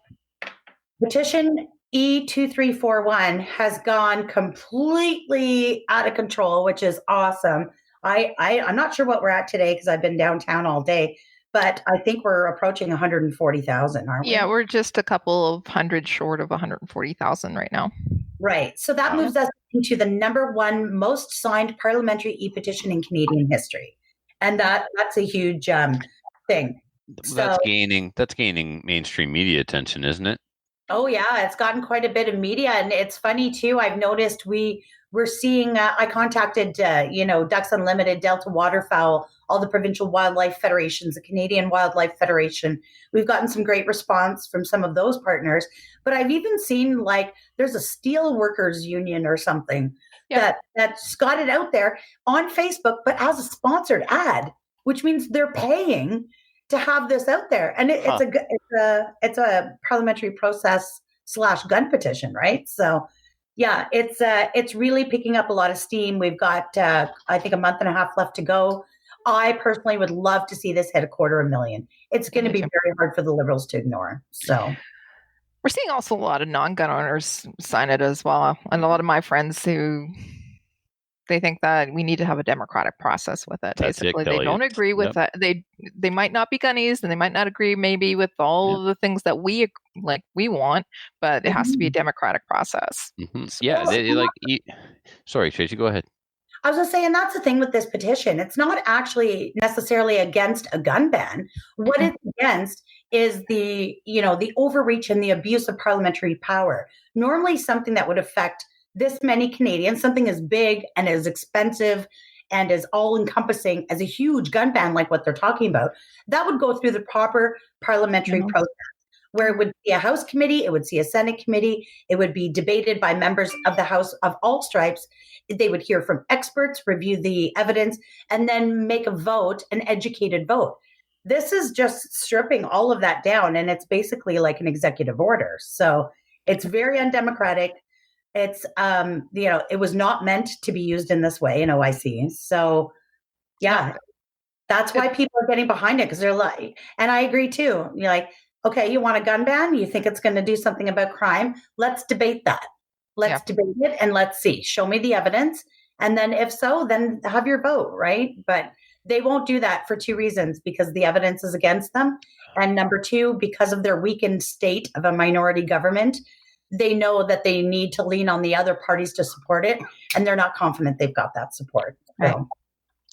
Petition E2341 has gone completely out of control, which is awesome. I'm not sure what we're at today because I've been downtown all day, but I think we're approaching 140,000, aren't we? Yeah, we're just a couple of hundred short of 140,000 right now. Right. So that moves us into the number one most signed parliamentary e-petition in Canadian history. And that's a huge thing. That's gaining mainstream media attention, isn't it? Oh yeah, it's gotten quite a bit of media, and it's funny too. I've noticed we're seeing. I contacted Ducks Unlimited, Delta Waterfowl, all the provincial wildlife federations, the Canadian Wildlife Federation. We've gotten some great response from some of those partners, but I've even seen like there's a steel workers union or something that's got it out there on Facebook, but as a sponsored ad, which means they're paying to have this out there, and it's a parliamentary process / gun petition, right? So, yeah, it's really picking up a lot of steam. We've got I think a month and a half left to go. I personally would love to see this hit 250,000. It's going to be very hard for the Liberals to ignore. So, we're seeing also a lot of non-gun owners sign it as well, and a lot of my friends who. They think that we need to have a democratic process with it. That's basically, it, they don't agree with that. They might not be gunnies, and they might not agree maybe with all of the things that we want, but it has to be a democratic process. Mm-hmm. Yeah, sorry, Tracy, go ahead. I was just saying that's the thing with this petition. It's not actually necessarily against a gun ban. What it's against is the overreach and the abuse of parliamentary power. Normally, something that would affect this many Canadians, something as big and as expensive and as all-encompassing as a huge gun ban like what they're talking about, that would go through the proper parliamentary process, where it would be a House committee, it would see a Senate committee, it would be debated by members of the House of all stripes. They would hear from experts, review the evidence, and then make a vote, an educated vote. This is just stripping all of that down, and it's basically like an executive order. So it's very undemocratic. It's, it was not meant to be used in this way in OIC. So, yeah, that's why people are getting behind it, because they're like, and I agree too. You're like, okay, you want a gun ban? You think it's going to do something about crime? Let's debate that. Let's debate it and let's see. Show me the evidence. And then if so, then have your vote, right? But they won't do that for two reasons: because the evidence is against them. And number two, because of their weakened state of a minority government. They know that they need to lean on the other parties to support it, and they're not confident they've got that support. Right.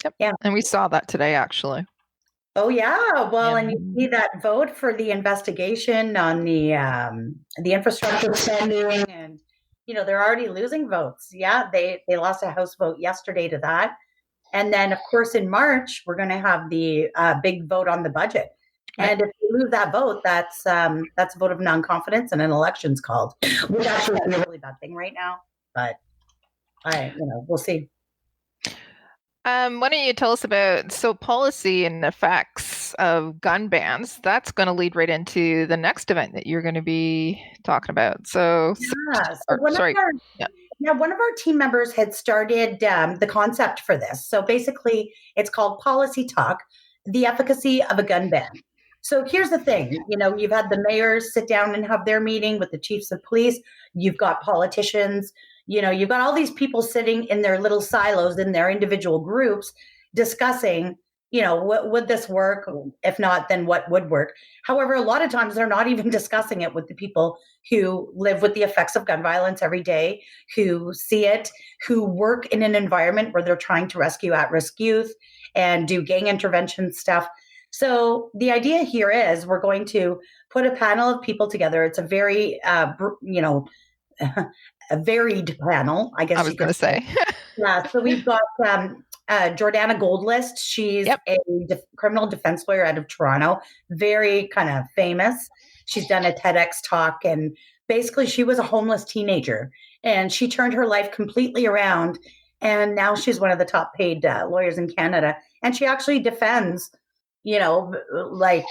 So, Yep. Yeah. And we saw that today, actually. Oh yeah, well, and you Yeah. see that vote for the investigation on the infrastructure spending, and they're already losing votes. Yeah, they lost a House vote yesterday to that, and then of course in March we're going to have the big vote on the budget. Right. And if you lose that vote, that's a vote of non-confidence and an election's called, which actually is a really bad thing right now. But we'll see. Why don't you tell us about policy and effects of gun bans? That's going to lead right into the next event that you're going to be talking about. So, yeah, so one of our team members had started the concept for this. So basically, it's called Policy Talk: The Efficacy of a Gun Ban. So here's the thing, you've had the mayors sit down and have their meeting with the chiefs of police. You've got politicians. You've got all these people sitting in their little silos in their individual groups discussing, would this work? If not, then what would work? However, a lot of times they're not even discussing it with the people who live with the effects of gun violence every day, who see it, who work in an environment where they're trying to rescue at-risk youth and do gang intervention stuff. So the idea here is we're going to put a panel of people together. It's a very, a varied panel, I guess. I was going to say. Yeah, so we've got Jordana Goldlist. She's a criminal defense lawyer out of Toronto, very kind of famous. She's done a TEDx talk, and basically she was a homeless teenager, and she turned her life completely around, and now she's one of the top paid lawyers in Canada, and she actually defends like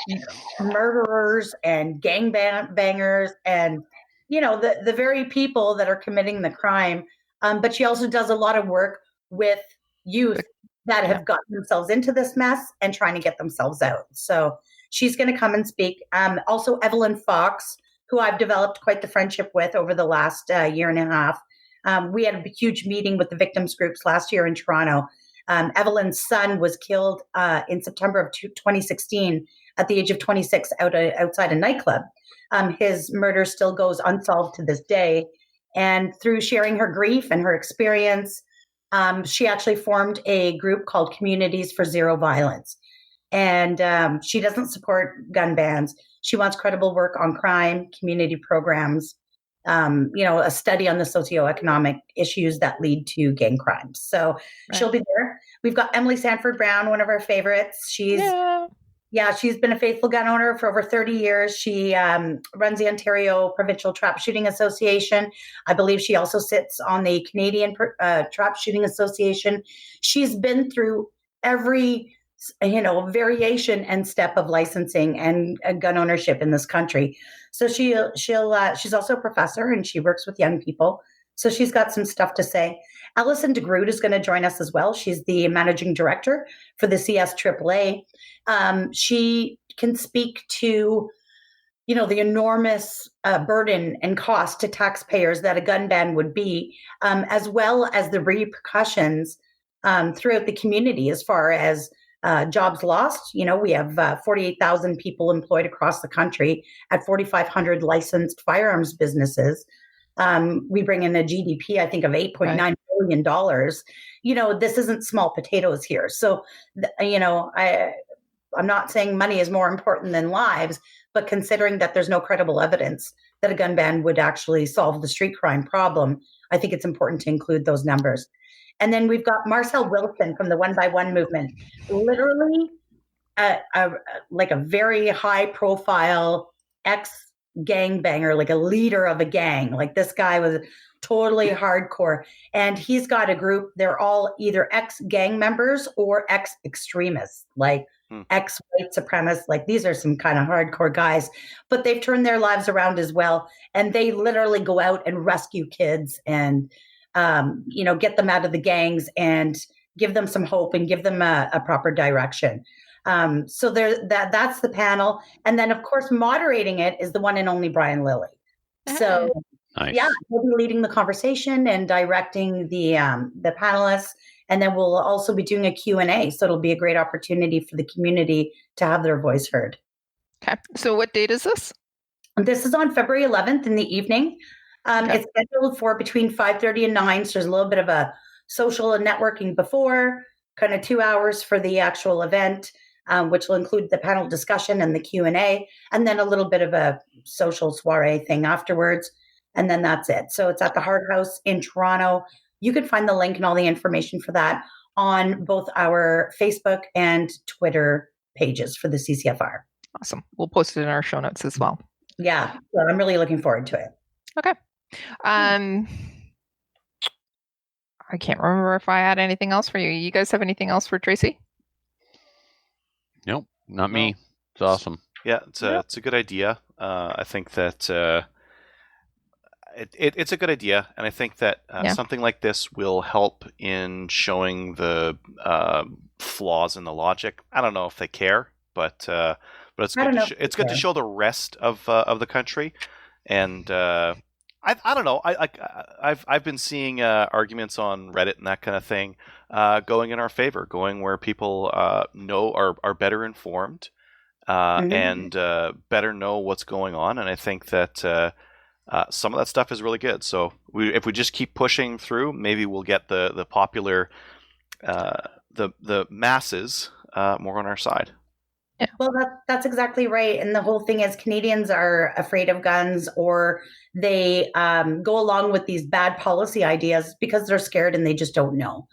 murderers and gangbangers and the very people that are committing the crime. But she also does a lot of work with youth that have gotten themselves into this mess and trying to get themselves out. So she's going to come and speak. Also, Evelyn Fox, who I've developed quite the friendship with over the last year and a half. We had a huge meeting with the victims groups last year in Toronto. Evelyn's son was killed in September of 2016 at the age of 26 outside a nightclub. His murder still goes unsolved to this day. And through sharing her grief and her experience, she actually formed a group called Communities for Zero Violence. And she doesn't support gun bans. She wants credible work on crime, community programs, a study on the socioeconomic issues that lead to gang crimes. So she'll be there. We've got Emily Sanford Brown, one of our favorites. She's been a faithful gun owner for over 30 years. She runs the Ontario Provincial Trap Shooting Association. I believe she also sits on the Canadian Trap Shooting Association. She's been through every variation and step of licensing and gun ownership in this country. So she's also a professor, and she works with young people. So she's got some stuff to say. Alison DeGroot is going to join us as well. She's the managing director for the CSAAA. She can speak to, the enormous burden and cost to taxpayers that a gun ban would be, as well as the repercussions throughout the community as far as jobs lost. We have 48,000 people employed across the country at 4,500 licensed firearms businesses. We bring in a GDP, I think, of $8.9 billion. This isn't small potatoes here. So, I'm not saying money is more important than lives, but considering that there's no credible evidence that a gun ban would actually solve the street crime problem, I think it's important to include those numbers. And then we've got Marcel Wilson from the One by One movement, literally like a very high profile ex-gangbanger, like a leader of a gang. Like this guy was totally hardcore. And he's got a group, they're all either ex-gang members or ex-extremists, like ex-white supremacists. Like these are some kind of hardcore guys, but they've turned their lives around as well. And they literally go out and rescue kids and get them out of the gangs and give them some hope and give them a proper direction. So that's the panel. And then, of course, moderating it is the one and only Brian Lilly. So, nice. Yeah, he'll be leading the conversation and directing the panelists. And then we'll also be doing a Q&A. So it'll be a great opportunity for the community to have their voice heard. Okay. So what date is this? This is on February 11th in the evening. It's scheduled for between 5:30 and 9. So there's a little bit of a social and networking before, kind of 2 hours for the actual event, which will include the panel discussion and the Q&A, and then a little bit of a social soiree thing afterwards. And then that's it. So it's at the Hard House in Toronto. You can find the link and all the information for that on both our Facebook and Twitter pages for the CCFR. Awesome. We'll post it in our show notes as well. Yeah, so I'm really looking forward to it. Okay. I can't remember if I had anything else for you. You guys have anything else for Tracy? Nope, not me. It's awesome. Yeah, it's a good idea. I think that it's a good idea, and I think that something like this will help in showing the flaws in the logic. I don't know if they care, but it's good. It's good to show the rest of the country, and I don't know. I've been seeing arguments on Reddit and that kind of thing going in our favor, going where people are better informed and better know what's going on, and I think that some of that stuff is really good. So if we just keep pushing through, maybe we'll get the popular the masses more on our side. Yeah. Well, that's exactly right. And the whole thing is Canadians are afraid of guns, or they go along with these bad policy ideas because they're scared and they just don't know.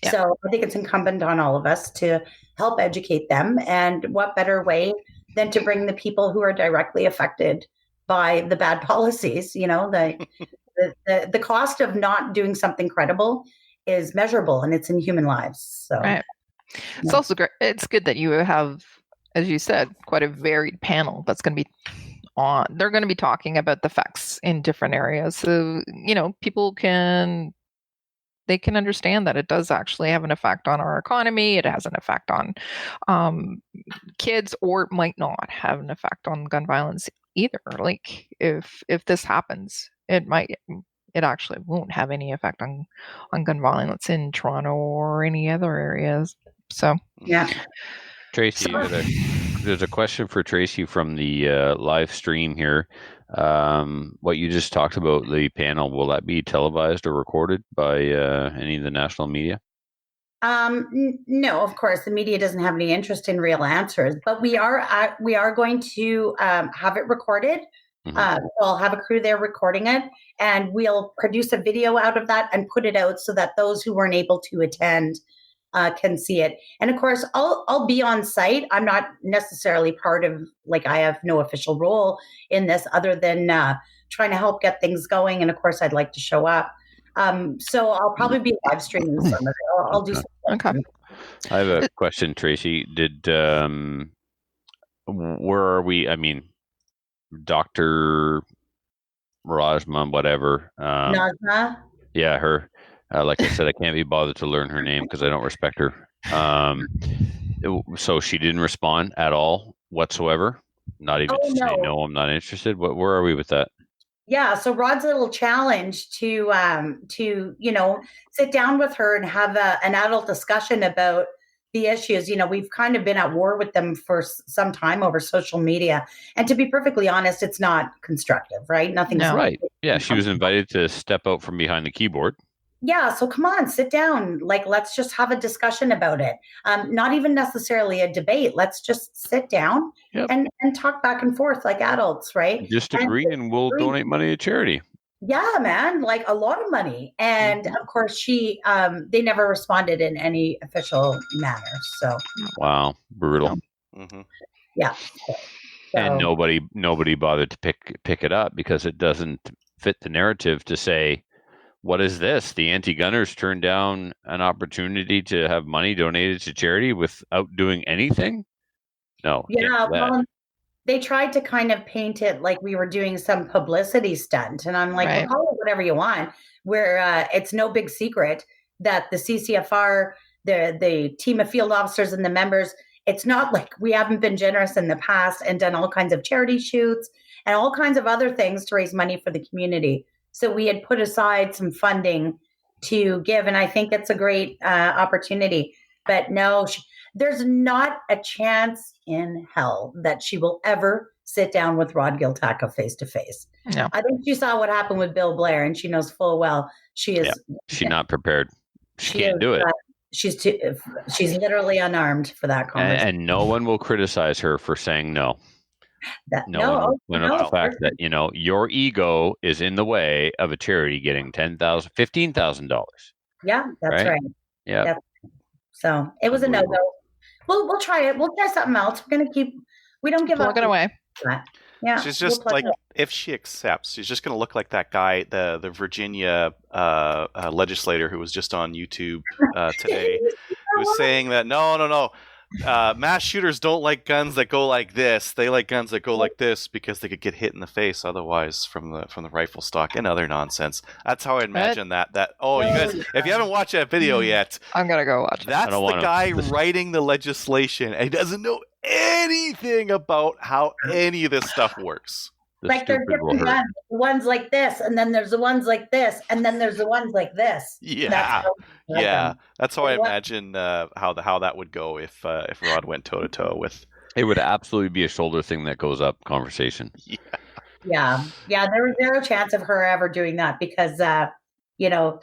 Yeah. So I think it's incumbent on all of us to help educate them. And what better way than to bring the people who are directly affected by the bad policies? You know, the cost of not doing something credible is measurable, and it's in human lives. So right. It's also great. It's good that you have, as you said, quite a varied panel that's going to be on. They're going to be talking about the facts in different areas. So, you know, people can understand that it does actually have an effect on our economy. It has an effect on kids, or it might not have an effect on gun violence either. Like if this happens, it actually won't have any effect on gun violence in Toronto or any other areas. So yeah. Tracy, there's a question for Tracy from the live stream here. What you just talked about, the panel, will that be televised or recorded by any of the national media? No, of course, the media doesn't have any interest in real answers, but we are going to have it recorded. Mm-hmm. We'll have a crew there recording it, and we'll produce a video out of that and put it out so that those who weren't able to attend can see it. And of course, I'll be on site. I'm not necessarily part of, like, I have no official role in this other than trying to help get things going. And of course, I'd like to show up. So I'll probably be live streaming some of it. I'll do something. Okay. I have a question, Tracy. Where are we? I mean, Dr. Rajma, whatever. Nazma? Yeah, her. Like I said, I can't be bothered to learn her name because I don't respect her. So she didn't respond at all whatsoever. Not even to say no, I'm not interested. Where are we with that? Yeah, so Rod's little challenge to sit down with her and have an adult discussion about the issues. You know, we've kind of been at war with them for some time over social media, and to be perfectly honest, it's not constructive, right? Nothing's right. Yeah, she was invited to step out from behind the keyboard. Yeah, so come on, sit down. Like, let's just have a discussion about it. Not even necessarily a debate. Let's just sit down and talk back and forth like adults, right? Just agree, and we'll donate money to charity. Yeah, man, like a lot of money. And of course, they never responded in any official manner. So wow, brutal. Mm-hmm. Yeah. So, and nobody bothered to pick it up because it doesn't fit the narrative to say, what is this? The anti-gunners turned down an opportunity to have money donated to charity without doing anything? No. Yeah, well, they tried to kind of paint it like we were doing some publicity stunt. And I'm like, well, call it whatever you want, where it's no big secret that the CCFR, the team of field officers and the members, it's not like we haven't been generous in the past and done all kinds of charity shoots and all kinds of other things to raise money for the community. So we had put aside some funding to give, and I think it's a great opportunity. But no, there's not a chance in hell that she will ever sit down with Rod Giltaca face to face. No. I think she saw what happened with Bill Blair, and she knows full well she's not prepared. She can't do it. she's literally unarmed for that conversation. And no one will criticize her for saying no. No one will point out the fact that, you know, your ego is in the way of a charity getting $10,000, $15,000. Yeah, that's right. Yeah. So it was a no-go. We'll try it. We'll try something else. We're gonna keep. We don't give up. Plug it away. Yeah, she's just like, if she accepts, she's just going to look like that guy, the Virginia legislator who was just on YouTube today, who was saying that no, mass shooters don't like guns that go like this. They like guns that go like this because they could get hit in the face otherwise from the rifle stock and other nonsense. That's how I imagine that. Oh, you guys, if you haven't watched that video yet, I'm gonna go watch it. That's the guy writing the legislation, and he doesn't know anything about how any of this stuff works. Like there's different guns. The ones like this, and then there's the ones like this, and then there's the ones like this. Yeah, that's how I imagine how that would go if Rod went toe to toe with. It would absolutely be a shoulder thing that goes up conversation. Yeah. There was zero chance of her ever doing that because, you know,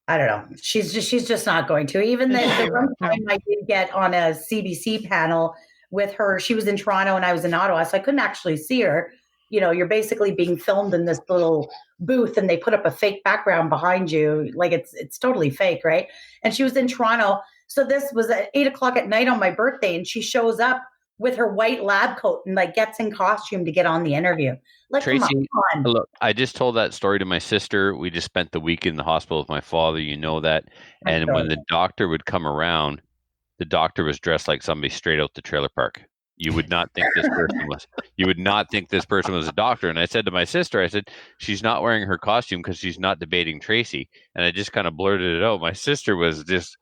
I don't know. She's just not going to. Even the one time I did get on a CBC panel with her, she was in Toronto and I was in Ottawa, so I couldn't actually see her. You know, you're basically being filmed in this little booth and they put up a fake background behind you. Like it's totally fake, right? And she was in Toronto. So this was at 8:00 at night on my birthday and she shows up with her white lab coat and like gets in costume to get on the interview. Like, Tracy, come on. Look, I just told that story to my sister. We just spent the week in the hospital with my father. You know that. And when the doctor would come around, the doctor was dressed like somebody straight out the trailer park. You would not think this person was. You would not think this person was a doctor. And I said to my sister, I said, she's not wearing her costume because she's not debating Tracy. And I just kind of blurted it out. My sister was just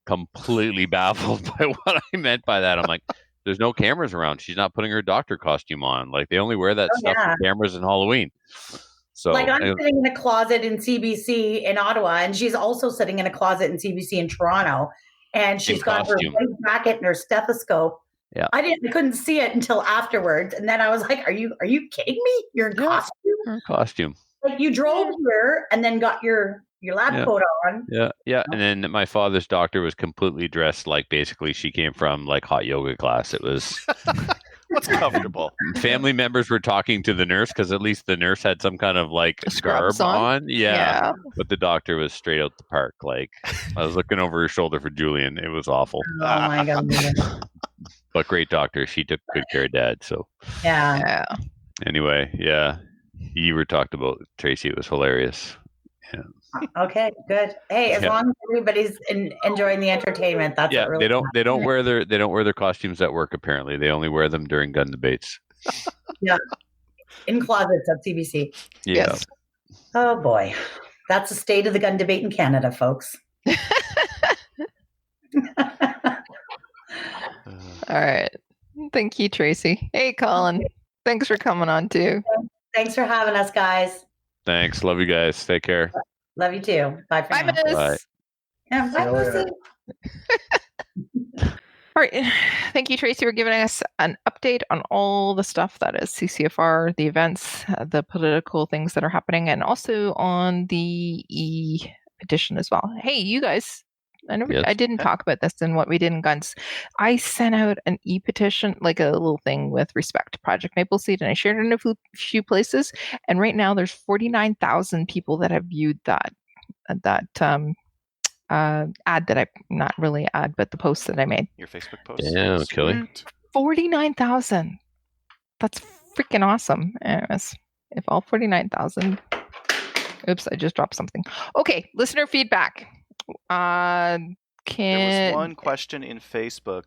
completely baffled by what I meant by that. I'm like, there's no cameras around. She's not putting her doctor costume on. Like they only wear that stuff for cameras in Halloween. So like I'm sitting in a closet in CBC in Ottawa, and she's also sitting in a closet in CBC in Toronto, and she's got her white jacket and her stethoscope. Yeah, I couldn't see it until afterwards, and then I was like, "Are you kidding me? You're in costume? Her costume. Like you drove here and then got your lab coat on." Yeah. And then my father's doctor was completely dressed like basically she came from like hot yoga class. It was what's comfortable. Family members were talking to the nurse because at least the nurse had some kind of like scarf on. Yeah. But the doctor was straight out the park. Like I was looking over her shoulder for Julian. It was awful. Oh my God. But great doctor. She took good care of Dad. So yeah. Anyway, you were talked about Tracy. It was hilarious. Yeah. Okay, good. Hey, as long as everybody's enjoying the entertainment, that's what really they don't wear their costumes at work. Apparently, they only wear them during gun debates. Yeah, in closets at CBC. Yeah. Yes. Oh boy, that's the state of the gun debate in Canada, folks. All right. Thank you, Tracy. Hey, Colin. Thanks for coming on too. Thanks for having us, guys. Thanks. Love you guys. Take care. Love you too. Bye for now. Bye. Yeah, bye, Lucy. All right. Thank you, Tracy, for giving us an update on all the stuff that is CCFR, the events, the political things that are happening, and also on the e-petition as well. Hey, you guys. I didn't talk about this in what we did in guns. I sent out an e-petition, like a little thing with respect to Project Maple Seed, and I shared it in a few places. And right now, there's 49,000 people that have viewed that ad that I not really ad, but the post that I made. Your Facebook post. Yeah, Kelly. 49,000. That's freaking awesome. Anyways, if all 49,000. Oops, I just dropped something. Okay, listener feedback. There was one question in Facebook.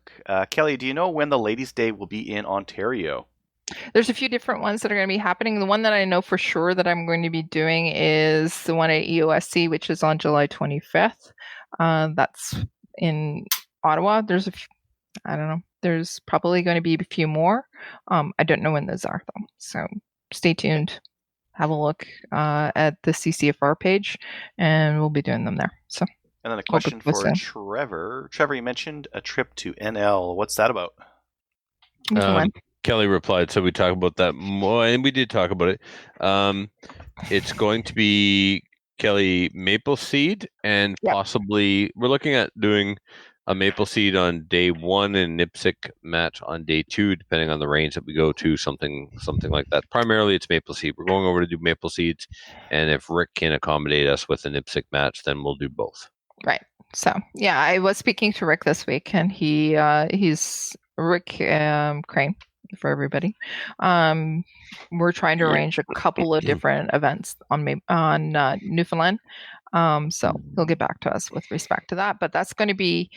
Kelly, do you know when the Ladies' Day will be in Ontario? There's a few different ones that are going to be happening. The one that I know for sure that I'm going to be doing is the one at EOSC, which is on July 25th. That's in Ottawa. There's a few, I don't know. There's probably going to be a few more. I don't know when those are though. So stay tuned. Have a look at the CCFR page, and we'll be doing them there. So. And then a question for Trevor. Trevor, you mentioned a trip to NL. What's that about? Kelly replied, so we talked about that more, and we did talk about it. It's going to be Kelly, maple seed, and Yep. possibly we're looking at doing a maple seed on day 1 and Nipsic match on day 2, depending on the range that we go to, something like that. Primarily, it's maple seed. We're going over to do maple seeds, and if Rick can accommodate us with a Nipsic match, then we'll do both. Right. So yeah, I was speaking to Rick this week, and he's Rick Crane for everybody. We're trying to arrange a couple of different events on Newfoundland. So he'll get back to us with respect to that. But that's going to be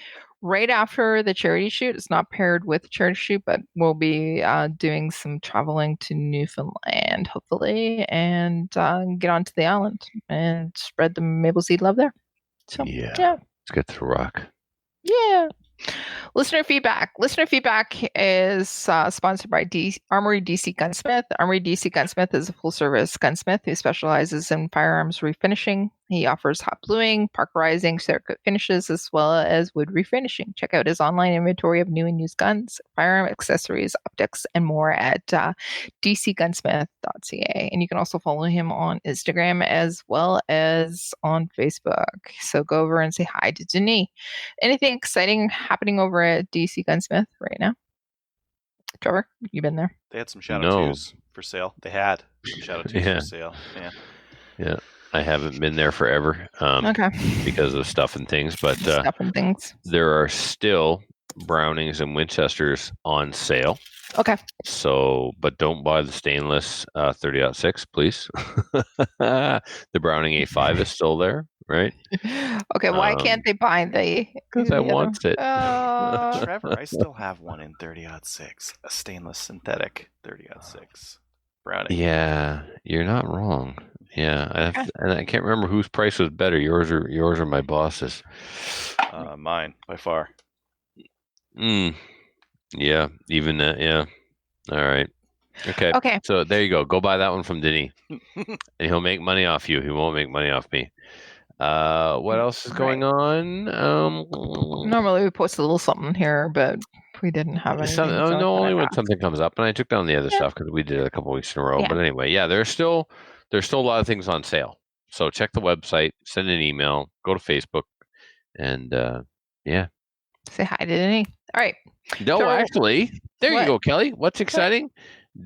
right after the charity shoot. It's not paired with the charity shoot, but we'll be doing some traveling to Newfoundland, hopefully, and get onto the island and spread the maple seed love there. So Yeah. yeah. Let's get to the rock. Yeah. Listener feedback. Listener feedback is sponsored by Armory DC Gunsmith. Armory DC Gunsmith is a full-service gunsmith who specializes in firearms refinishing. He offers hot bluing, parkerizing, Cerakote finishes, as well as wood refinishing. Check out his online inventory of new and used guns, firearm accessories, optics, and more at dcgunsmith.ca. And you can also follow him on Instagram as well as on Facebook. So go over and say hi to Denis. Anything exciting happening over at DC Gunsmith right now? Trevor, you been there? They had some Shadow No. 2s for sale. They had some Shadow 2s Yeah. for sale. Yeah. I haven't been there forever Okay. because of stuff and things, but Stuff and things. there are still Brownings and Winchesters on sale. Okay. So, but don't buy the stainless 30-06, please. The Browning A5 is still there, right? Okay, why can't they buy the? Because I the other- want it. Oh. Trevor, I still have one in 30-06, a stainless synthetic 30-06 Browning. Yeah, you're not wrong. Yeah, and I can't remember whose price was better, yours or my boss's. Mine by far. Yeah, even that. Yeah. All right. Okay. Okay. So there you go. Go buy that one from Denis, and he'll make money off you. He won't make money off me. What else is going on? Normally we post a little something here, but we didn't have anything. Only when something comes up, and I took down the other stuff because we did it a couple weeks in a row. Yeah. But anyway, yeah, there's still a lot of things on sale. So check the website, send an email, go to Facebook, and yeah. Say hi to Denis. All right. No, So- actually, there you What? go, Kelly. What's exciting?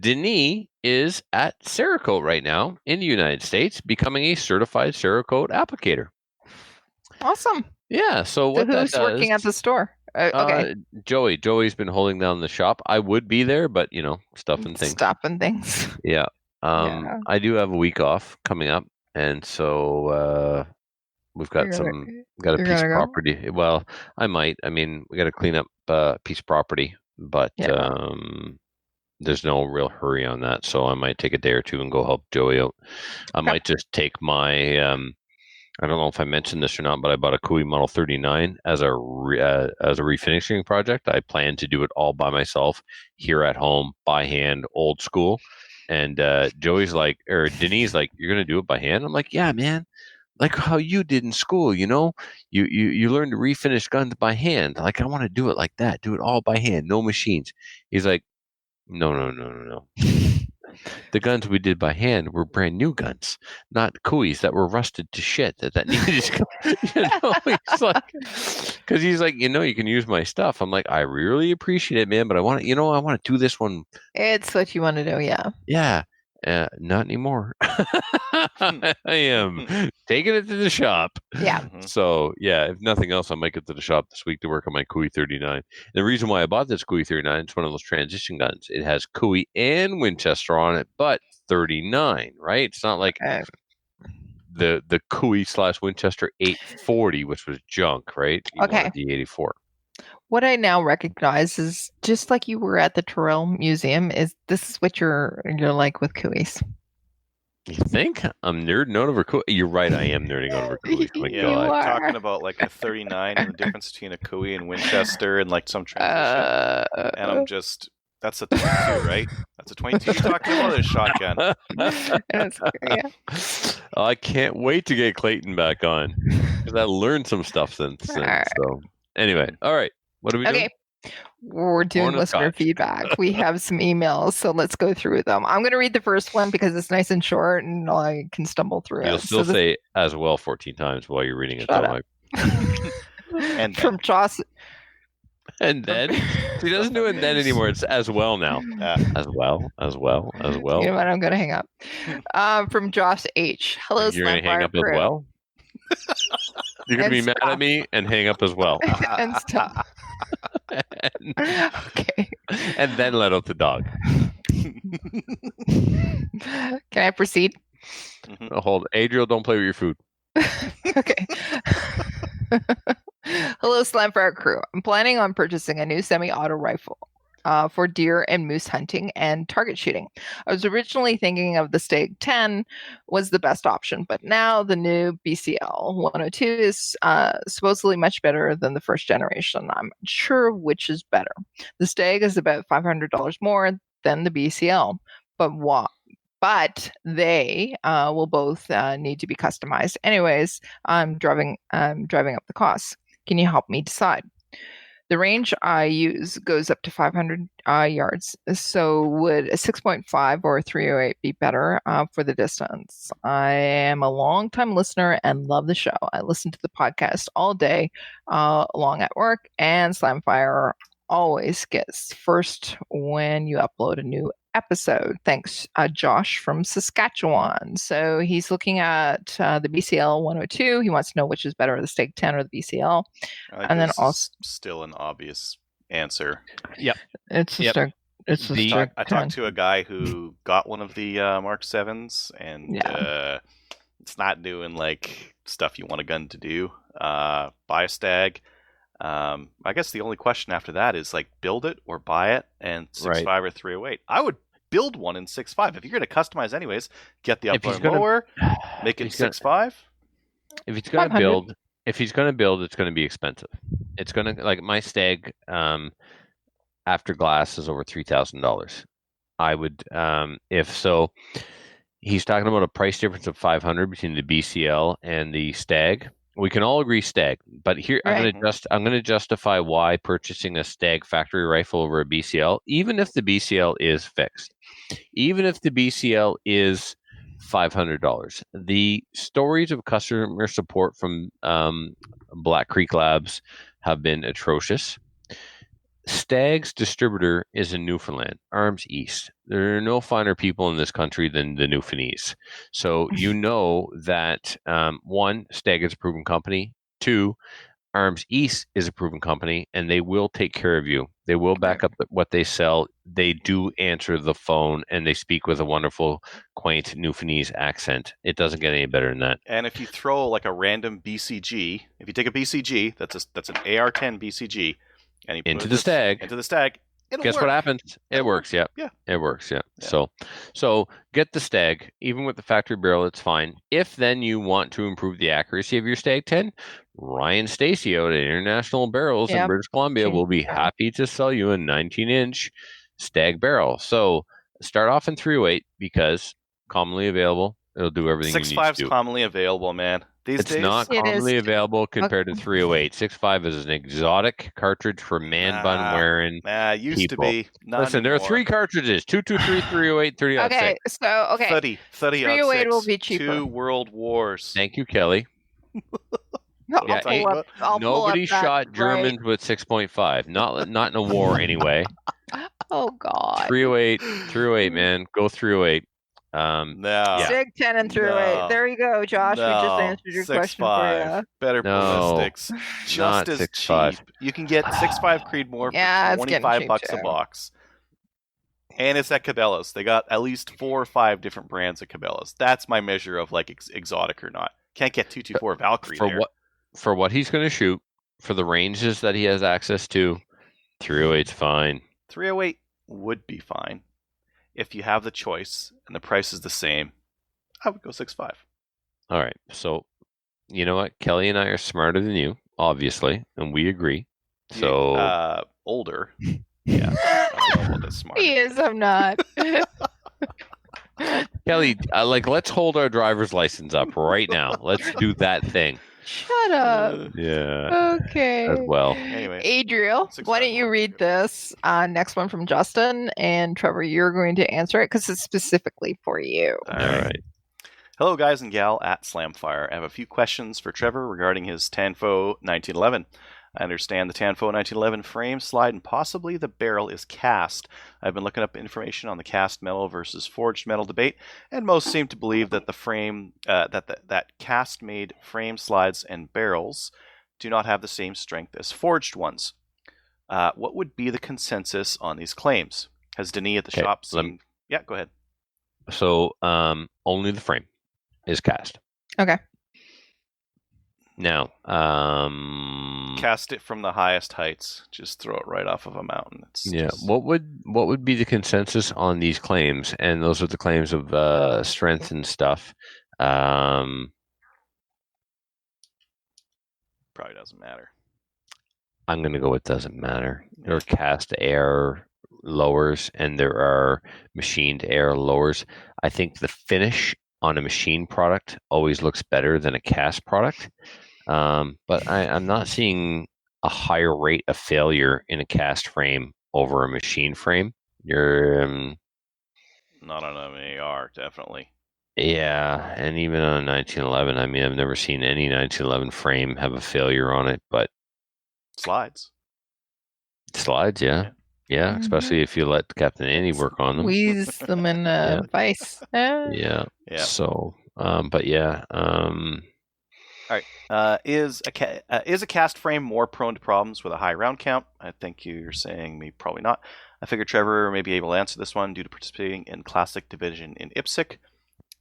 Denis is at Cerakote right now in the United States, becoming a certified Cerakote applicator. Awesome. Yeah. So So what that who's working at does? the store? Okay. Joey. Joey's been holding down the shop. I would be there, but stuff and things. Stuff and things. Yeah. Yeah. I do have a week off coming up, and so we've got You're got a you're piece of gonna go? property. Well, I might. I mean, we got to clean up a piece of property, but Yeah. there's no real hurry on that. So I might take a day or two and go help Joey out. I might just take my. I don't know if I mentioned this or not, but I bought a Kui Model 39 as a refinishing project. I plan to do it all by myself here at home by hand, old school. And Denis like, you're gonna do it by hand? I'm like, yeah, man. Like how you did in school, you learn to refinish guns by hand. Like I want to do it like that. Do it all by hand, no machines. He's like, no. The guns we did by hand were brand new guns, not Kuis that were rusted to shit that needed to go. He's like, because he's like, you can use my stuff. I'm like, I really appreciate it, man, but I want to, I want to do this one. It's what you want to do, yeah. Yeah. Not anymore. I am taking it to the shop. Yeah. Mhm. So yeah, if nothing else, I might get to the shop this week to work on my Kui 39. The reason why I bought this Kui 39, it's one of those transition guns. It has Kui and Winchester on it, but 39, right? It's not like Okay. the Kui / Winchester 840, which was junk, right? You Okay. wanted the 84. What I now recognize is just like you were at the Terrell Museum, this is what you're like with Kuis. You think I'm nerding out over Kui? You're right. I am nerding out over Kui. Oh my You Yeah, God. are. talking about like a 39 and the difference between a Kui and Winchester and like some transition. And I'm just, that's a 22, right? That's a 22 you're talking about, or a shotgun? yeah. I can't wait to get Clayton back on because I learned some stuff since then. Alright. So anyway, all right. What are we Okay. doing? We're doing Corn of listener Scotch. feedback. We have some emails, so let's go through them. I'm going to read the first one because it's nice and short, and I can stumble through You'll it. still So say as well 14 times while you're reading it. Shut though, up. Mike. And from Joss. And then he doesn't do it then anymore. It's as well now. As well. You know what? I'm going to hang up. From Josh H. Hello, You're gonna hang Slamfire up as crew. well. You're gonna And be mad stop. at me and hang up as well, And stop. and, Okay. and then let out the dog. Can I proceed? Hold, Adriel, don't play with your food. Okay. Hello, Slamfire crew. I'm planning on purchasing a new semi-auto rifle for deer and moose hunting and target shooting. I was originally thinking of the Stag 10 was the best option, but now the new BCL 102 is supposedly much better than the first generation. I'm not sure which is better. The Stag is about $500 more than the BCL, but they will both need to be customized. Anyways, I'm driving up the costs. Can you help me decide? The range I use goes up to 500 yards. So would a 6.5 or a 308 be better for the distance? I am a long-time listener and love the show. I listen to the podcast all day long at work, and Slamfire always gets first when you upload a new episode. Thanks, Josh from Saskatchewan. So he's looking at the BCL 102. He wants to know which is better, the Stag 10 or the BCL. And then also, still an obvious answer. it's the Yep. Stag. It's the The- Stag I 10. talked to a guy who got one of the Mark 7s, and it's not doing like stuff you want a gun to do. Buy a Stag. I guess the only question after that is like build it or buy it, and 6.5 or 308. I would build one in 6.5 if you're going to customize anyways. Get the If upper he's and gonna- lower, make it he's gonna- 6.5. If he's gonna 500. build, it's gonna be expensive. It's gonna, like, my Stag after glass is over $3,000. I would if so. He's talking about a price difference of 500 between the BCL and the Stag. We can all agree Stag, but here Right. I'm gonna justify why purchasing a Stag factory rifle over a BCL, even if the BCL is fixed, even if the BCL is $500. The stories of customer support from Black Creek Labs have been atrocious. Stag's distributor is in Newfoundland, Arms East. There are no finer people in this country than the Newfoundlandese. So you know that, one, Stag is a proven company. Two, Arms East is a proven company, and they will take care of you. They will back up what they sell. They do answer the phone, and they speak with a wonderful, quaint Newfoundlandese accent. It doesn't get any better than that. And if you throw like a random BCG, if you take a BCG, that's an AR-10 BCG, and you put Into it the Stag. into the Stag, it'll Guess work. what happens? It It'll works. Yeah. Yeah. It works. Yeah. Yeah. So get the Stag. Even with the factory barrel, it's fine. If then you want to improve the accuracy of your Stag 10, Ryan Stacy out at International Barrels in Yep. British Columbia will be happy to sell you a 19-inch Stag barrel. So start off in 308 because commonly available. It'll do everything you need to 6.5's do. commonly available, man. These It's days, not It is. commonly available compared to 308. 6.5 is an exotic cartridge for man bun Nah. wearing. used people. to be. Not Listen, there are anymore. 3 cartridges: 223, 308, 306. Okay, so okay. 30 308 will be 6, cheaper. 2 world wars. Thank you, Kelly. I'll Yeah, pull up, I'll pull Nobody up that shot right- Germans with 6.5. Not in a war anyway. Oh God. 308, man. Go 308. No. Yeah. Stag 10 and 308. No. There you go, Josh. We just answered your question for 6.5. you. Better No, ballistics. not Just as 6.5. cheap. You can get 6.5 Creedmoor Yeah, for it's getting $25 cheap, a too. box. And it's at Cabela's. They got at least 4 or 5 different brands at Cabela's. That's my measure of like exotic or not. Can't get 224 Valkyrie there. For what he's going to shoot, for the ranges that he has access to, 308's fine. 308 would be fine if you have the choice and the price is the same. I would go 6.5. All right. So, you know what? Kelly and I are smarter than you, obviously, and we agree. So, Older. Yeah. I don't know about this smart. He is. I'm not. Kelly, let's hold our driver's license up right now. Let's do that thing. Shut up. Yeah, Okay. as well. Anyway, Adriel, why don't you read this next one from Justin? And Trevor, you're going to answer it because it's specifically for you. All All right. right. Hello, guys and gal at Slamfire. I have a few questions for Trevor regarding his Tanfo 1911. I understand the Tanfo 1911 frame, slide, and possibly the barrel is cast. I've been looking up information on the cast metal versus forged metal debate, and most seem to believe that the frame, that cast-made frame, slides, and barrels do not have the same strength as forged ones. What would be the consensus on these claims? Has Denis at the Okay, shop seen? Yeah, go ahead. So only the frame is cast. Okay. Now, Cast it from the highest heights. Just throw it right off of a mountain. It's yeah. just- What would be the consensus on these claims? And those are the claims of strength and stuff. probably doesn't matter. I'm going to go with doesn't matter. There are cast air lowers and there are machined air lowers. I think the finish on a machine product always looks better than a cast product. But I'm not seeing a higher rate of failure in a cast frame over a machine frame. You're Not on an AR, definitely. yeah, and even on a 1911, I mean, I've never seen any 1911 frame have a failure on it, but Slides. slides, yeah. Yeah, Mhm. especially if you let Captain Andy work on them. Squeeze them in Yeah. vice. Yeah. Yeah. So, but yeah, Is a cast frame more prone to problems with a high round count? I think you're saying me probably not. I figure Trevor may be able to answer this one due to participating in Classic Division in IPSC.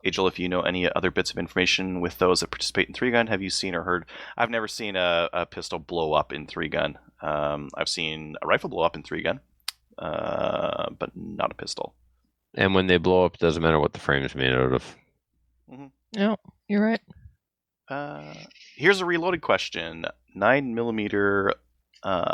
Angel, if you know any other bits of information with those that participate in 3-gun, have you seen or heard? I've never seen a pistol blow up in 3-gun. I've seen a rifle blow up in 3-gun, but not a pistol. and when they blow up, it doesn't matter what the frame is made out of. No, you're right. Here's a reloaded question. 9mm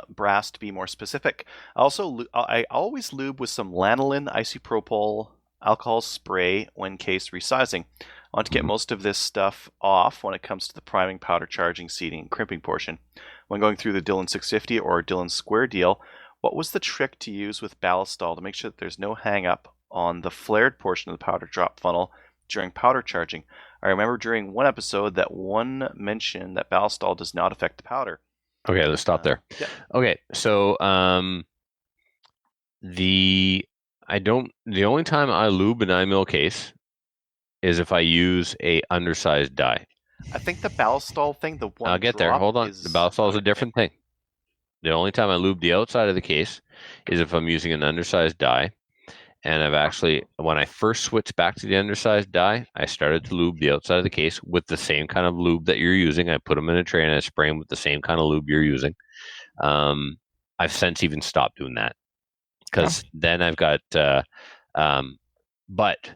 brass to be more specific. I always lube with some lanolin isopropyl alcohol spray when case resizing. I want to get most of this stuff off when it comes to the priming, powder charging, seating, and crimping portion. When going through the Dillon 650 or Dillon Square deal, what was the trick to use with Ballistol to make sure that there's no hang up on the flared portion of the powder drop funnel during powder charging? I remember during one episode that one mentioned that Ballistol does not affect the powder. Okay, let's stop there. Yeah. Okay, so the only time I lube an 9mm case is if I use a undersized die. I think the Ballistol thing, the one I'll get there. drop Hold on. is- The Ballistol is a different thing. The only time I lube the outside of the case is if I'm using an undersized die. And I've actually, when I first switched back to the undersized die, I started to lube the outside of the case with the same kind of lube that you're using. I put them in a tray and I spray them with the same kind of lube you're using. I've since even stopped doing that because then I've got, but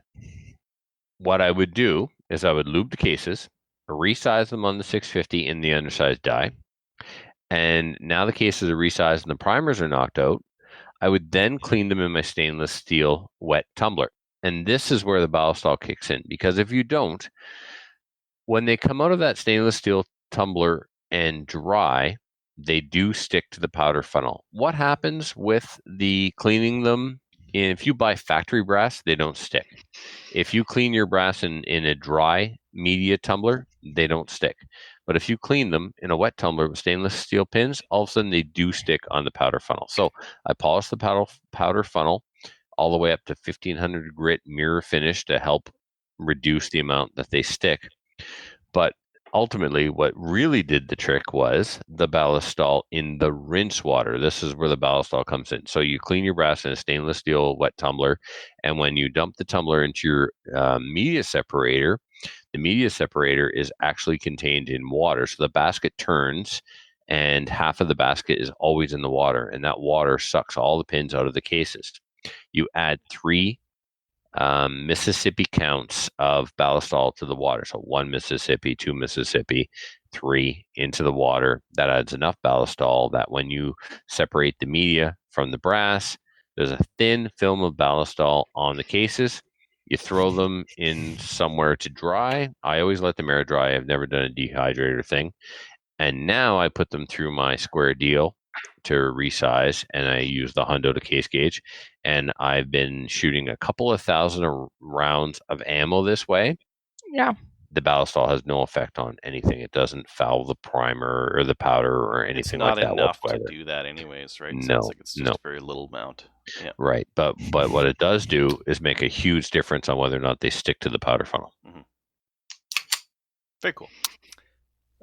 what I would do is I would lube the cases, resize them on the 650 in the undersized die. And now the cases are resized and the primers are knocked out. I would then clean them in my stainless steel wet tumbler. And this is where the Ballistol kicks in. Because if you don't, when they come out of that stainless steel tumbler and dry, they do stick to the powder funnel. What happens with the cleaning them? If you buy factory brass, they don't stick. If you clean your brass in a dry media tumbler, they don't stick. But if you clean them in a wet tumbler with stainless steel pins, all of a sudden they do stick on the powder funnel. So I polish the powder funnel all the way up to 1500 grit mirror finish to help reduce the amount that they stick. But ultimately, what really did the trick was the Ballistol in the rinse water. This is where the Ballistol comes in. So you clean your brass in a stainless steel wet tumbler, and when you dump the tumbler into your media separator, the media separator is actually contained in water. So the basket turns and half of the basket is always in the water, and that water sucks all the pins out of the cases. You add 3 Mississippi counts of Ballistol to the water. So 1 Mississippi, 2 Mississippi, 3 into the water. That adds enough Ballistol that when you separate the media from the brass, there's a thin film of Ballistol on the cases. You throw them in somewhere to dry. I always let them air dry. I've never done a dehydrator thing. And now I put them through my square deal to resize, and I use the hundo to case gauge. And I've been shooting a couple of thousand rounds of ammo this way. Yeah. The ballistol has no effect on anything. It doesn't foul the primer or the powder or anything like that. It's not enough whatsoever. to do that, anyways, right? It No, sounds like it's just no. a very little amount. Yeah. Right, but what it does do is make a huge difference on whether or not they stick to the powder funnel. Very cool.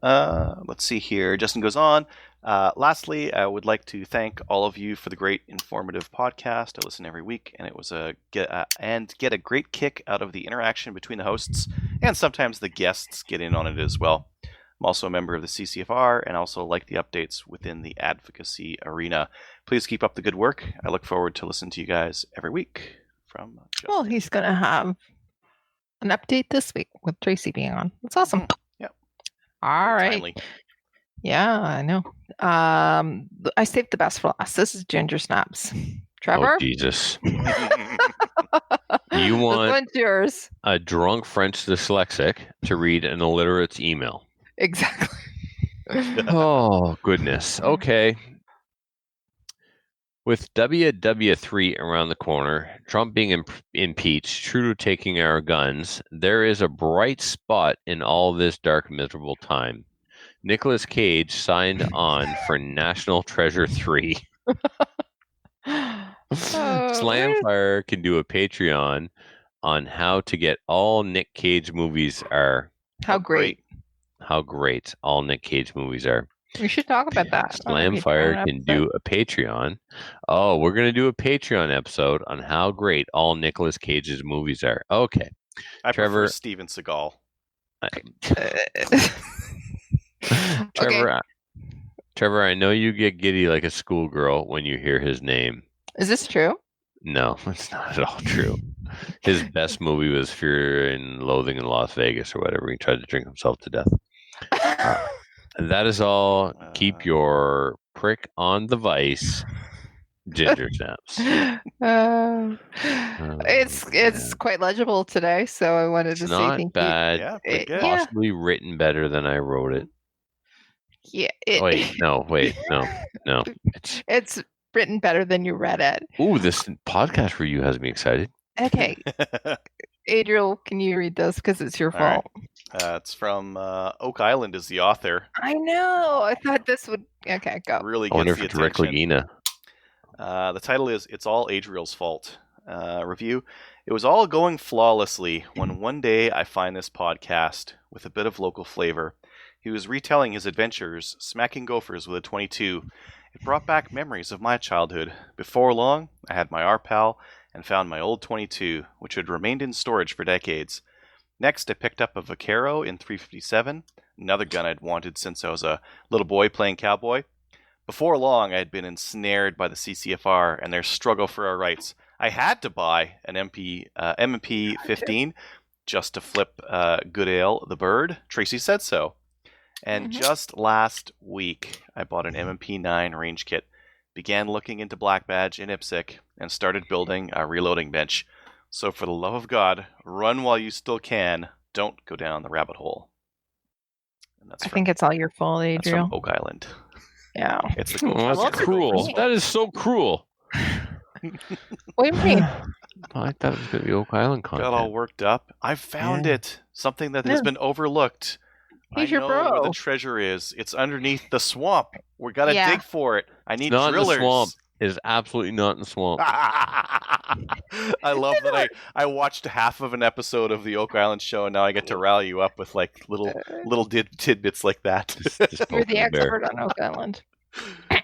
Let's see here. Justin goes on. Lastly, I would like to thank all of you for the great informative podcast. I listen every week, and it was get a great kick out of the interaction between the hosts, and sometimes the guests get in on it as well. I'm also a member of the CCFR, and also like the updates within the advocacy arena. Please keep up the good work. I look forward to listening to you guys every week. From Justin. Well, he's going to have an update this week with Tracy being on. That's awesome. Yep. All Very right. timely. Yeah, I know. I saved the best for last. This is Ginger Snaps. Trevor? Oh, Jesus. You This want one's yours. a drunk French dyslexic to read an illiterate's email. Exactly. Oh, goodness. Okay. With WW3 around the corner, Trump being impeached, Trudeau taking our guns, there is a bright spot in all this dark, miserable time. Nicolas Cage signed on for National Treasure 3. Slamfire can do a Patreon on how to get all Nick Cage movies are. How great. How great all Nick Cage movies are. We should talk about that. on a Slamfire Patreon can episode. do a Patreon. Oh, we're going to do a Patreon episode on how great all Nicolas Cage's movies are. Okay. I Trevor- prefer Steven Seagal. Trevor, I know you get giddy like a schoolgirl when you hear his name. Is this true? No, it's not at all true. His best movie was Fear and Loathing in Las Vegas or whatever. He tried to drink himself to death. That is all. Keep your prick on the vice, Ginger Snaps. It's quite legible today, so I wanted to It's say not thank bad. Yeah, pretty good. Yeah. Possibly written better than I wrote it. you. Yeah, Wait, no. It's it's written better than you read it. ooh, this podcast review has me excited. Okay, Adriel, can you read this because it's your All right. fault? It's from Oak Island is the author. I know. I thought this would. Okay, go. Really I wonder gets if the it's attention. Regina. The title is It's All Adriel's Fault. Review. It was all going flawlessly when one day I find this podcast with a bit of local flavor. He was retelling his adventures, smacking gophers with a 22. It brought back memories of my childhood. Before long, I had my RPAL and found my old 22, which had remained in storage for decades. Next, I picked up a Vaquero in 357, another gun I'd wanted since I was a little boy playing cowboy. Before long, I had been ensnared by the CCFR and their struggle for our rights. I had to buy an M&P 15 just to flip Goodale the Bird. Tracy said so. And just last week, I bought an M&P 9 range kit, began looking into Black Badge in IPSC, and started building a reloading bench. So for the love of God, run while you still can. Don't go down the rabbit hole. And that's I think it's all your fault, that's Adriel. from Oak Island. Yeah. It's the Oh, that's Well, cruel. That is so cruel. What do you mean? I thought it was going to be Oak Island got content. all worked up. I found Yeah. it. Something that has Yeah. been overlooked. He's I your know where bro. the treasure is. It's underneath the swamp. We gotta Yeah. dig for it. I need not in the drillers. swamp. It is absolutely not in the swamp. I love that I watched half of an episode of the Oak Island show, and now I get to rally you up with like little tidbits like that. Just You're poking the bear. expert on Oak Island.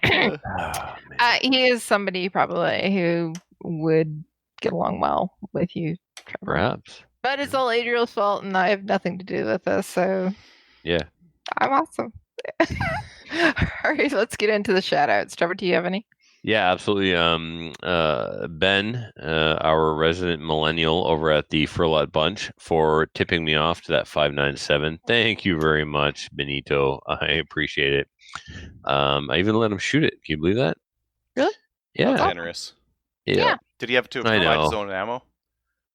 Oh, man. He is somebody probably who would get along well with you, Trevor. Perhaps. But it's all Adriel's fault, and I have nothing to do with this, so Yeah. I'm awesome. All right, let's get into the shout-outs. Trevor, do you have any? Yeah, absolutely. Ben, our resident millennial over at the Furlot Bunch, for tipping me off to that 597. Thank you very much, Benito. I appreciate it. I even let him shoot it. Can you believe that? Really? Yeah. That's generous. Yeah. Did he have to I provide his know. own ammo?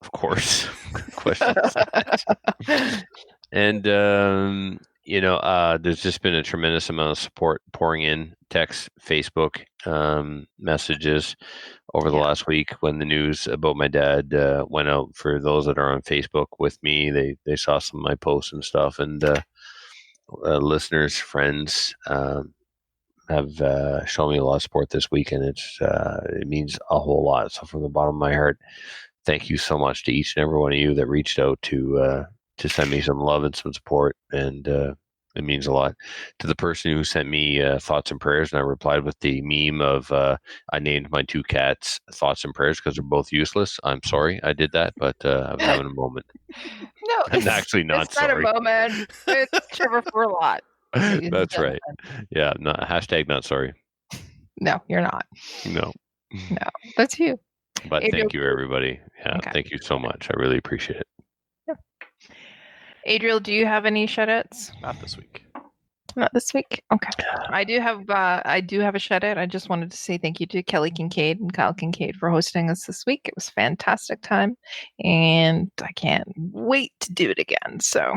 of course. Questions. And there's just been a tremendous amount of support pouring in, text, Facebook, messages over the last week when the news about my dad went out. For those that are on Facebook with me, they saw some of my posts and stuff, and listeners, friends have shown me a lot of support this week, and it means a whole lot. So from the bottom of my heart, thank you so much to each and every one of you that reached out to send me some love and some support, and it means a lot. To the person who sent me thoughts and prayers, and I replied with the meme of I named my 2 cats Thoughts and Prayers because they're both useless. I'm sorry I did that, but I was having a moment. No, I'm actually not it's sorry. not a moment. It's Trevor for a lot. That's right. Yeah, hashtag not sorry. No, you're not. No. No, that's you. But Adriel, thank you, everybody. Yeah, Okay. thank you so much. I really appreciate it. Adriel, do you have any shout-outs? Not this week. Not this week. Okay. I do have a shout-out. I just wanted to say thank you to Kelly Kincaid and Kyle Kincaid for hosting us this week. It was a fantastic time, and I can't wait to do it again. So,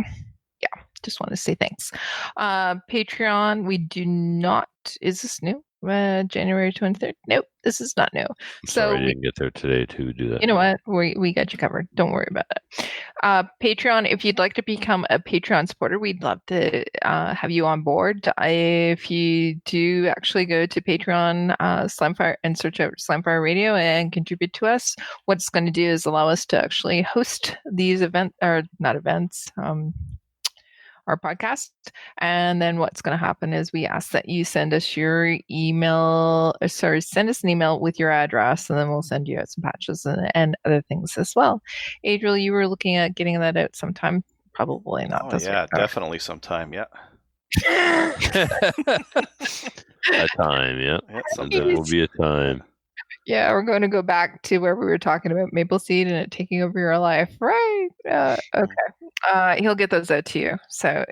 yeah, just want to say thanks. Patreon, we do not. Is this new? January 23rd? Nope, this is not new. Sorry, I we- didn't get there today to do that. You know what? We got you covered. Don't worry about it. Patreon, if you'd like to become a Patreon supporter, we'd love to have you on board. If you do actually go to Patreon, Slamfire, and search out Slamfire Radio and contribute to us, what it's going to do is allow us to actually host these our podcast. And then what's going to happen is we ask that you send us your email, send us an email with your address, and then we'll send you out some patches and other things as well. Adriel, you were looking at getting that out sometime. Probably not this yeah, week. definitely sometime. Yeah. A time, yeah. Yeah, There will be a time. Yeah, we're going to go back to where we were talking about Maple Seed and it taking over your life. Right. Okay. He'll get those out to you. So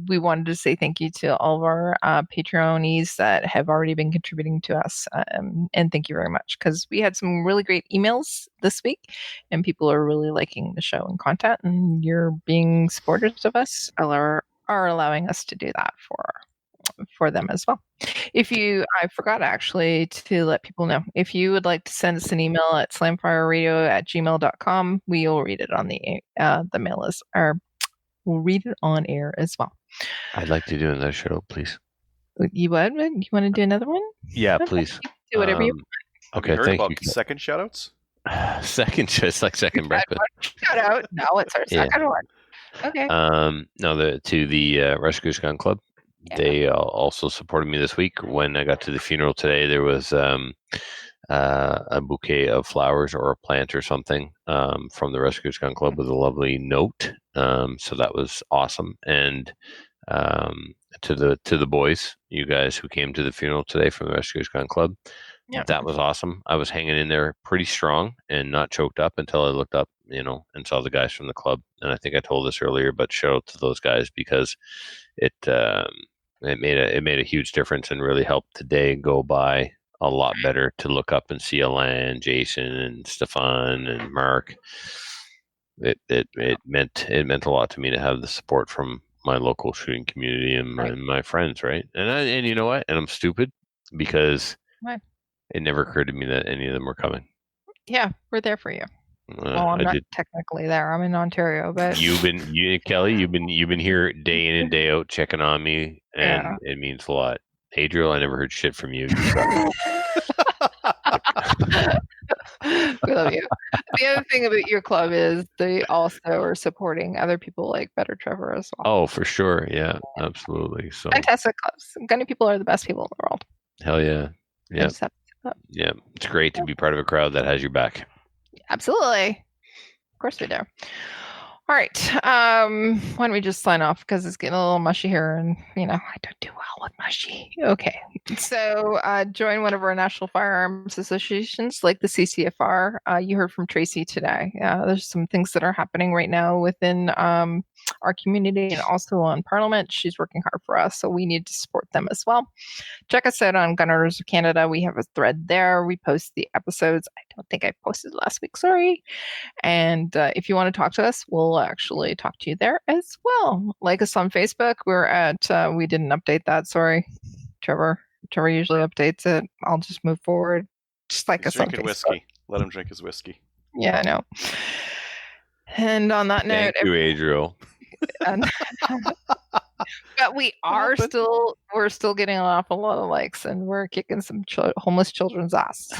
we wanted to say thank you to all of our Patreonies that have already been contributing to us. And thank you very much, because we had some really great emails this week and people are really liking the show and content, and you're being supporters of us are allowing us to do that for them as well. I forgot actually to let people know, if you would like to send us an email at slamfireradio@gmail.com, we'll read it on the mail we'll read it on air as well. I'd like to do another show, please. You would? You want to do another one? Yeah, please. Do whatever you Have Okay, you heard thank about you. second shoutouts? Second, just like second breakfast. shout out. No, it's our Yeah. second one. Okay. No, to the Rescuers Gun Club. Yeah. They also supported me this week. When I got to the funeral today, there was a bouquet of flowers or a plant or something from the Rescuers Gun Club with a lovely note. So that was awesome. And to the boys, you guys who came to the funeral today from the Rescuers Gun Club, Yeah. that was awesome. I was hanging in there pretty strong and not choked up until I looked up, and saw the guys from the club. And I think I told this earlier, but shout out to those guys, because it made a huge difference and really helped the day go by a lot better to look up and see Alan, Jason, and Stefan and Mark. It meant a lot to me to have the support from my local shooting community and my friends, right? And you know what? And I'm stupid because What? it never occurred to me that any of them were coming. Yeah, we're there for you. Well, I'm not technically there. I'm in Ontario, but Kelly, you've been here day in and day out checking on me, and it means a lot. Adriel, I never heard shit from you. we love you. The other thing about your club is they also are supporting other people like Better Trevor as well. Oh, for sure. Yeah, absolutely. So fantastic clubs. Gunny people are the best people in the world. Hell yeah. I Yeah. just have to say that. Yeah. It's great to be part of a crowd that has your back. Absolutely. Of course we do. All right. Why don't we just sign off, because it's getting a little mushy here, and I don't do well with mushy. Okay. So join one of our national firearms associations like the CCFR. You heard from Tracy today. There's some things that are happening right now within our community and also on Parliament. She's working hard for us, so we need to support them as well. Check us out on Gun Owners of Canada. We have a thread there. We post the episodes. I don't think I posted last week, sorry. And if you want to talk to us, we'll actually talk to you there as well. Like us on Facebook. We're at, we didn't update that, sorry. Trevor usually updates it. I'll just move forward. Just like He's us on drinking Facebook. whiskey. Let him drink his whiskey. Yeah, I know. And on that note, Thank you, Adriel. but we're still getting an awful lot of likes, and we're kicking some homeless children's ass.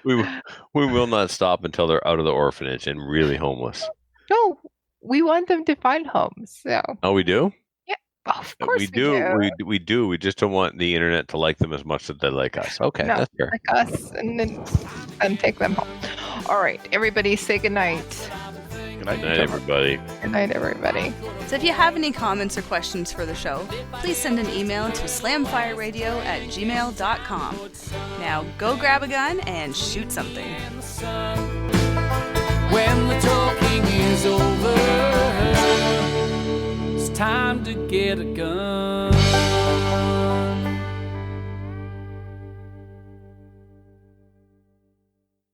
We will not stop until they're out of the orphanage and really homeless. No, we want them to find homes. So. Oh, we do? Of course we do. We do. We just don't want the internet to like them as much as they like us. Okay, No, that's fair. like us, and take them home. All right, everybody, say goodnight. Good night, Good night, everybody. Good night, everybody. So if you have any comments or questions for the show, please send an email to slamfireradio@gmail.com. Now go grab a gun and shoot something. When the talking is over, it's time to get a gun.